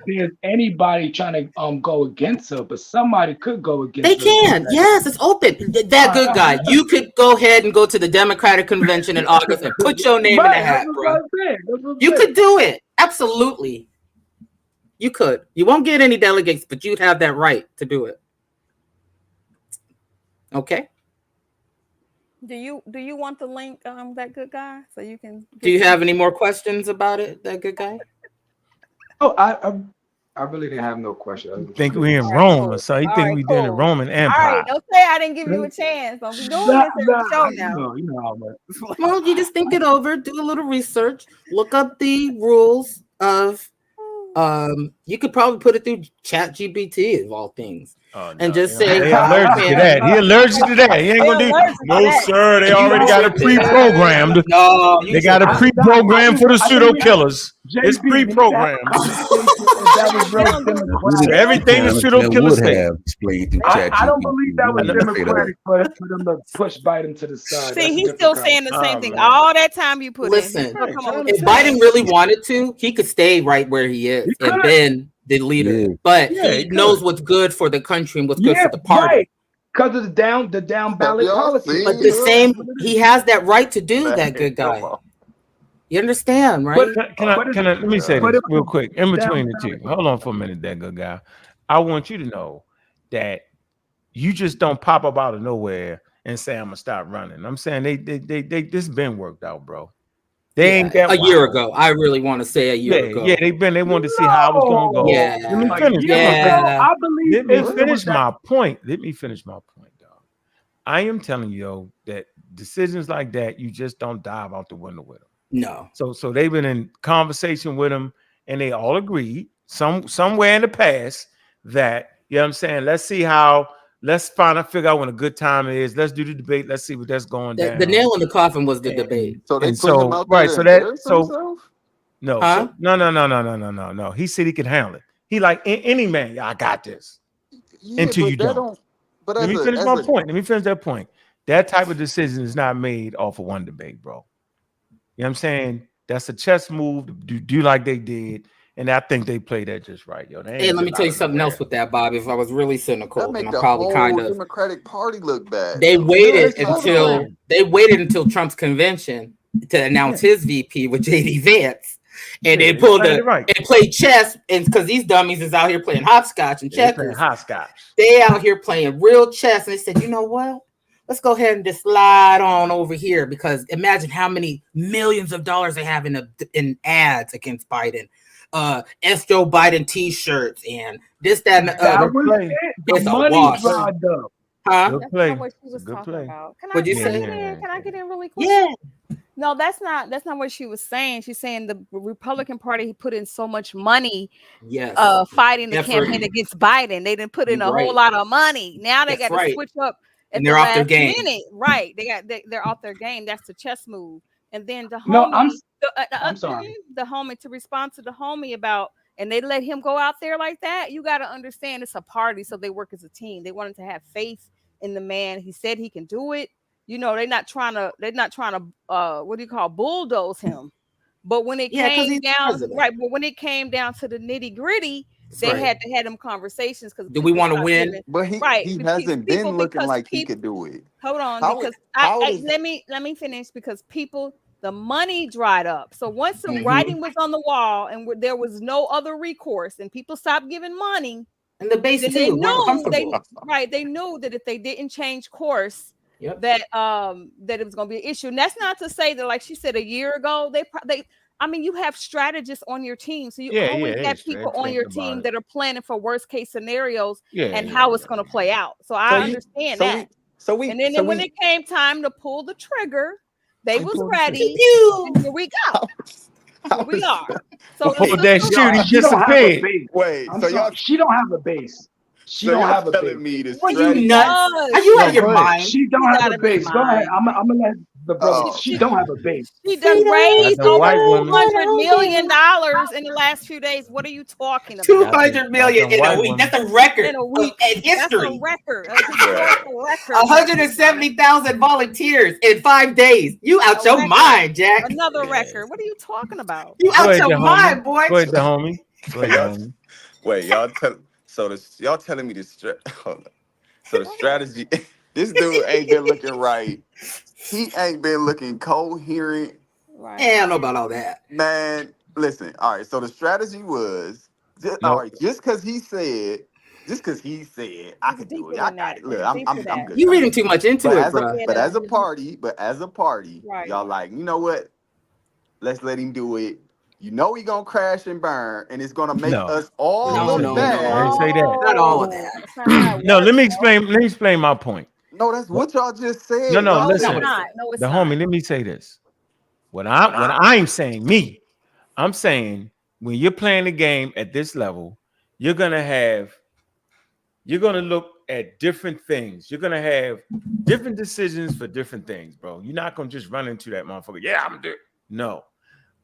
there's anybody trying to go against her, but somebody could go They against her. can. Yes, it's open. That good guy. You could go ahead and go to the Democratic convention in August and put your name in the Right, hat, that's bro. what I'm saying. That's what I'm You saying. could do it. Absolutely. You could. You won't get any delegates, but you'd have that right to do it. Okay. Do you want the link, that good guy, so you can? Do you have any more questions about it, that good guy? Oh, I really didn't have no question. Think we in All right, Rome cool. or something. You All think right, we doing the cool. Roman All Empire? right, don't say I didn't give you a chance. Don't be doing this every show now. You know how much. Well, you just think it over, do a little research, look up the rules of you could probably put it through ChatGPT of all things. Oh, and just say they allergic to that. He allergic to that. He ain't gonna do. No, sir. They already got it pre-programmed. No, they got it pre-programmed for the pseudo killers. It's pre-programmed. So everything the pseudo killers say. I don't believe that was democratic for them to push Biden to the side. See, he's still saying the same thing. All that time you put Listen, in. Come on, if Biden really wanted to, he could stay right where he is and been the leader. But he knows what's good for the country and what's good for the party. Right. Because of the down ballot policy. But the same, he has that right to do that, good guy. You understand, right? Can I let me say this real quick in between the two. Hold on for a minute, that good guy. I want you to know that you just don't pop up out of nowhere and say I'm gonna stop running. I'm saying they this been worked out, bro. They ain't that a year ago. I really want to say a year ago. Yeah, they wanted to see how I was gonna go. Yeah. Let me finish. I believe Let me finish my point. Let me finish my point, dog. I am telling you, though, that decisions like that, you just don't dive out the window with them. No. So they've been in conversation with them, and they all agreed somewhere in the past that, you know what I'm saying, let's figure out when a good time is. Let's do the debate. Let's see what that's going down. The nail in the coffin was the debate. So they put him out right. there So to that embarrass so himself? no, Huh? no. He said he could handle it. He like any man. I got this. Yeah, Until but you that don't. But Let me finish my point. Let me finish that point. That type of decision is not made off of one debate, bro. You know what I'm saying? That's a chess move to do like they did. And I think they played that just right, yo. Hey, let me tell you something else with that, Bob. If I was really cynical, That make and the I'm probably whole kind of Democratic Party look bad. They waited Yeah, until Trump's convention to announce his VP with JD Vance. And they pulled and played chess, and because these dummies is out here playing hopscotch and checkers. They out here playing real chess, and they said, you know what? Let's go ahead and just slide on over here, because imagine how many millions of dollars they have in ads against Biden. Joe Biden t-shirts and this, that, and the other. It's a wash. Huh? That's not what she was talking about. What'd you say? Can I get in really quick? Yeah. No, that's not what she was saying. She's saying the Republican Party put in so much money, fighting the campaign against Biden. They didn't put in a whole lot of money. Now they got to switch up at the last minute. Right? They're off their game. That's the chess move. And then the homie, I'm sorry. The homie, to respond to the homie about, and they let him go out there like that. You got to understand it's a party, so they work as a team. They wanted to have faith in the man. He said he can do it. You know, they're not trying to what do you call, bulldoze him. But when it came down, right? But when it came down to the nitty gritty, they had to have them conversations. Because do we want to win? But he hasn't been looking like he could do it. Hold on, because let me finish, because the money dried up. So once the writing was on the wall and there was no other recourse, and people stopped giving money, and the base too, they knew that if they didn't change course, that it was going to be an issue. And that's not to say that, like she said, a year ago, I mean, you have strategists on your team, so you always have people on your team that are planning for worst case scenarios and how it's going to play out. So I understand that. And then when it came time to pull the trigger, they was ready. And here we go. We are. So Before that shoot, he She don't have a disappeared. base. Wait, I'm so sorry. y'all, She don't have a base. She so don't y'all have a telling base. me the What, you strategy? nuts? does. Are you No, out of your go ahead. mind? She don't She's have out a of her base. Go ahead. mind. I'm gonna let the brother. Oh, She don't have a base. She done Got raised them over white women. $200 million in the last few days. What are you talking about? Got them, 200 got million them in a white week. women. That's a record In a week. in That's a history. record, a bruh. historical record. 170,000 volunteers in 5 days. You out A your record. mind, Jack. Another Yeah. record. What are you talking about? You Go out ahead, your the homie. mind, boy. Go ahead, the homie. Go So ahead, the y'all, homie. wait, y'all telling me this? Hold on. So the strategy, this dude ain't been looking right. He ain't been looking coherent. Right. Yeah, I don't know about all that. Man, listen. All right. So the strategy was, all No, right, just because he said, I It's could do deeper it. I than that. got it. Look, It's deeper than I'm that. good. You I'm reading good. too much into But it, as a bro. Yeah, but that as a is. party, Right. y'all like, you know what? Let's let him do it. You know he gonna crash and burn, and it's gonna make no. us all No, look no, I bad. didn't say that. Not all of that. That's not how it No, works. let me explain my point. No, that's what y'all just said. No, No, it's listen. not. No, it's The not. homie, let me say this. When I'm saying me, I'm saying when you're playing the game at this level, you're gonna look at different things. You're gonna have different decisions for different things, bro. You're not gonna just run into that motherfucker. Yeah, I'm gonna do it. No,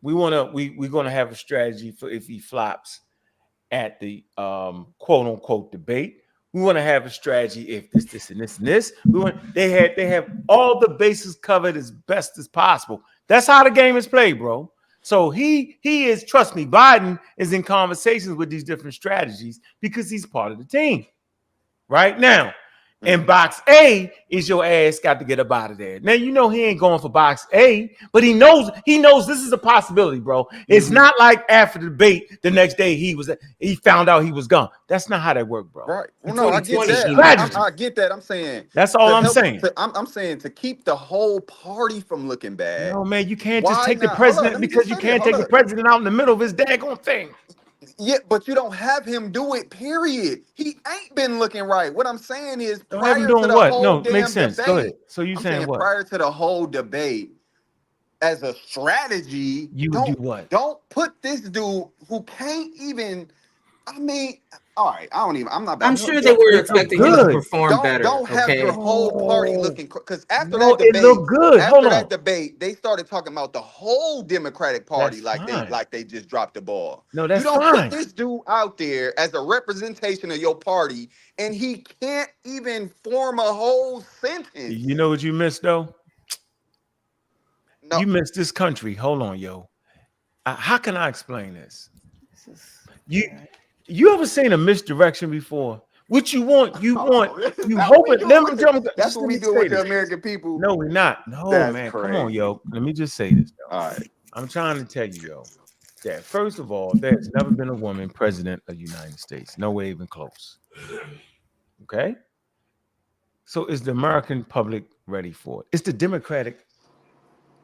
we're gonna have a strategy for if he flops at the quote unquote debate. We want to have a strategy if this, and this, and this. They have all the bases covered as best as possible. That's how the game is played, bro. So he is, trust me, Biden is in conversations with these different strategies because he's part of the team. Right now, in box A is your ass got to get up out of there. Now you know he ain't going for box A, but he knows this is a possibility, bro. It's not like after the debate the next day he found out he was gone. That's not how that worked, bro. Right. Well, no, I get 2020, that. I get that. I'm saying that's all I'm saying. I'm saying to keep the whole party from looking bad. No, man, you can't just Why take the not? Hold up, president let me because just you say can't this. take the president out in the middle of his daggone thing. Yeah, but you don't have him do it, period. He ain't been looking right. What I'm saying is Don't have him prior to doing the what? whole No, makes damn sense. Go ahead. debate, So you I'm saying saying what? prior to the whole debate, as a strategy, You would do what? don't put this dude who can't even, I mean, all right, I'm not about I'm to sure they were expecting him to perform better. don't have your Okay. whole party looking, because after No, that it debate, looked good. Hold on. debate, they started talking about the whole Democratic Party That's fine. they just dropped the ball. No, You that's don't fine. put this dude out there as a representation of your party, and he can't even form a whole sentence. You know what you missed though? No. You missed this country. Hold on, yo. How can I explain this? You ever seen a misdirection before? What you want, you hope it. That's what we do with the American people. No, we're not. No, That's man. crazy. Come on, yo. Let me just say this, yo. All right. I'm trying to tell you, yo, that first of all, there's never been a woman president of the United States. No way even close. Okay? So is the American public ready for it? Is the Democratic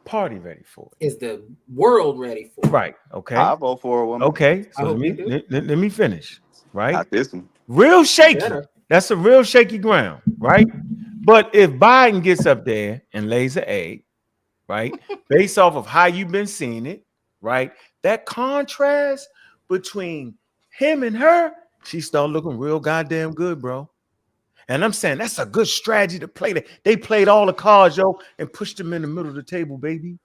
Party ready for it? Is the world ready for it? Right. Okay. I'll vote for a woman. Okay. I So hope you do. let me finish. Right. Not this one. Real shaky. Better. That's a real shaky ground, right? But if Biden gets up there and lays an egg, right, based off of how you've been seeing it, right, that contrast between him and her, she started looking real goddamn good, bro. And I'm saying that's a good strategy to play. They played all the cards, yo, and pushed them in the middle of the table, baby.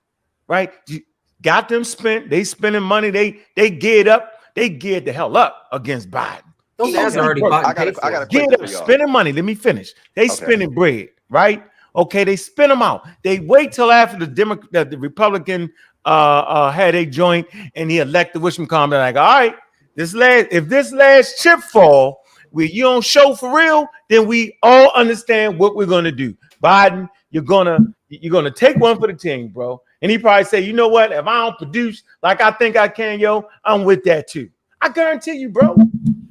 Right? You got them spent. They spending money. They geared up. They geared the hell up against Biden. Those ads are already bought and paid for. I got a Geared question up, for y'all. spending money. Let me finish. They spending bread, right? Okay, they spin them out. They wait till after the Republican had a joint and he elected whatchamacallit. They're like, all right, if this last chip fall, where you don't show for real, then we all understand what we're gonna do. Biden, you're gonna take one for the team, bro. And he probably say, you know what? If I don't produce like I think I can, yo, I'm with that too. I guarantee you, bro.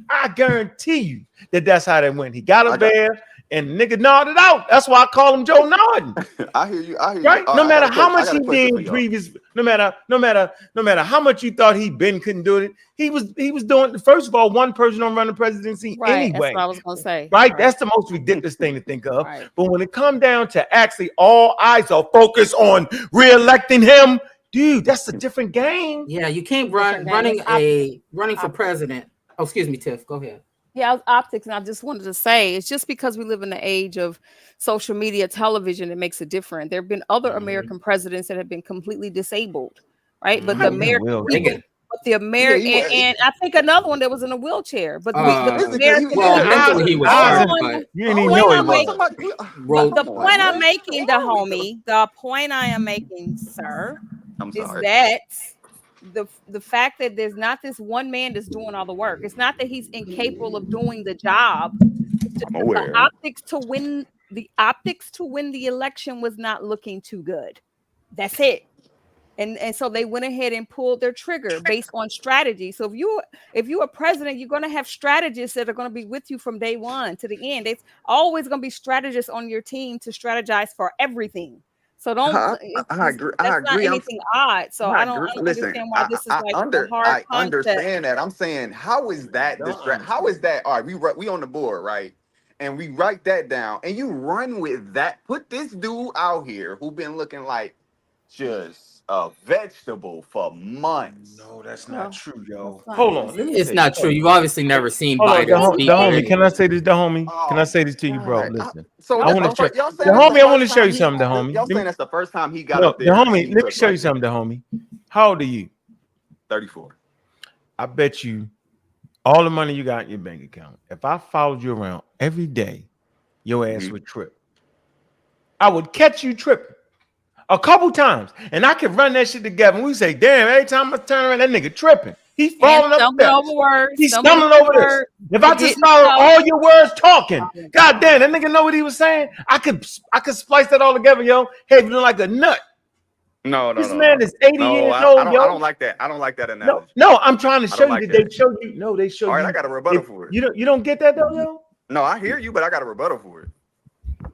I guarantee you that's how that went. He got up there and the nigga nodded out. That's why I call him Joe Nodding. I hear you. Right? No matter how much he did previous, no matter how much you thought he been couldn't do it, he was doing. First of all, one person don't run the presidency Right. anyway. That's what I was gonna say. Right? That's the most ridiculous thing to think of. Right. But when it comes down to actually all eyes are focused on re-electing him, dude, that's a different game. Yeah, you can't Different game. running It's running for optics. president. Oh, excuse me, Tiff. Go ahead. Yeah, optics. And I just wanted to say, it's just because we live in the age of social media, television, it makes it different. There have been other American presidents that have been completely disabled, right? But the American people, but the American, and I think another one that was in a wheelchair. But the American, mentally he was hurt, but you didn't even know he was. the point I'm making, the point I am making, sir, is that the fact that there's not this one man that's doing all the work. It's not that he's incapable of doing the job. The optics to win the election was not looking too good. That's it. And so they went ahead and pulled their trigger based on strategy. So if you're a president, you're going to have strategists that are going to be with you from day one to the end. It's always going to be strategists on your team to strategize for everything. So don't. I agree. That's not anything odd. So I don't understand why this is like a hard concept. I understand that. I'm saying, how is that how is that? All right, we on the board, right? And we write that down, and you run with that. Put this dude out here who been looking like just a vegetable for months. No, that's not true, yo. Hold on. It's not true. You've obviously never seen Biden. The homie, can I say this, the homie? Can I say this to you, bro? Listen. I want to show the homie. I want to show you something, the homie. Y'all saying that's the first time he got up there. The homie, let me show you something, the homie. How old are you? 34. I bet you all the money you got in your bank account, if I followed you around every day, your ass would trip. I would catch you tripping a couple times, and I could run that shit together. And we say, damn, every time I turn around, that nigga tripping. He's falling up steps. He's stumbling over this. If I just follow all your words talking, god damn, that nigga know what he was saying. I could splice that all together, yo. Hey, you like a nut. No, this man is 80 years old, yo. I don't like that. I don't like that analogy. No, I'm trying to show you that they show you. No, they show you. All right, I got a rebuttal for it. You don't get that though, yo. No, I hear you, but I got a rebuttal for it.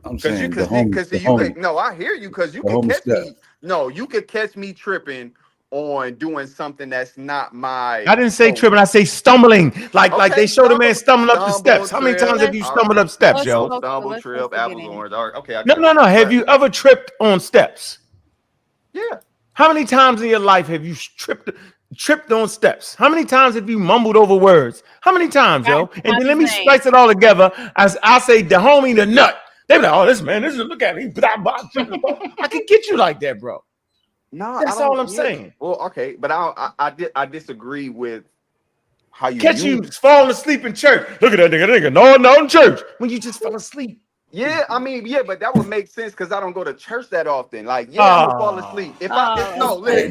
I'm saying I hear you because you can catch me. No, you could catch me tripping on doing something that's not my. I didn't say tripping. I say stumbling. Like they show the man stumbling up the steps. How many times have you stumbled up steps, yo? Stumble, trip, apples, orange. Okay. No. Have you ever tripped on steps? Yeah. How many times in your life have you tripped on steps? How many times have you mumbled over words? How many times, yo? And then let me splice it all together as I say the homie, the nut. They be like, oh, this man, look at me. I can get you like that, bro. No, that's all I'm saying. Well, okay, but I disagree with how you catch you falling asleep in church. Look at that nigga. No, in church when you just fell asleep. Yeah, I mean, yeah, but that would make sense because I don't go to church that often. Like, yeah, I'm gonna fall asleep. Let's go get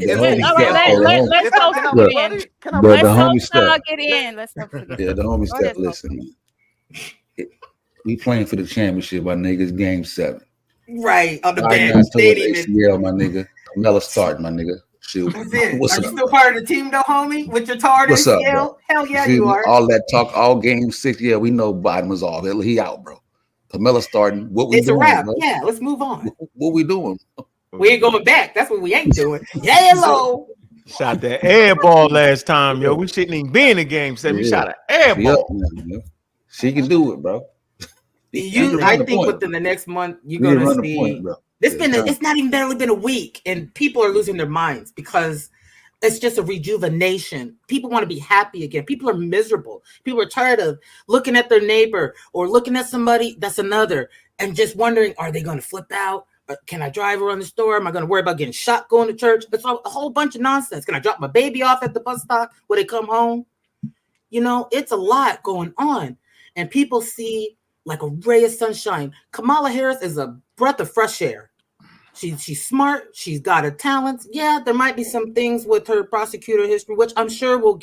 in. Let's the homie step. Listen, man. We playing for the championship, my niggas. Game 7. Right on the bench. ACL, my nigga. Kamala starting, my nigga. Shoot. What's up? You still part of the team, though, homie? With your target ACL? What's up, bro? Hell yeah, you are. All that talk, all game 6. Yeah, we know Biden was off. He out, bro. Kamala starting. What we doing? It's a wrap. Bro? Yeah, let's move on. What we doing? We ain't going back. That's what we ain't doing. Hello. Shot that air ball last time, yo. We shouldn't even be in the game 7. We shot an air ball. She can do it, bro. I think within the next month you're gonna see. It's not even barely been a week, and people are losing their minds because it's just a rejuvenation. People want to be happy again. People are miserable. People are tired of looking at their neighbor or looking at somebody that's another and just wondering, are they going to flip out? Can I drive around the store? Am I going to worry about getting shot going to church? It's a whole bunch of nonsense. Can I drop my baby off at the bus stop when they come home? You know, it's a lot going on, and people see like a ray of sunshine. Kamala Harris is a breath of fresh air. She's smart. She's got a talent. Yeah, there might be some things with her prosecutor history, which I'm sure will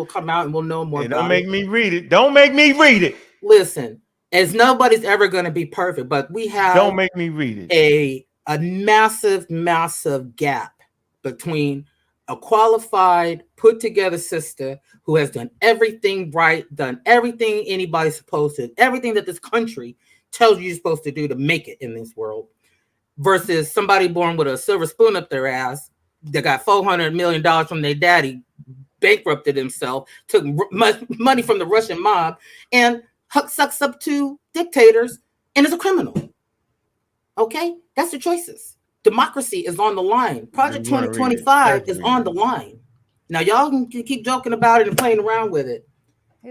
come out and we'll know more. Don't make me read it. Don't make me read it. Listen, as nobody's ever going to be perfect, but we have. Don't make me read it. A massive, massive gap between a qualified, put together sister who has done everything right, done everything anybody's supposed to, everything that this country tells you you're supposed to do to make it in this world. Versus somebody born with a silver spoon up their ass that got $400 million from their daddy, bankrupted himself, took money from the Russian mob, and sucks up to dictators and is a criminal. Okay? That's the choices. democracy is on the line. Project 2025 is on the line. Now, y'all can keep joking about it and playing around with it.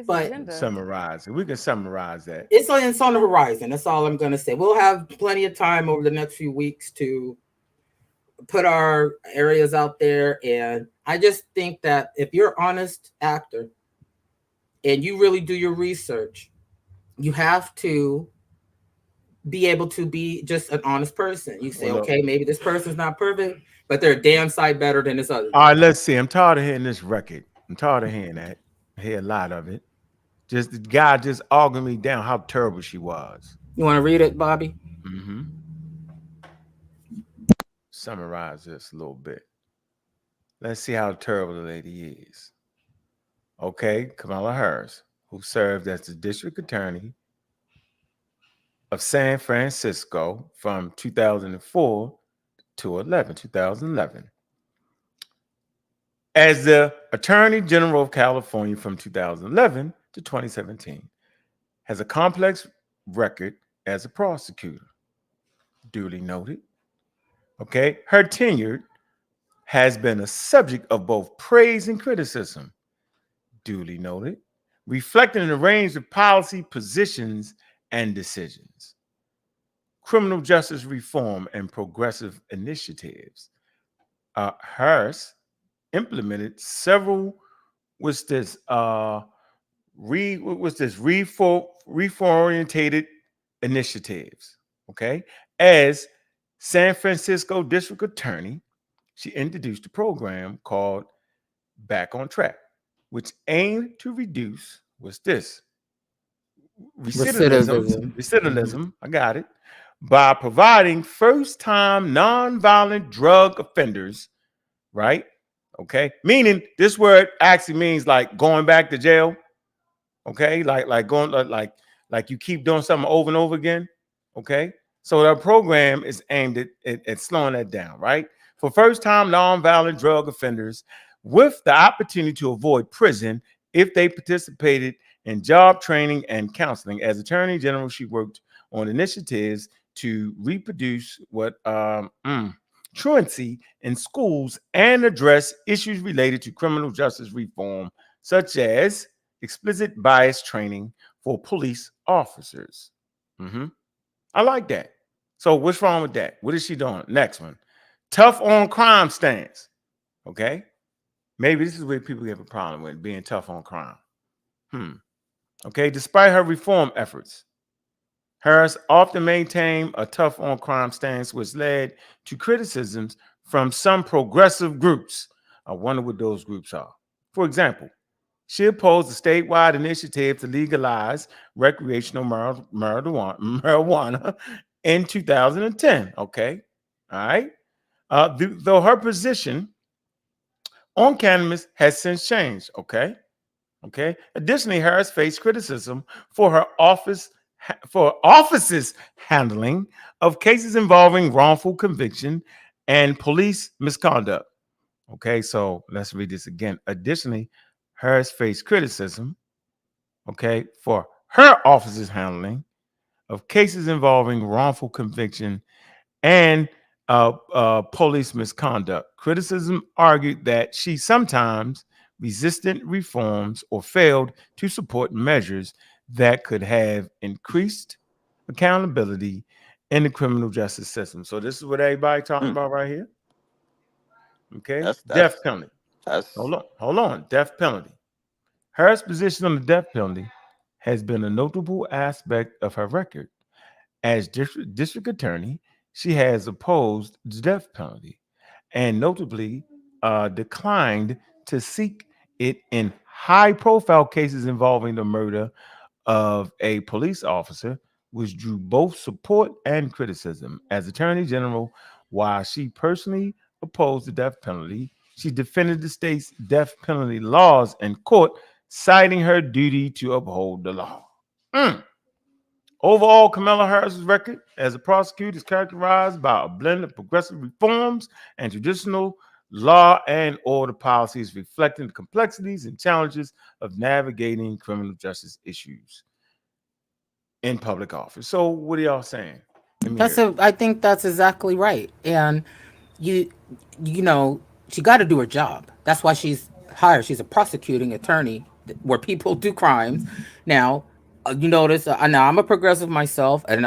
But summarize it. We can summarize that. It's on the horizon. That's all I'm going to say. We'll have plenty of time over the next few weeks to put our areas out there. And I just think that if you're an honest actor and you really do your research, you have to be able to be just an honest person. You say, okay, maybe this person's not perfect, but they're a damn sight better than this other. All right, let's see. I'm tired of hearing this record. I'm tired of hearing that. I hear a lot of it. Just the guy just arguing me down how terrible she was. You want to read it, Bobby? Mm-hmm. Summarize this a little bit. Let's see how terrible the lady is. Okay, Kamala Harris, who served as the district attorney of San Francisco from 2004 to 2011. As the Attorney General of California from 2011 to 2017, has a complex record as a prosecutor. Duly noted. Okay, her tenure has been a subject of both praise and criticism. Duly noted. Reflecting a range of policy positions and decisions. Criminal justice reform and progressive initiatives. Harris implemented several reform-orientated initiatives. Okay, as San Francisco District Attorney, she introduced a program called Back on Track, which aimed to reduce recidivism. I got it. By providing first-time nonviolent drug offenders, right? Okay, meaning this word actually means like going back to jail. Okay, like going like you keep doing something over and over again. Okay, so the program is aimed at slowing that down, right? For first-time nonviolent drug offenders, with the opportunity to avoid prison if they participated in job training and counseling. As Attorney General, she worked on initiatives to reproduce truancy in schools and address issues related to criminal justice reform, such as explicit bias training for police officers. I like that. So what's wrong with that? What is she doing? Next one. Tough on crime stance. Okay. Maybe this is where people have a problem with being tough on crime. Okay. Despite her reform efforts, Harris often maintained a tough on crime stance, which led to criticisms from some progressive groups. I wonder what those groups are. For example, she opposed a statewide initiative to legalize recreational marijuana in 2010. Okay. All right. Though her position on cannabis has since changed. Okay. Okay. Additionally, Harris faced criticism for her office's handling of cases involving wrongful conviction and police misconduct. Okay, so let's read this again. Additionally, Harris faced criticism, okay, for her office's handling of cases involving wrongful conviction and police misconduct. Criticism argued that she sometimes resisted reforms or failed to support measures that could have increased accountability in the criminal justice system. So this is what everybody talking about right here. Okay, death penalty. Hold on, death penalty. Harris' position on the death penalty has been a notable aspect of her record. As district attorney, she has opposed the death penalty and notably declined to seek it in high-profile cases involving the murder of a police officer, which drew both support and criticism. As Attorney General, while she personally opposed the death penalty, she defended the state's death penalty laws in court, citing her duty to uphold the law. Overall, Kamala Harris's record as a prosecutor is characterized by a blend of progressive reforms and traditional law and order policies, reflecting the complexities and challenges of navigating criminal justice issues in public office. So what are y'all saying? I think that's exactly right. And you know, she got to do her job. That's why she's hired. She's a prosecuting attorney where people do crimes. Now, you notice, now I'm a progressive myself, and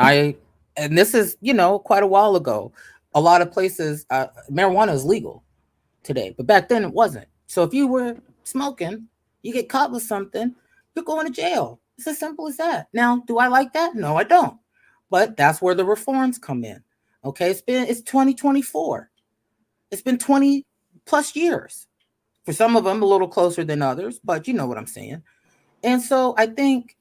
this is, quite a while ago. A lot of places, marijuana is legal today, but back then it wasn't. So if you were smoking, you get caught with something, you're going to jail. It's as simple as that. Now, do I like that? No, I don't. But that's where the reforms come in. Okay, it's 2024. It's been 20 plus years. For some of them, a little closer than others, but you know what I'm saying. And so I think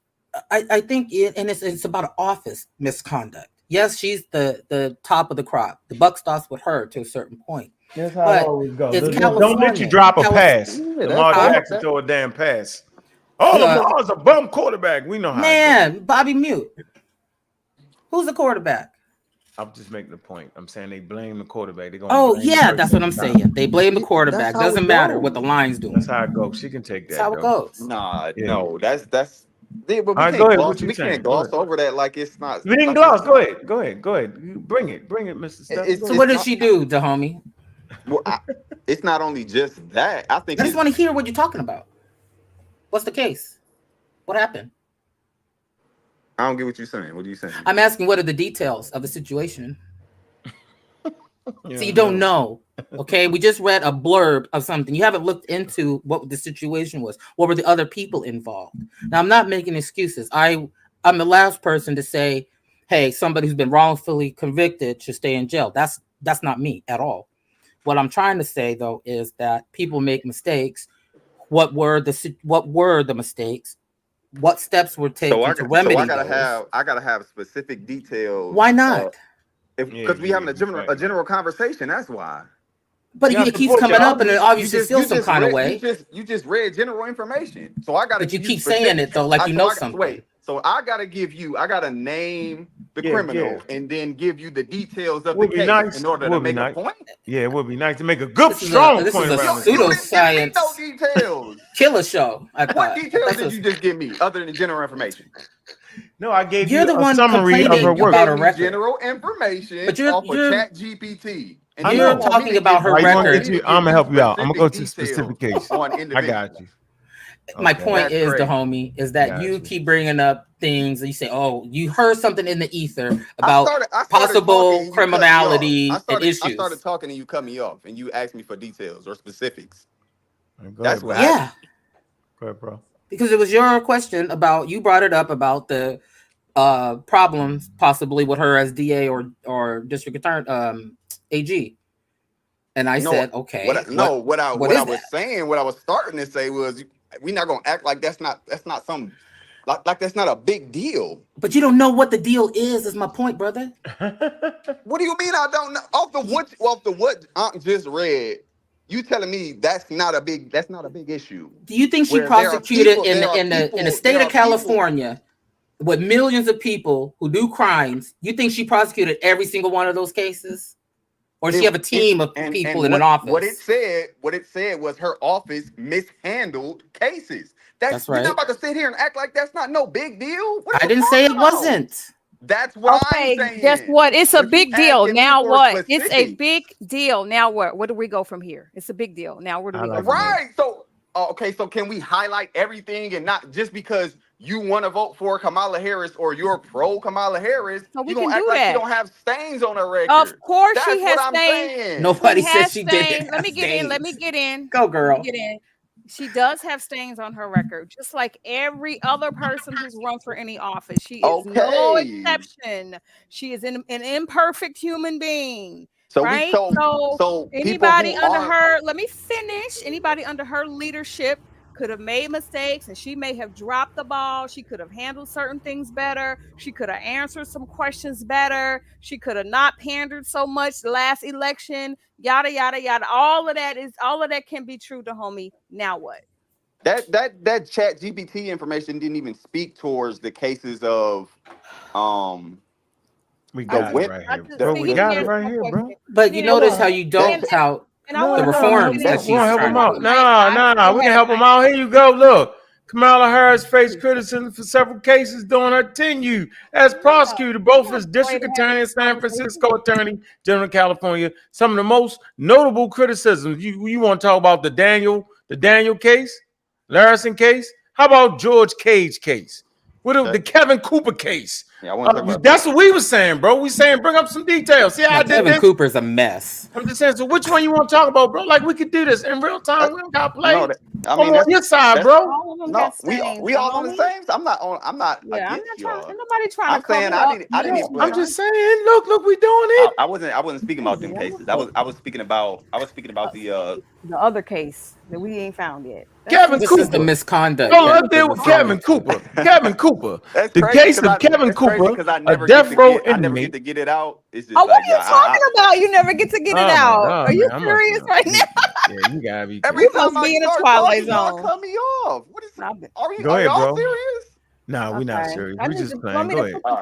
it's about office misconduct. Yes, she's the top of the crop. The buck stops with her to a certain point. That's how it always goes. It's Don't let you drop a pass. Yeah, Lamar Jackson throw a damn pass. Oh, Lamar's a bum quarterback. We know how. Man, Bobby Mute. Who's the quarterback? I'm just making the point. I'm saying they blame the quarterback. That's what I'm saying. They blame the quarterback. Doesn't matter what the line's doing. That's how it goes. She can take that. That's how it goes. No, that's. Yeah, but we can't gloss over that like it's not. We didn't gloss. Go ahead. Bring it, Mr. Steph. So what did she do, the homie? Well, it's not only just that. I just want to hear what you're talking about. What's the case? What happened? I don't get what you're saying. What are you saying? I'm asking what are the details of the situation. So you don't know. Okay, we just read a blurb of something. You haven't looked into what the situation was. What were the other people involved? Now, I'm not making excuses. I'm the last person to say, hey, somebody who's been wrongfully convicted should stay in jail. That's not me at all. What I'm trying to say, though, is that people make mistakes. What were the mistakes? What steps were taken to remedy those? I gotta have specific details. Why not? Because we having a general conversation. That's why. But it keeps coming up, and it obviously feels some kind of way. You just read general information, so I got to. But you keep saying it though, like you know something. Wait, so I got to name the criminal and then give you the details of the case in order to make a point. Yeah, it would be nice to make a good, strong point. This is a pseudoscience details. Killer show. What details did you just give me other than general information? No, I gave you a summary of her work. General information off of ChatGPT. And you're talking about her record. I'm gonna help you out. I'm gonna go to the specific case. I got you. My point is, the homie, is that you keep bringing up things and you say, oh, you heard something in the ether about possible criminality and issues. I started talking and you cut me off and you asked me for details or specifics. That's what happened. Go ahead, bro. Because it was your question about, you brought it up about the problems possibly with her as DA or district attorney, AG. And I said, okay. What I was starting to say was, we're not gonna act like that's not some like that's not a big deal. But you don't know what the deal is my point, brother. What do you mean I don't know? Off the what Aunt just read, you telling me that's not a big issue. Do you think she prosecuted in the state of California with millions of people who do crimes? You think she prosecuted every single one of those cases? Or does she have a team of people in an office? What it said was her office mishandled cases. That's right. You're not about to sit here and act like that's not no big deal. I didn't say it wasn't. That's what I'm saying. Guess what? It's a big deal. Now what? It's a big deal. Now what? Where do we go from here? It's a big deal. Now where do we go? Right. So okay. So can we highlight everything and not just because you want to vote for Kamala Harris or you're pro Kamala Harris, we you don't act like you don't have stains on her record. Of course That's she has what I'm stains. saying. Nobody said she didn't. Let me get in. Go, girl. Get in. She does have stains on her record, just like every other person who's run for any office. She is no exception. She is an imperfect human being. So right? So anybody under her, let me finish. Anybody under her leadership could have made mistakes and she may have dropped the ball. She could have handled certain things better. She could have answered some questions better. She could have not pandered so much last election, yada, yada, yada. All of that can be true to homie. Now what? That chat GPT information didn't even speak towards the cases of we got it right here, bro. But you notice how you don't tout the reforms that she's trying to do. No, we can help him out. Here you go. Look, Kamala Harris faced criticism for several cases during her tenure as prosecutor, both as district attorney in San Francisco, attorney general in California. Some of the most notable criticisms. You want to talk about the Daniel case, Larison case? How about George Cage case? What the Kevin Cooper case? Yeah, I want to talk about That's what we were saying, bro. We saying bring up some details. See how I did Kevin this? Cooper's a mess. I'm just saying. So which one you want to talk about, bro? Like we could do this in real time. We don't got to play. No, I'm on your side, bro. All of them No, got we stains, all on the homie. same. I'm not Yeah, I'm against not trying. y'all. Ain't nobody trying I'm to cover saying up. I didn't even. I'm just saying. Look, we doing it. I wasn't speaking about them cases. I was speaking about the the other case that we ain't found yet. Kevin This Cooper. is the misconduct. No, I deal with Kevin Cooper. Kevin Cooper. That's The crazy case 'cause of Kevin it's crazy Cooper, 'cause I a never death get to row get, I never inmate. get to get it out. It's just Oh, what like are you talking about? You never get to get it Oh, my out. God, Are you man, I must serious be- right now? Yeah, you gotta be. every You time must I be in a start twilight talking, y'all zone. cut me off. What is? Go Are ahead, y'all bro. serious? Nah, we're not Okay. serious. I We need just to, playing. want me Go to ahead. put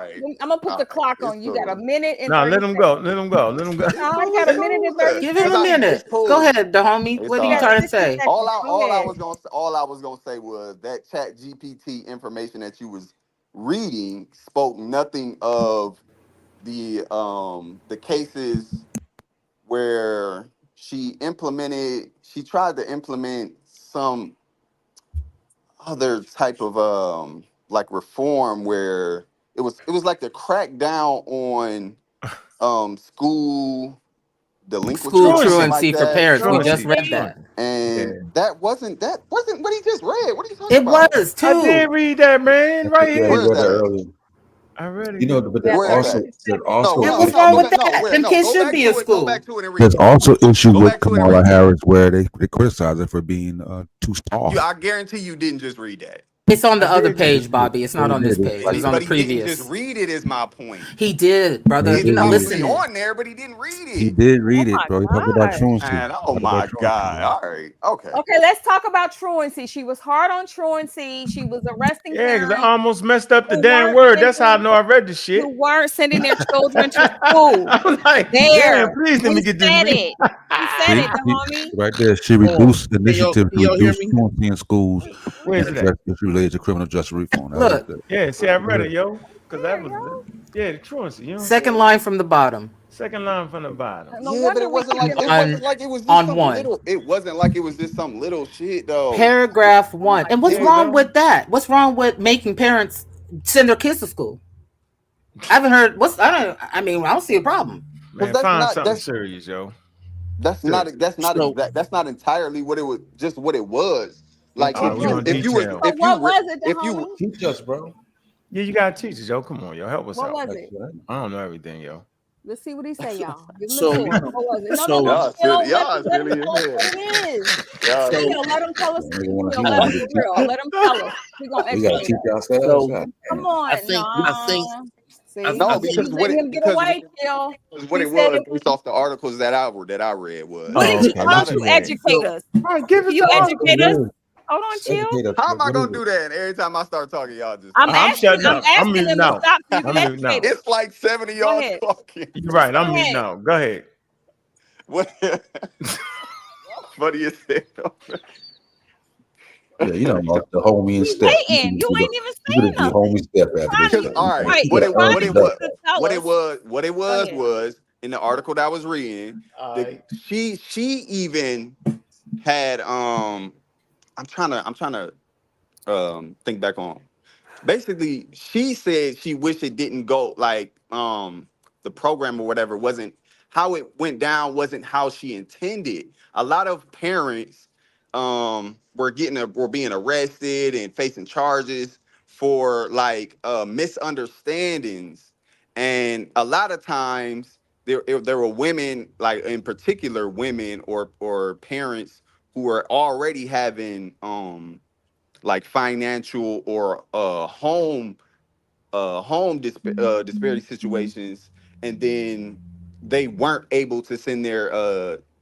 I'm gonna put the clock on. You got a minute and Nah, 30 let him seconds. go. Let him go. Let him go. No, you got a minute and 30 Give him a seconds. minute. It's cool. Go ahead, the homie. It's What are all you right. trying to 60 say? seconds. All Go I ahead. was gonna say was that Chat GPT information that you was reading spoke nothing of the cases where she tried to implement some other type of like reform where it was like the crackdown on school delinquency School or something truancy like for that. parents. We just read that. And that wasn't what he just read. What are you talking It about? was I too. did read that, man, right Yeah, here. we read that earlier. I read it. You know, but there's Where is also that? there's No, also And no, what's no. wrong Go with back. No, that? where? Them No, kids go should back be to in it. Go school. back to it and read there's it. also issue Go with back to it and Kamala read it. Harris where they criticize her for being too soft. I guarantee you didn't just read that. It's on the I other did. page, Bobby. It's not on this It's page. like It's on the But he didn't just previous. read it. Is my point. He did, brother. He It's You're did not read it. probably listening. on there, but he didn't read He it. did read Oh it, my bro. He talked about God. truancy. Man, oh Talked my about truancy, God. bro. All right. Okay. Okay, let's talk about truancy. She was hard on truancy. She was arresting Yeah, because I parents almost messed up the who damn weren't word. That's how I sending know I read the shit. who weren't sending their children to school. I'm like, There. damn, please let me He get this said read. it. He said it, the homie. Right there, she Hold on. reduced Can y'all initiative to hear reduce me? truancy in schools Where's and it at? address issues related to criminal justice reform. That was Look, it. Yeah, see, I read it, yo. Because that was, the truancy, you know what I'm second saying? line from the bottom. Second line from the bottom. No Yeah, but wonder it we wasn't keep like getting On it was just on some one. little. It wasn't like it was just some little shit though. Paragraph 1. And what's Yeah, wrong with that? What's wrong with making parents send their kids to school? I haven't heard I don't see a problem. Man, that's find not something serious, yo. that's not So exact. That's not entirely what it was. Just what it was. Like Oh, we on if you were detail. So what was it, the if you homie? Teach us, bro. Yeah, you got to teach us, yo. Come on, yo. Help us What out. was it? I don't know everything, yo. Let's see what he say, y'all. Give him the so floor. What was it? No, so don't chill. y'all Let him silly as tell us hell. what it is. Y'all so Chill. Let him tell us. He want Let him to for teach. real. Let him tell us. We gonna We gotta educate teach us. ourselves. so God Come damn. I on, think nah. See, No, I you think because letting him get away, chill. what He it said was it. based off the articles that I read was What Oh, did you? okay. a Why lot What don't of. you you read? educate us? All right, give Can us you the educate article. us? What is Hold on, it? chill. Educate us. How am I What is gonna it? do that? Every time I start talking, y'all just I'm I'm asking. shutting I'm up. I'm asking muting him to out. stop so you I'm can muting out. educate us. it's like 70 of Go y'all ahead. talking. You're right. I'm Go muting ahead. out. Go ahead. What funny as hell. Yeah, you know, the homie and We step. waiting. You ain't even You could saying do nothing. homie step He after trying this. Because to. all right, Right. He trying to get you to tell us. what it Go ahead. was in the article that I was reading, All right. she even had I'm trying to think back on. Basically, she said she wished it didn't go like the program or whatever wasn't how it went down wasn't how she intended. A lot of parents were being arrested and facing charges for like misunderstandings, and a lot of times there were women, like in particular women or parents who were already having like financial or disparity situations, and then they weren't able to send their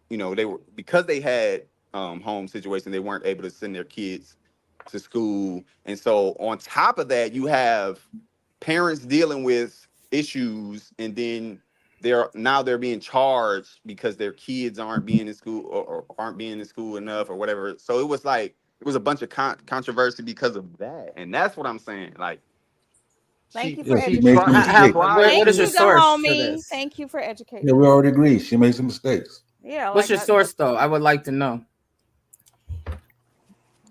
they were because they had home situation, they weren't able to send their kids to school. And so on top of that, you have parents dealing with issues, and then they're being charged because their kids aren't being in school or aren't being in school enough or whatever. So it was like It was a bunch of controversy because of that, and that's what I'm saying. Like, Thank you Yeah, for she made some educating. mistakes. Thank What is your you, the source for homie. this? Thank you for Yeah, educating. we already agreed. She made some mistakes. Yeah, What's like your source, though? I would like to know.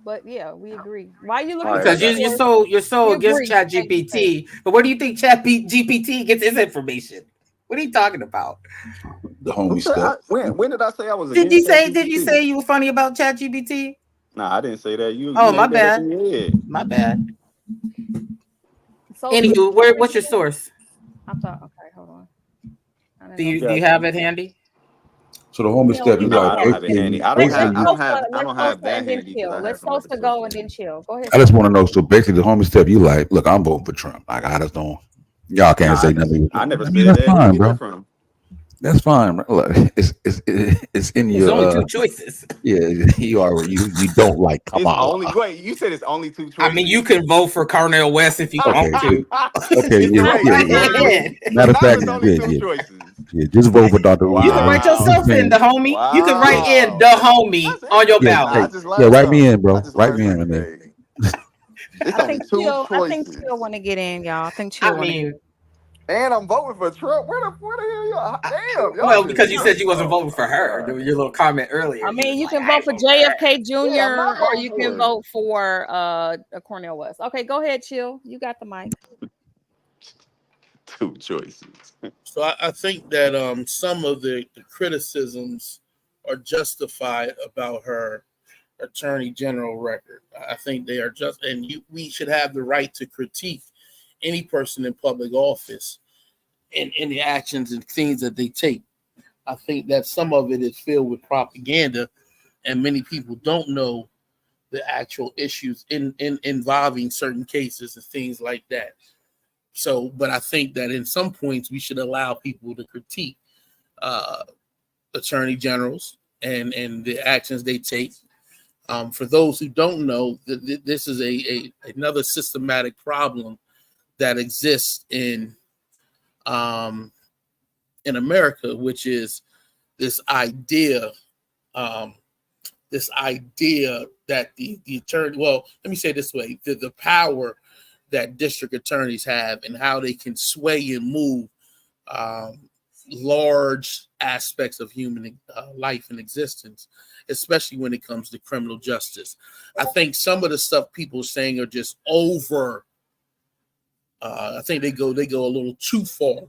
but yeah, we agree. Why are you all looking right, for I the got Because you. you're so We against agree. Chat Thank you, thank GPT. But where do you think Chat GPT gets its information? What are you talking about? The Who homie said stuff. when did I say I was Did you against say did you ChatGPT? say you were funny about Chat GPT? Nah, I didn't say that. You Oh, my made that up bad. in your head. My bad. So Anywho, what's your source? I thought, okay, hold on. I didn't Do know. you have it handy? So the homie Yeah, stuff, we you No, both I like don't have have it it. handy. Let's that and then handy because chill. I have Let's some toast other to go sources. and then chill. Go ahead. I just want to know. So basically, the homie stuff, you like, look, I'm voting for Trump. Like, I just don't. Y'all can't Nah, say nothing. I never I mean, said that's that. Where you fine, get that bro. from? That's fine, bro. Look, it's in There's your. only two choices. Yeah, you don't like It's Kamala. only wait. You said it's only two choices. I mean, you can vote for Cornel West if you Okay, want to. okay, It's yeah, wait, yeah, wait, yeah. wait. Matter of Now fact, it's only yeah, two yeah, choices. yeah. Just vote for Dr. Ruth. You can write Wow. yourself in, the homie. You can write in the Wow. homie That's on your interesting. Yeah, Nah, I ballot. just yeah. learned Write me something. in, bro. I just Write learned me in, something man. today. It's I only think two Chill. I think choices. Chill want to get in, y'all. I think I Chill want to. mean, And I'm voting for Trump. Where the hell y'all? Damn, y'all well, just because you said you wasn't voting for oh my her. God. Your little comment earlier. I You mean, was you like, can I vote ain't for voting for her. JFK Yeah, I'm not Jr. or voting you for can her. vote for Cornel West. Okay, go ahead, Chill. You got the mic. Two choices. So I think that some of the criticisms are justified about her attorney general record. I think they are just, and we should have the right to critique any person in public office and the actions and things that they take. I think that some of it is filled with propaganda, and many people don't know the actual issues in involving certain cases and things like that. So, but I think that in some points we should allow people to critique attorney generals and the actions they take. For those who don't know, this is another systematic problem that exists in America, which is this idea that the attorney, well, let me say it this way, the power that district attorneys have and how they can sway and move large aspects of human life and existence, especially when it comes to criminal justice. I think some of the stuff people are saying are just over. I think they go a little too far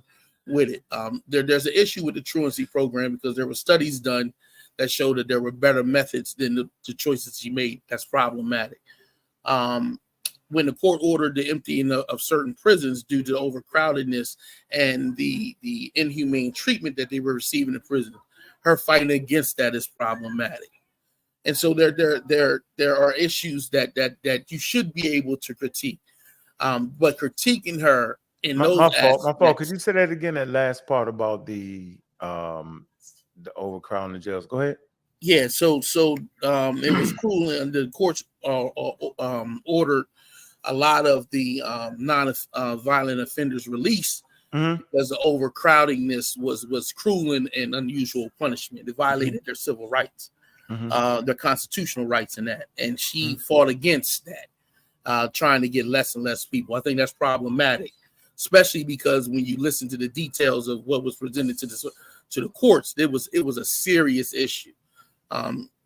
with it. There's an issue with the truancy program because there were studies done that showed that there were better methods than the choices he made. That's problematic. When the court ordered the emptying of certain prisons due to overcrowdedness and the inhumane treatment that they were receiving in prison, her fighting against that is problematic. And so there are issues that you should be able to critique. But critiquing her in those my fault. aspects, My fault. Could you say that again? That last part about the overcrowding the jails. Go ahead. yeah. So it was cruel, and the courts ordered a lot of the non-violent offenders released because the overcrowdingness was cruel and unusual punishment. It violated their civil rights, their constitutional rights, in that. And she fought against that, trying to get less and less people. I think that's problematic, especially because when you listen to the details of what was presented to the courts, it was a serious issue.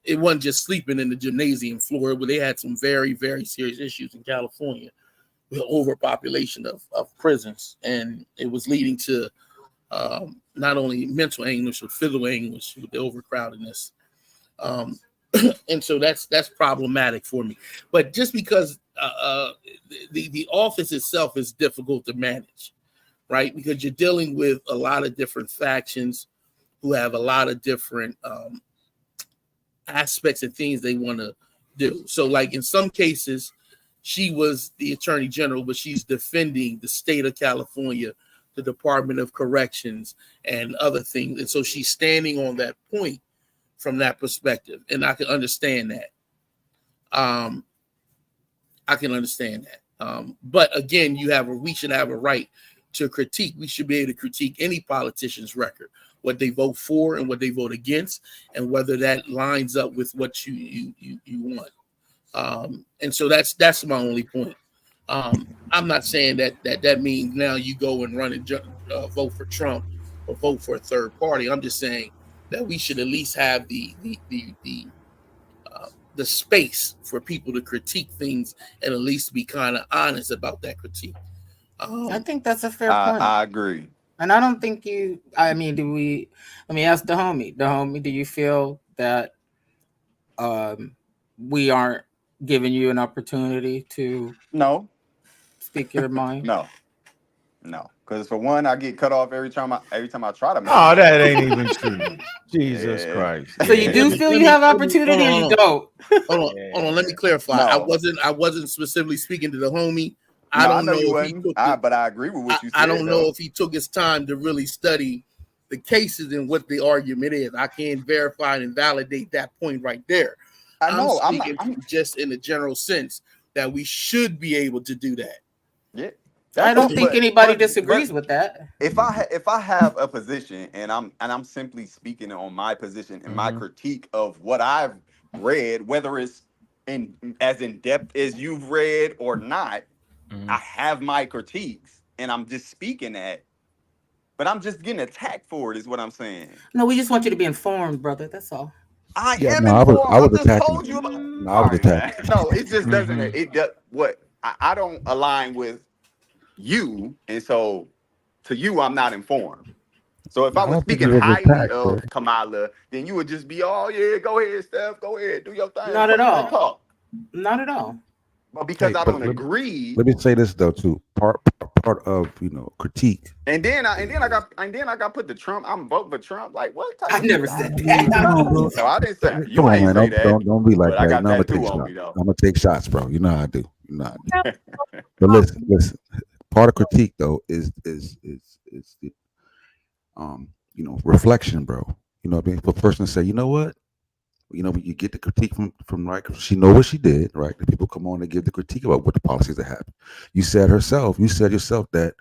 It wasn't just sleeping in the gymnasium floor, but they had some very, very serious issues in California with overpopulation of prisons. And it was leading to not only mental anguish, but physical anguish with the overcrowdedness. And so that's problematic for me. But just because the office itself is difficult to manage, right? Because you're dealing with a lot of different factions who have a lot of different aspects and things they want to do. So like in some cases, she was the attorney general, but she's defending the state of California, the Department of Corrections, and other things. And so she's standing on that point from that perspective. And I can understand that. But again, we should have a right to critique. We should be able to critique any politician's record, what they vote for and what they vote against, and whether that lines up with what you want. And so that's my only point. I'm not saying that means now you go and run and vote for Trump or vote for a third party. I'm just saying that we should at least have the space for people to critique things and at least be kind of honest about that critique. I think that's a fair point. I agree. And I don't think let me ask the homie, do you feel that we aren't giving you an opportunity to speak your mind? No. Because for one, I get cut off every time I try to make that ain't even true. Jesus Christ. So you do feel you have opportunity or you don't? Hold on, let me clarify. No. I wasn't specifically speaking to the homie. I don't know if he took but I agree with what you said. I don't know if he took his time to really study the cases and what the argument is. I can't verify and validate that point right there. I'm speaking just in a general sense that we should be able to do that. Yeah. I don't think anybody disagrees with that. If I have a position and I'm simply speaking on my position and my critique of what I've read, whether it's as in depth as you've read or not, I have my critiques and I'm just speaking that, but I'm just getting attacked for it, is what I'm saying. No, we just want you to be informed, brother. That's all. I was told you about. I was attacking. No, it just doesn't. It does what I don't align with you, and so to you, I'm not informed. So if I was speaking highly of Kamala, then you would just be, oh yeah, go ahead, Steph, go ahead, do your thing. Not at all. Not at all. But because I don't agree. Let me say this though too. Part of critique. And then I got put to Trump. I'm voting for Trump. Like what? I never said that. No, I didn't say you. Come on, ain't man. say that. Don't be like But that. I got that too on me though. I'm gonna take shots, bro. You know how I do. But listen. Part of critique though is the reflection, bro. You know what I mean? For a person to say, you know what? You get the critique from right, she know what she did, right? The people come on and give the critique about what the policies that happened. You said yourself that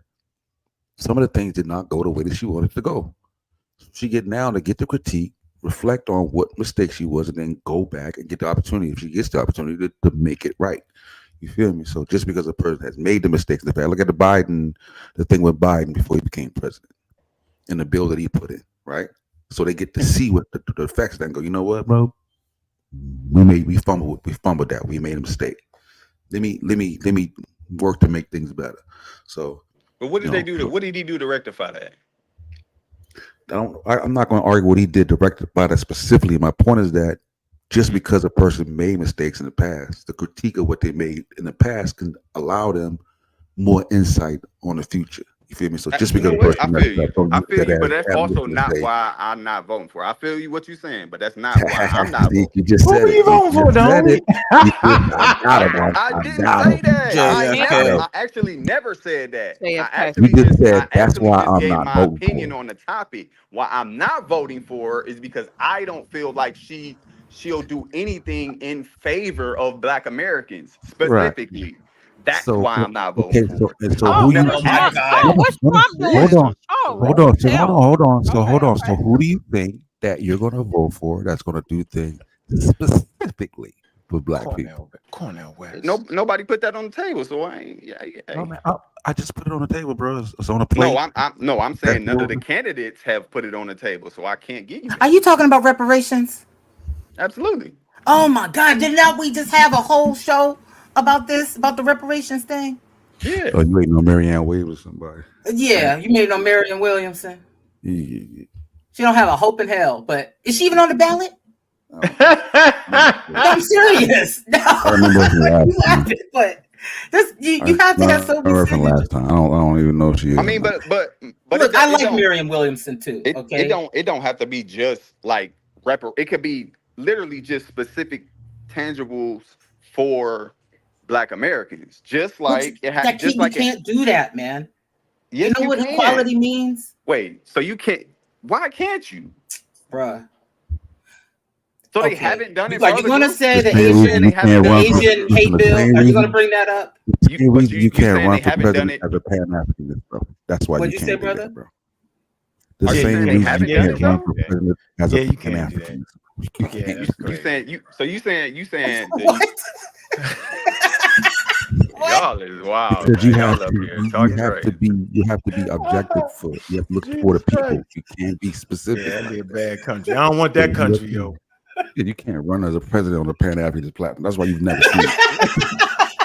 some of the things did not go the way that she wanted to go. She get now to get the critique, reflect on what mistake she was, and then go back and get the opportunity, if she gets the opportunity to make it right. You feel me? So just because a person has made the mistakes in the past, look at the thing with Biden before he became president and the bill that he put in, right? So they get to see what the effects then go, you know what, bro? We fumbled that. We made a mistake. Let me work to make things better. So But what did they do what did he do to rectify that? I'm not going to argue what he did to rectify that specifically. My point is that just because a person made mistakes in the past, the critique of what they made in the past can allow them more insight on the future. You feel me? So just because I feel you, but that's also not why I'm not voting for. I feel you what you're saying, but that's not why I'm not voting. You just said it. What were you voting for, Donnie? I didn't say that. I actually never said that. You just said that's why I'm not my voting opinion for. on the topic. Why I'm not voting for her is because I don't feel like she'll do anything in favor of Black Americans specifically. Right. That's why I'm not voting. Okay, so who you? Hold on. So who do you think that you're going to vote for? That's going to do things specifically for Black people. Cornell West. Nobody put that on the table, so I ain't. No, man, I just put it on the table, bro. It's on a plate. I'm saying none of the candidates have put it on the table, so I can't give you that. Are you talking about reparations? Absolutely. Oh my God! Did not we just have a whole show about the reparations thing? Yeah. Oh, you waiting on Marianne Williams or somebody? Yeah, you made it on Marianne Williamson. Yeah. She don't have a hope in hell, but is she even on the ballot? I'm serious. No, I remember from last time. But you have to have so much. From last time, I don't even know if she is. I mean, but look, I like Marianne Williamson too. Okay, it don't have to be just like it could be literally just specific tangibles for Black Americans, just like it has. You can't do that, man. Yes, you know what equality means? Wait, so you can't? Why can't you, bruh? So they haven't done it. Are you going to say the Asian hate bill? Are you going to bring that up? You can't run for president as a Pan-Africanist, bro. That's why you can't do that, bro. The same reason you can't run for president as a Pan-Africanist. Yeah, that's You crazy. saying you saying What? y'all is wild, Because man. you have Y'all up to, here you talking have to crazy. be objective for. You have to look for the Jesus Christ. people. You can't be Yeah, specific that'd like be a that. bad country. I don't want Yeah, that you country, can't- yo. yeah, you can't run as a president on a Pan-Africanist platform. That's why you've never seen it.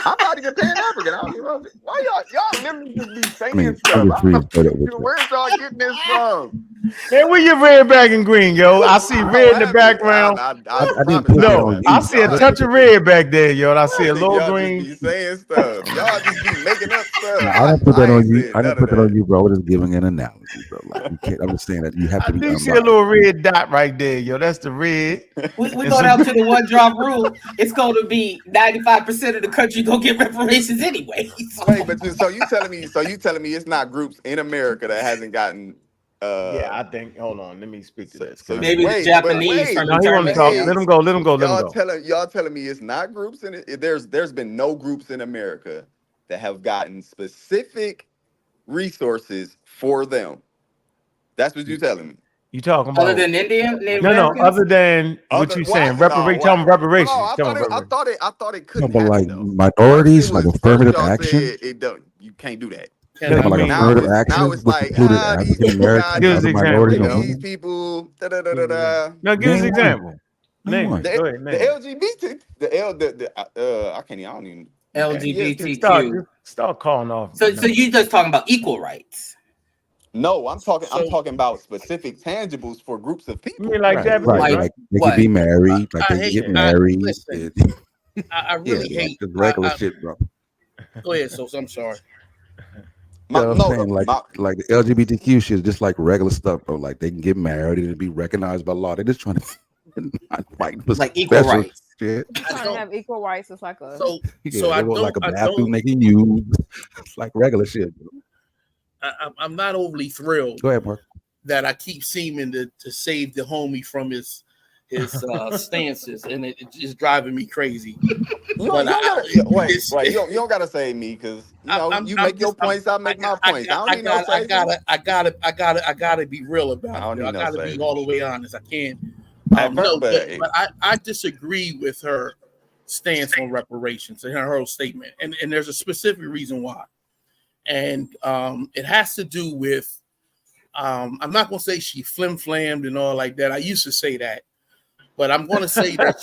I'm not even Pan-African. I don't even. Why y'all literally just be I saying mean, I stuff? just read straight up with you. Where's y'all getting this from? Hey, where your red, black, and green, yo? I see I red don't in the have it. background. I didn't promise put that No, on I you. see a Y'all touch of red back there, yo. And I see a little y'all just green. be saying stuff. Y'all just be making up stuff. I didn't put that I on ain't you. saying I none didn't of put that on that. you, bro. I was just giving an analogy, bro. Like you can't understand that you have I to be do see a unbiased. little red dot right there, yo. That's the red. We It's go a down to the one drop rule. It's going to be 95% of the country gonna get reparations anyway. Wait, but you telling me it's not groups in America that hasn't gotten Yeah, I think. Hold on, let me speak to this. so Maybe the wait, but Japanese wait, from No, he want to internment talk. wait. Let camps. him go. Let him go. Let him go. Y'all telling me it's not groups in it. There's been no groups in America that have gotten specific resources for them. That's what you're telling me. You talking Other about? than Native No. Americans? Other than what you saying, reparations. Tell him reparations. Tell him reparations. I thought it No, couldn't but like happen though. minorities, like First affirmative y'all action. said it don't. You can't do that. No, Talking you about like mean affirmative Now action, it's which like included these African people got Americans, give us other an example, minorities, and yo. these women. people. No, give us an Name one. example. Name Name one. it. Go ahead. The Name it. LGBT, I can't. I don't even. LGBTQ. Start calling off. So you just talking about equal rights. No, I'm talking about specific tangibles for groups of You people. mean like Japanese, Like right? Like they what? can be married, like I they can hate. get married. Listen, I Yeah, really like hate. just regular shit, bro. Go ahead, so I'm sorry. You know what I'm saying? Like the LGBTQ shit is just like regular stuff, bro. Like they can get married and be recognized by law. They're just trying to not fight for like equal special rights. shit. Trying to have equal rights is like a Yeah, they want like a bathroom they can use. It's like regular shit, bro. I'm not overly thrilled Go ahead, Mark. that I keep seeming to save the homie from his stances, and it's just driving me crazy. You don't gotta say me because you make your points, I make my points. I don't need no saving. I gotta be real about it. I don't need I no gotta be saving. all the way honest. I can't. At first, But I disagree with her stance on reparations and her whole statement, and there's a specific reason why, and it has to do with. I'm not gonna say she flim-flammed and all like that. I used to say that, but I'm gonna say that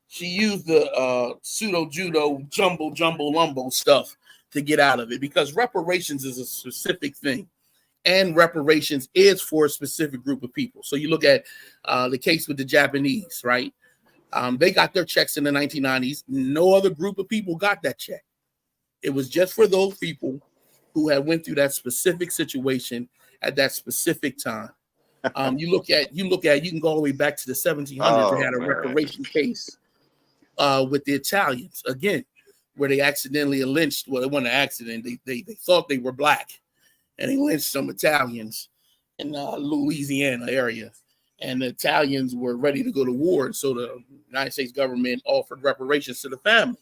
she used the pseudo judo jumbo lumbo stuff to get out of it, because reparations is a specific thing, and reparations is for a specific group of people. So you look at the case with the Japanese, right? They got their checks in the 1990s. No other group of people got that check. It was just for those people who had went through that specific situation at that specific time. You can go all the way back to the 1700s. They had a reparation case with the Italians again, where they accidentally lynched. Well, it wasn't an accident. They thought they were black, and they lynched some Italians in Louisiana area. And the Italians were ready to go to war, so the United States government offered reparations to the family.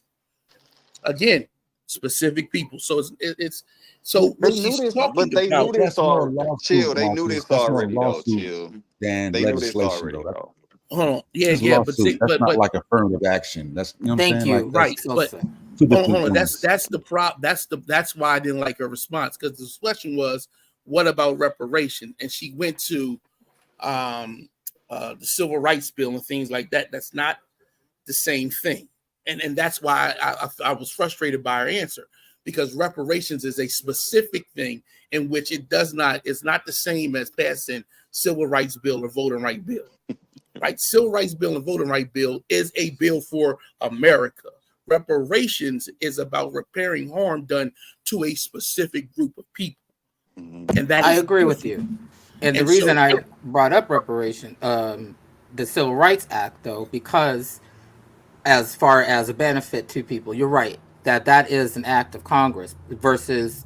Again, specific people. So it's so they what knew she's this, talking but they about. knew this already. Chill, they knew Lawsuit. this That's more already though. Chill, than they knew this legislation, already though. though. Hold on, That's yeah, lawsuit. That's not like affirmative action. That's what I'm Thank saying. you. Like Right, but two hold different on. things. That's the prop. That's why I didn't like her response, because the question was, "What about reparation?" And she went to the Civil Rights Bill and things like that. That's not the same thing, and that's why I was frustrated by her answer, because reparations is a specific thing in which it's not the same as passing Civil Rights Bill or Voting Rights Bill. Right, Civil Rights Bill and Voting Rights Bill is a bill for America. Reparations is about repairing harm done to a specific group of people, and that I is agree with different. you. And the And reason so, I brought up reparation, the Civil Rights Act, though, because as far as a benefit to people, you're right that is an act of Congress versus,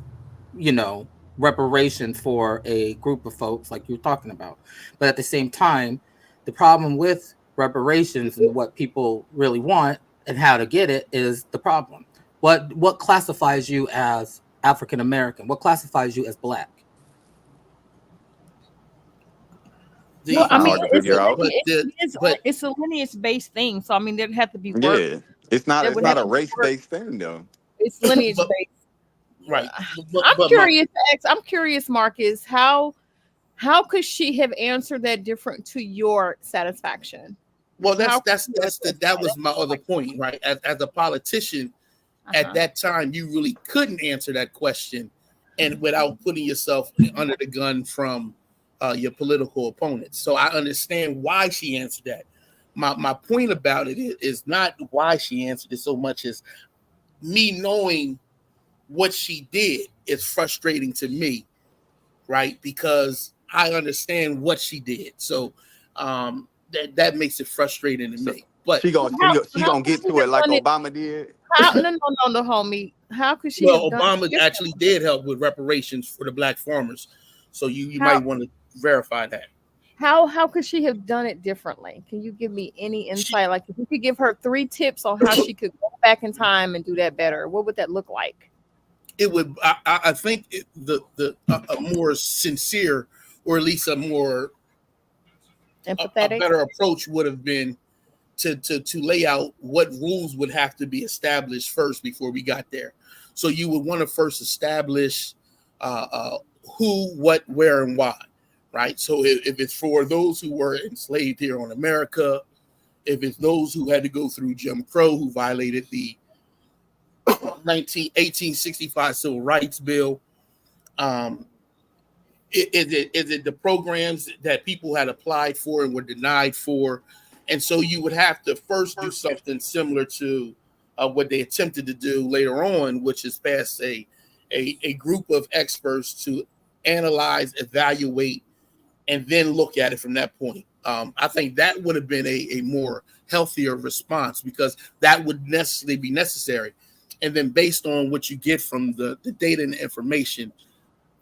reparation for a group of folks like you're talking about. But at the same time, the problem with reparations and what people really want and how to get it is the problem. What classifies you as African American? What classifies you as black? Well, I mean, hard to figure out. it's a lineage-based thing, so I mean, there'd have to be work. Yeah, it's not a race-based thing though. It's lineage-based. Right. I'm curious, Marcus, how could she have answered that different to your satisfaction? Well, that was my other point, right? As a politician, at that time, you really couldn't answer that question, and without putting yourself under the gun from your political opponents. So I understand why she answered that. My point about it is not why she answered it so much as me knowing what she did is frustrating to me, right? Because I understand what she did. So that makes it frustrating to me. But she gonna get to it like Obama did. No, homie. How could she? Well, Obama actually did help with reparations for the black farmers. So you might want to verify that. How could she have done it differently? Can you give me any insight? Like, if you could give her 3 tips on how she could go back in time and do that better, what would that look like? It would. I think a more sincere, or at least a more empathetic, a better approach would have been to lay out what rules would have to be established first before we got there. So you would want to first establish who, what, where, and why, right? So if it's for those who were enslaved here on America, if it's those who had to go through Jim Crow, who violated the 1865 Civil Rights Bill, is it the programs that people had applied for and were denied for? And so you would have to first do something similar to what they attempted to do later on, which is pass a group of experts to analyze, evaluate, and then look at it from that point. I think that would have been a more healthier response, because that would necessarily be necessary. And then based on what you get from the data and the information,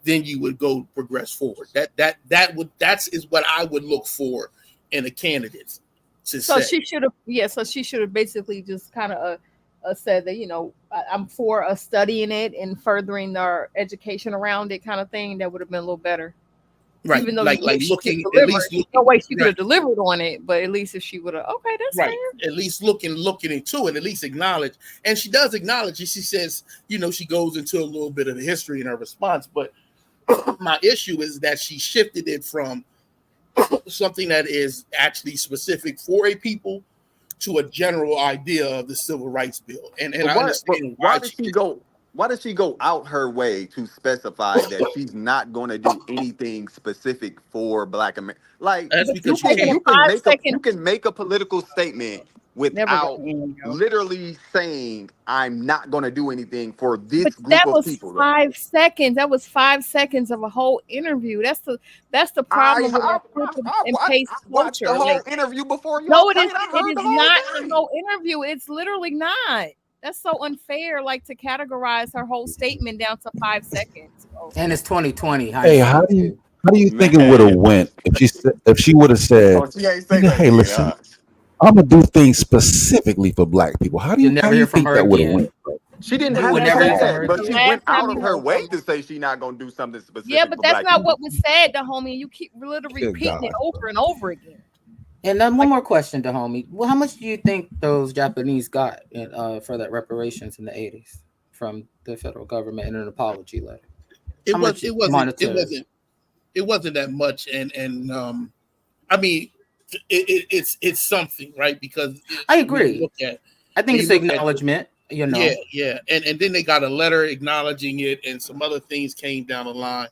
then you would go progress forward. That's what I would look for in a candidate. So she should have basically just kind of said that, I'm for studying it and furthering our education around it, kind of thing. That would have been a little better. Right. Even though looking, no way she could have delivered on it, but at least if she would have, okay, that's right. fair. At least looking into it, at least acknowledge. And she does acknowledge it. She says, she goes into a little bit of the history in her response. But my issue is that she shifted it from something that is actually specific for a people to a general idea of the Civil Rights Bill. And I understand why does she go out her way to specify that she's not going to do anything specific for Black America? Like, that's because you can make a political statement without literally saying, I'm not going to do anything for this group of people. 5 seconds. That was 5 seconds of a whole interview. That's the problem with our pace watched the whole interview before you. No, it is not a whole interview. It's literally not. That's so unfair, like, to categorize her whole statement down to 5 seconds. And it's 2020. Hey, how do you think it would have went if she would have said, "Hey, listen, I'm gonna do things specifically for Black people"? How do you think that would have went? She didn't have to say that, but she went out of her way to say she's not gonna do something specific. Yeah, but that's not what was said, the homie. You keep literally repeating it over and over again. And then one more question to homie. Well, how much do you think those Japanese got for that reparations in the 80s from the federal government in an apology letter? It wasn't that much, and I mean, it's something, right? Because I agree. I think it's acknowledgement. Yeah, and then they got a letter acknowledging it, and some other things came down the line,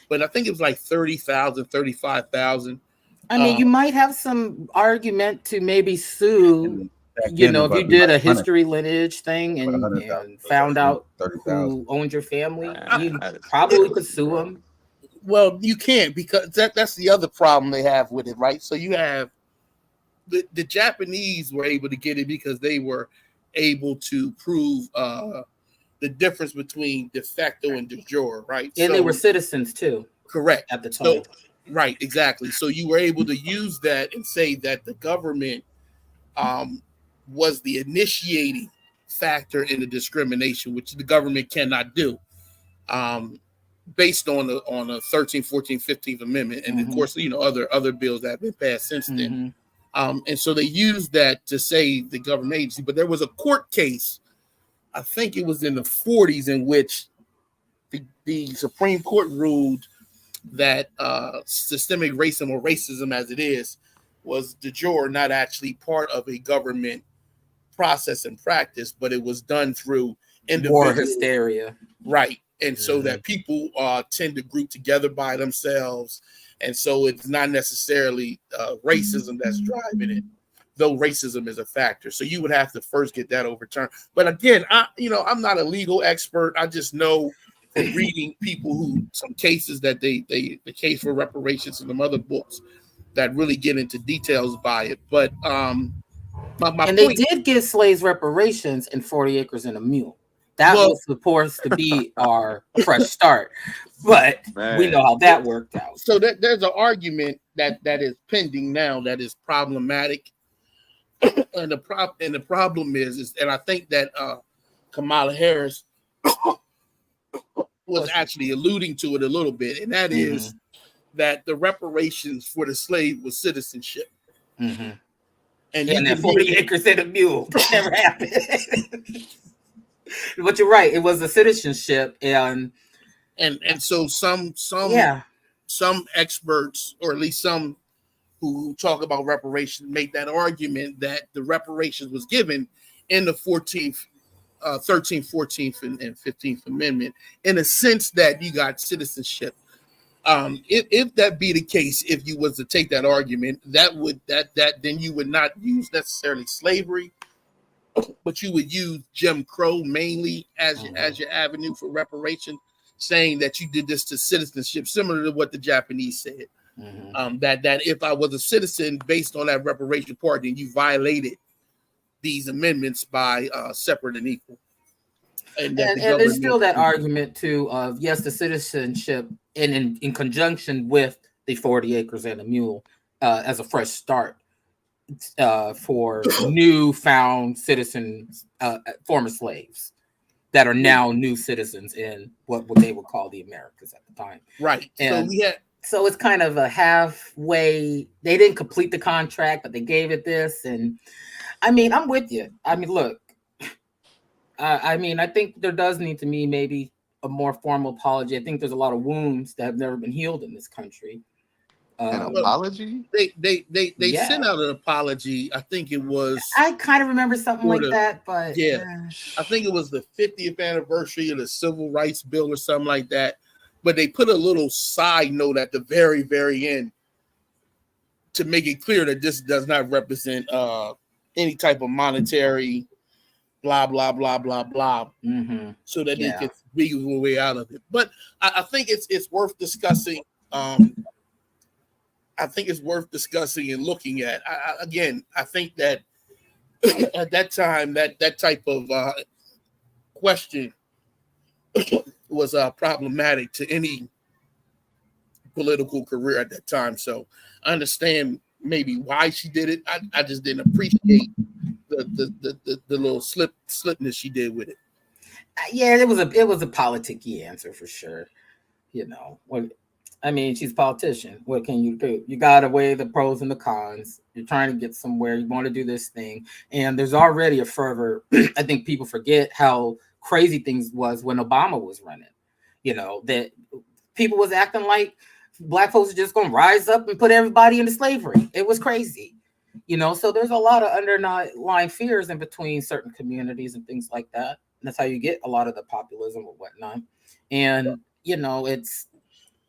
but I think it was like 30,000, 35,000. I mean, you might have some argument to maybe sue, if you did a history lineage thing and found out who owned your family, you probably could sue them. Well, you can't, because that's the other problem they have with it, right? So you have the Japanese were able to get it because they were able to prove the difference between de facto and de jure, right? And they were citizens too. Correct. At the time. Right, exactly. So you were able to use that and say that the government was the initiating factor in the discrimination, which the government cannot do. based on the 13th, 14th, 15th Amendment, and of course, other bills that have been passed since then. And so they used that to say the government agency. But there was a court case, I think it was in the 40s, in which the Supreme Court ruled that systemic racism, or racism as it is, was de jure not actually part of a government process and practice, but it was done through individual more hysteria, right? And so that people tend to group together by themselves, and so it's not necessarily racism that's driving it, though racism is a factor. So you would have to first get that overturned. But again, I'm not a legal expert. I just know from reading some cases that the case for reparations and some other books that really get into details by it. But they did give slaves reparations in 40 Acres and a Mule. That was supposed to be our fresh start, but we know how that worked out. So there's an argument that is pending now that is problematic, and the problem is, and I think that Kamala Harris was actually alluding to it a little bit, and that is that the reparations for the slave was citizenship. And that 40 Acres and a Mule never happened. But you're right; it was a citizenship, and so some experts, or at least some who talk about reparations, make that argument that the reparations was given in the 13th, 14th, and 15th Amendment, in a sense that you got citizenship. If that be the case, if you was to take that argument, then you would not use necessarily slavery, but you would use Jim Crow mainly as your avenue for reparation, saying that you did this to citizenship, similar to what the Japanese said. That if I was a citizen based on that reparation part, then you violated these amendments by separate and equal. And there's still that argument too of yes, the citizenship in conjunction with the 40 Acres and a Mule as a fresh start for newfound citizens, former slaves that are now new citizens in what they would call the Americas at the time. Right. And so it's kind of a halfway. They didn't complete the contract, but they gave it this. And I mean, I'm with you. I mean, look, I think there does need to be maybe a more formal apology. I think there's a lot of wounds that have never been healed in this country. An apology? They sent out an apology. I think it was. I kind of remember something like that, but I think it was the 50th anniversary of the Civil Rights Bill or something like that. But they put a little side note at the very, very end to make it clear that this does not represent any type of monetary blah blah blah blah blah, so that they can wiggle their way out of it. But I think it's worth discussing. I think it's worth discussing and looking at. I think that at that time, that type of question was problematic to any political career at that time. So I understand maybe why she did it. I just didn't appreciate the little slipness she did with it. Yeah, it was a politic-y answer for sure. You know, I mean, she's a politician. What can you do? You got to weigh the pros and the cons. You're trying to get somewhere. You want to do this thing. And there's already a fervor. I think people forget how crazy things was when Obama was running. You know, that people was acting like Black folks are just going to rise up and put everybody into slavery. It was crazy. You know, so there's a lot of underlying fears in between certain communities and things like that. And that's how you get a lot of the populism or whatnot. And, you know, it's,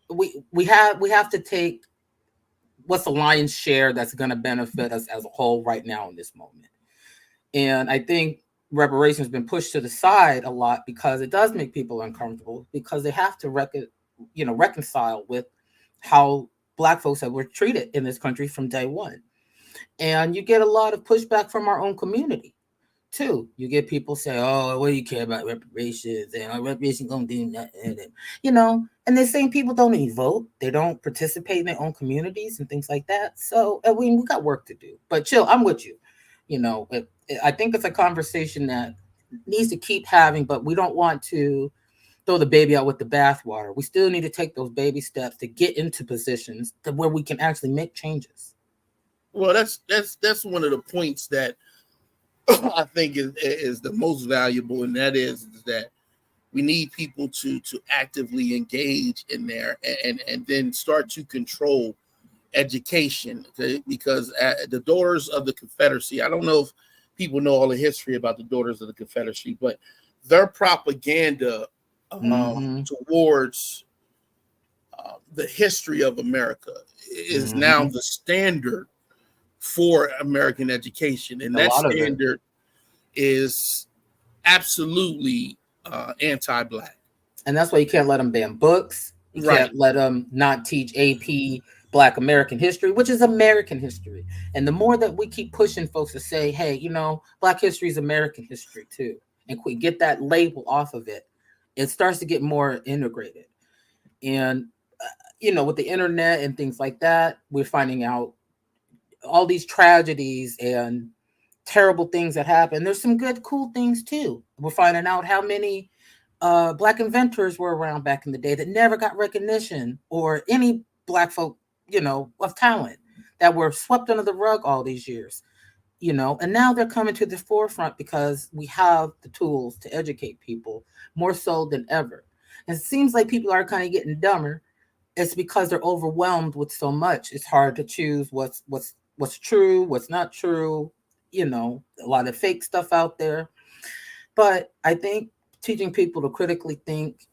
we have to take what's the lion's share that's going to benefit us as a whole right now in this moment. And I think reparations has been pushed to the side a lot because it does make people uncomfortable because they have to reconcile with how Black folks were treated in this country from day one. And you get a lot of pushback from our own community too. You get people say, "Oh, what do you care about reparations? And reparations gonna do nothing." You know, and the same people don't even vote. They don't participate in their own communities and things like that. So we got work to do. But chill, I'm with you. You know, I think it's a conversation that needs to keep having, but we don't want to throw the baby out with the bathwater. We still need to take those baby steps to get into positions to where we can actually make changes. Well, that's one of the points that I think is the most valuable, and that is that we need people to actively engage in there and then start to control education, okay? Because at the Daughters of the Confederacy, I don't know if people know all the history about the Daughters of the Confederacy, but their propaganda towards the history of America is now the standard for American education, and that standard is absolutely anti-Black. And that's why you can't let them ban books. You can't let them not teach AP Black American history, which is American history. And the more that we keep pushing folks to say, hey, you know, Black history is American history too, and we get that label off of it, it starts to get more integrated. And, you know, with the internet and things like that, we're finding out all these tragedies and terrible things that happen. There's some good, cool things too. We're finding out how many Black inventors were around back in the day that never got recognition, or any Black folk, you know, of talent that were swept under the rug all these years, you know, and now they're coming to the forefront because we have the tools to educate people more so than ever. And it seems like people are kind of getting dumber. It's because they're overwhelmed with so much. It's hard to choose what's true, what's not true, you know, a lot of fake stuff out there. But I think teaching people to critically think,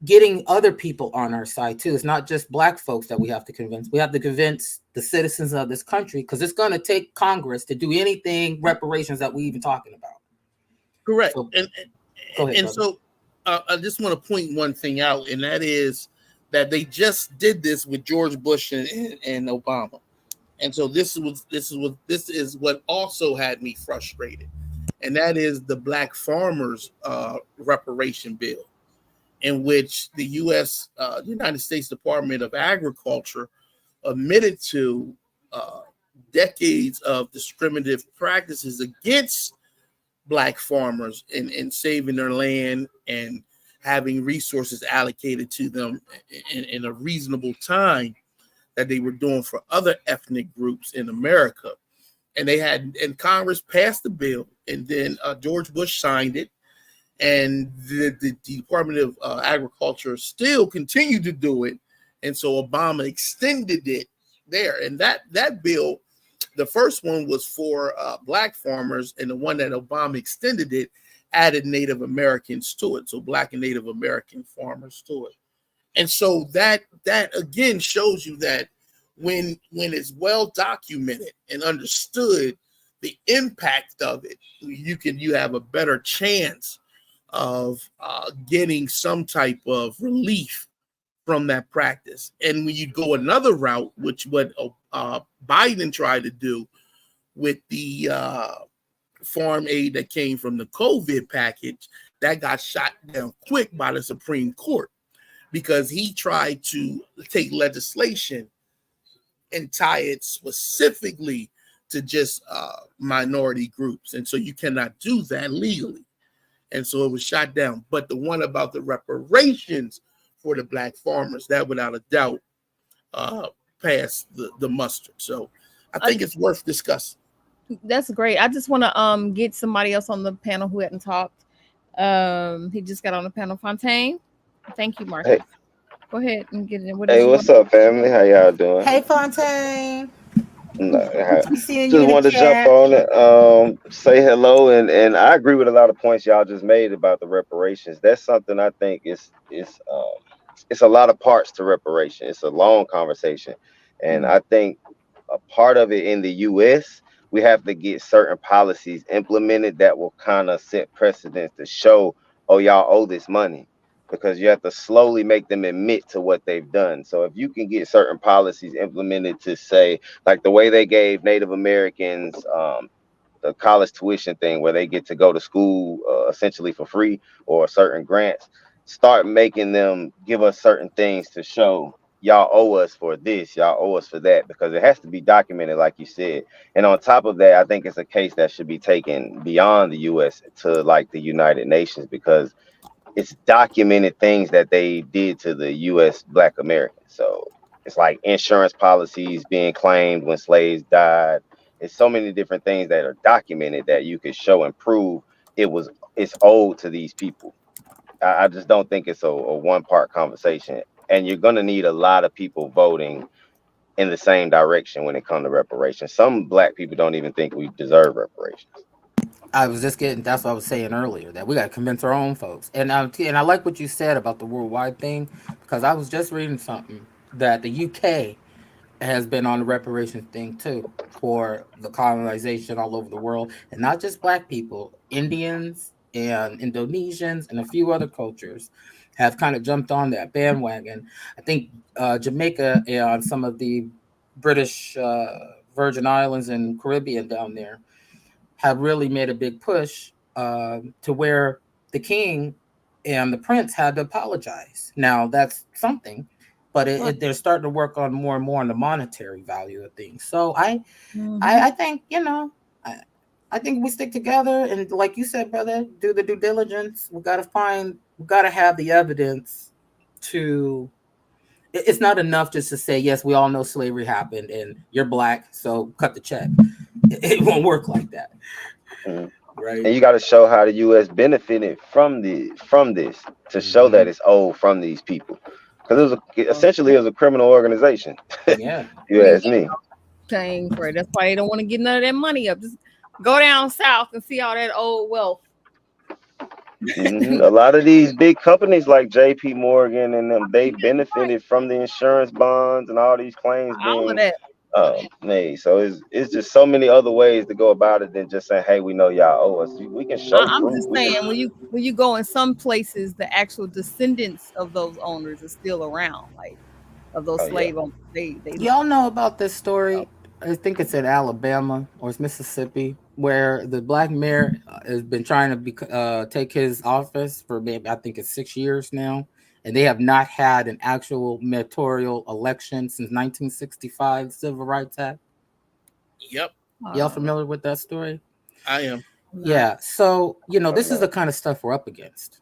getting other people on our side too. It's not just Black folks that we have to convince. We have to convince the citizens of this country, because it's going to take Congress to do anything reparations that we even talking about. Correct. So, So I just want to point one thing out, and that is that they just did this with George Bush and Obama. And so this is what also had me frustrated, and that is the Black farmers reparation bill, in which the United States Department of Agriculture admitted to decades of discriminative practices against Black farmers in saving their land and having resources allocated to them in a reasonable time that they were doing for other ethnic groups in America. And Congress passed the bill, and then George Bush signed it, and the Department of Agriculture still continued to do it. And so Obama extended it there. And that bill, the first one was for Black farmers, and the one that Obama extended it added Native Americans to it. So Black and Native American farmers to it. And so that again shows you that when it's well documented and understood the impact of it, you have a better chance of getting some type of relief from that practice. And when you go another route, which what Biden tried to do with the farm aid that came from the COVID package, that got shot down quick by the Supreme Court, because he tried to take legislation and tie it specifically to just minority groups. And so you cannot do that legally. And so it was shot down. But the one about the reparations for the Black farmers, that without a doubt passed the muster. So I think it's worth discussing. That's great. I just want to get somebody else on the panel who hadn't talked. He just got on the panel. Fontaine. Thank you, Marcus. Hey. Go ahead and get in. Hey, what's up, family? How y'all doing? Hey, Fontaine. Just wanted to jump on it, say hello, and I agree with a lot of points y'all just made about the reparations. That's something I think it's a lot of parts to reparation. It's a long conversation, and I think a part of it in the U.S., we have to get certain policies implemented that will kind of set precedents to show, oh, y'all owe this money, because you have to slowly make them admit to what they've done. So if you can get certain policies implemented to say, like the way they gave Native Americans the college tuition thing, where they get to go to school essentially for free, or certain grants, start making them give us certain things to show, y'all owe us for this, y'all owe us for that, because it has to be documented, like you said. And on top of that, I think it's a case that should be taken beyond the U.S. to like the United Nations, because it's documented things that they did to the U.S. Black Americans. So it's like insurance policies being claimed when slaves died. It's so many different things that are documented that you could show and prove it's owed to these people. I just don't think it's a one-part conversation. And you're gonna need a lot of people voting in the same direction when it comes to reparations. Some Black people don't even think we deserve reparations. That's what I was saying earlier, that we got to convince our own folks. And I like what you said about the worldwide thing, because I was just reading something that the UK has been on the reparations thing too, for the colonization all over the world, and not just Black people. Indians and Indonesians and a few other cultures have kind of jumped on that bandwagon. I think Jamaica and some of the British Virgin Islands and Caribbean down there have really made a big push to where the king and the prince had to apologize. Now that's something, but they're starting to work on more and more on the monetary value of things. So I think, I think we stick together, and like you said, brother, do the due diligence. We got to have the evidence to. It's not enough just to say, yes, we all know slavery happened and you're Black, so cut the check. It won't work like that. Right. And you got to show how the U.S. benefited from this to show that it's owed from these people, because essentially it was a criminal organization. Yeah, you ask me. Paying for it. That's why they don't want to get none of that money up. Just go down south and see all that old wealth. A lot of these big companies like J.P. Morgan and them, they benefited from the insurance bonds and all these claims being made. So it's just so many other ways to go about it than just saying, hey, we know y'all owe us. We can show I'm proof. just saying, when you go in some places, the actual descendants of those owners are still around, like of those slave owners. They Y'all know about this story? I think it's in Alabama or it's Mississippi, where the Black mayor has been trying to take his office for maybe, I think it's 6 years now, and they have not had an actual mayoral election since 1965 Civil Rights Act. Yep. Y'all familiar with that story? I am. Yeah. So, this is the kind of stuff we're up against.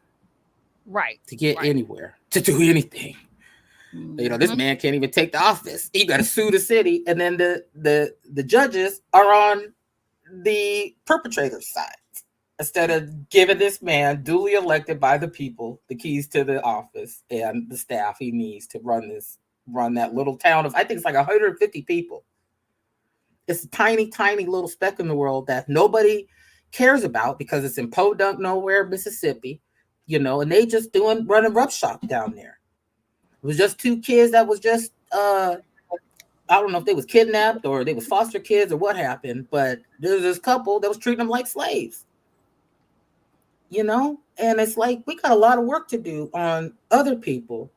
Right. To get anywhere, to do anything. This man can't even take the office. He got to sue the city, and then the judges are on the perpetrator's side instead of giving this man, duly elected by the people, the keys to the office and the staff he needs to run that little town of, I think it's like 150 people. It's a tiny, tiny little speck in the world that nobody cares about because it's in Podunk nowhere, Mississippi, and they just running roughshod down there. It was just two kids that was just, I don't know if they was kidnapped or they was foster kids or what happened, but there's this couple that was treating them like slaves. And it's like, we got a lot of work to do on other people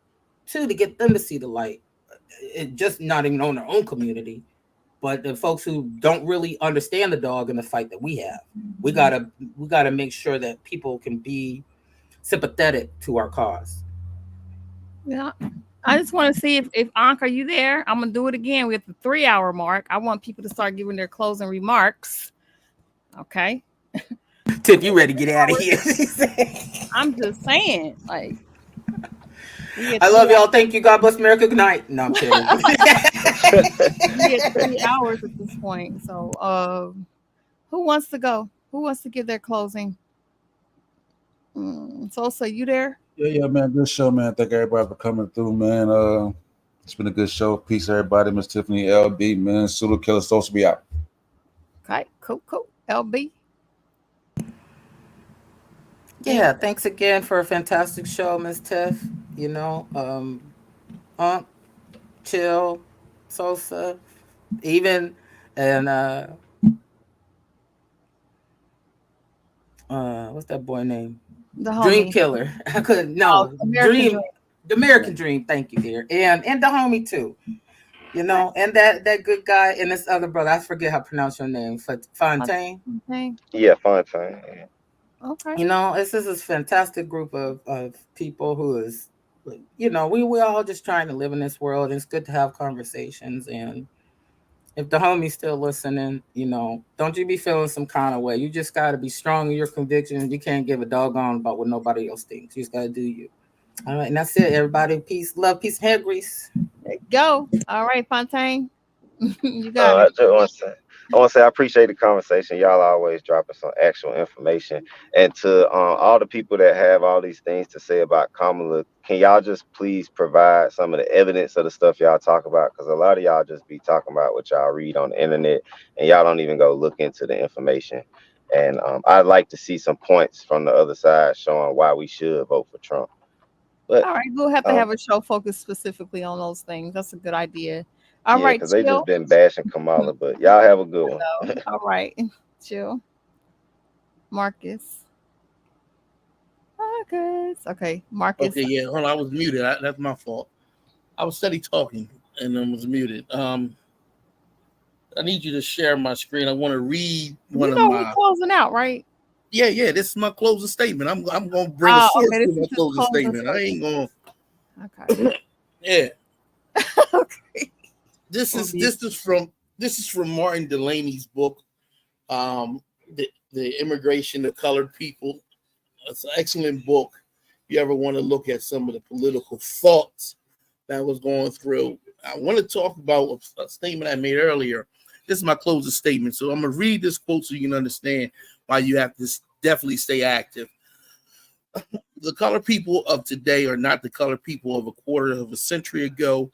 too, to get them to see the light. It just not even on their own community, but the folks who don't really understand the dog in the fight that we have. We gotta make sure that people can be sympathetic to our cause. Yeah, I just want to see if Ankh, are you there? I'm gonna do it again. We're at the 3-hour mark. I want people to start giving their closing remarks. Okay. Tip, you ready to get out of here? I'm just saying, like. I love y'all. Thank you. God bless America. Good night. No, I'm kidding. We at 3 hours at this point. So, who wants to go? Who wants to give their closing? Sosa, you there? Yeah, man. Good show, man. Thank everybody for coming through, man. It's been a good show. Peace, everybody. Miss Tiffany, LB, man. Sulu Killer Sosa be out. Okay, cool. LB. Yeah, thanks again for a fantastic show, Miss Tiff. Chill, Sosa, even, and what's that boy name? The Dream homie. Killer. I couldn't. No, Dream. The American Dream. Thank you, dear, and the homie too. And that good guy and this other brother. I forget how to pronounce your name. Fontaine. Yeah, Fontaine. Yeah. Okay. This is a fantastic group of people who is, we all just trying to live in this world. And it's good to have conversations, and if the homie's still listening, you know, don't you be feeling some kind of way. You just got to be strong in your convictions. You can't give a doggone about what nobody else thinks. You just got to do you. All right, and that's it, everybody. Peace, love, peace, hair grease. There you go. All right, Fontaine. You got it. I want to say I appreciate the conversation. Y'all always dropping some actual information. And to all the people that have all these things to say about Kamala, can y'all just please provide some of the evidence of the stuff y'all talk about? Because a lot of y'all just be talking about what y'all read on the internet, and y'all don't even go look into the information. And I'd like to see some points from the other side showing why we should vote for Trump. But All right, we'll have to have a show focused specifically on those things. That's a good idea. All right, because they Chill. just been bashing Kamala. But y'all have a good one. All right, Chill. Marcus. Okay, Marcus. Okay, yeah. Hold on, I was muted. That's my fault. I was steady talking and then was muted. I need you to share my screen. I want to read one of my. We're closing out, right? Yeah. This is my closing statement. I'm gonna bring a source to my closing statement. I ain't gonna. Okay. Yeah. Okay. This is from Martin Delaney's book, the Immigration of Colored People. It's an excellent book. If you ever want to look at some of the political thoughts that was going through, I want to talk about a statement I made earlier. This is my closing statement. So I'm going to read this quote so you can understand why you have to definitely stay active. The colored people of today are not the colored people of a quarter of a century ago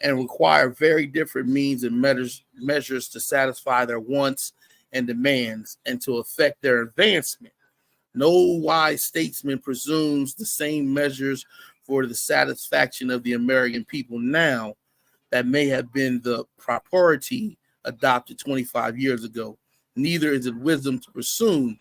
and require very different means and measures to satisfy their wants and demands and to affect their advancement. No wise statesman presumes the same measures for the satisfaction of the American people now that may have been the priority adopted 25 years ago. Neither is it wisdom to presume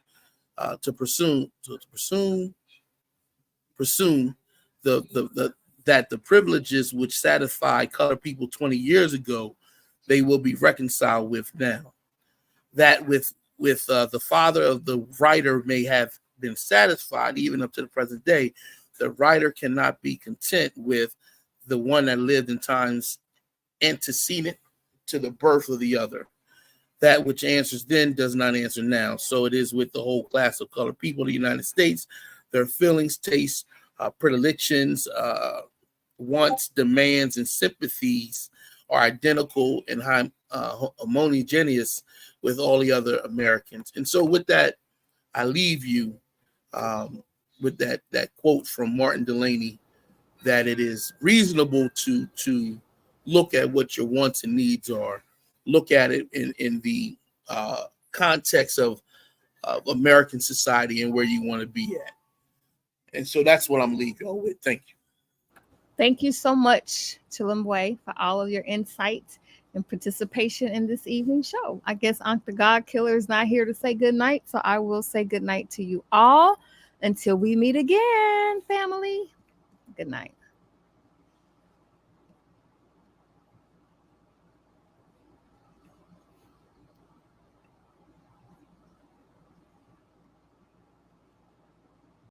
that the privileges which satisfied colored people 20 years ago, they will be reconciled with now. That with the father of the writer may have been satisfied even up to the present day, the writer cannot be content with the one that lived in times antecedent to the birth of the other. That which answers then does not answer now. So it is with the whole class of colored people in the United States. Their feelings, tastes, predilections, wants, demands, and sympathies are identical and homogeneous with all the other Americans. And so with that, I leave you with that quote from Martin Delaney, that it is reasonable to look at what your wants and needs are, look at it in the context of American society and where you want to be at. And so that's what I'm leaving you with. Thank you. Thank you so much, Chilimwe, for all of your insights and participation in this evening show. I guess Ankh the God Killer is not here to say good night, so I will say good night to you all until we meet again, family. Good night.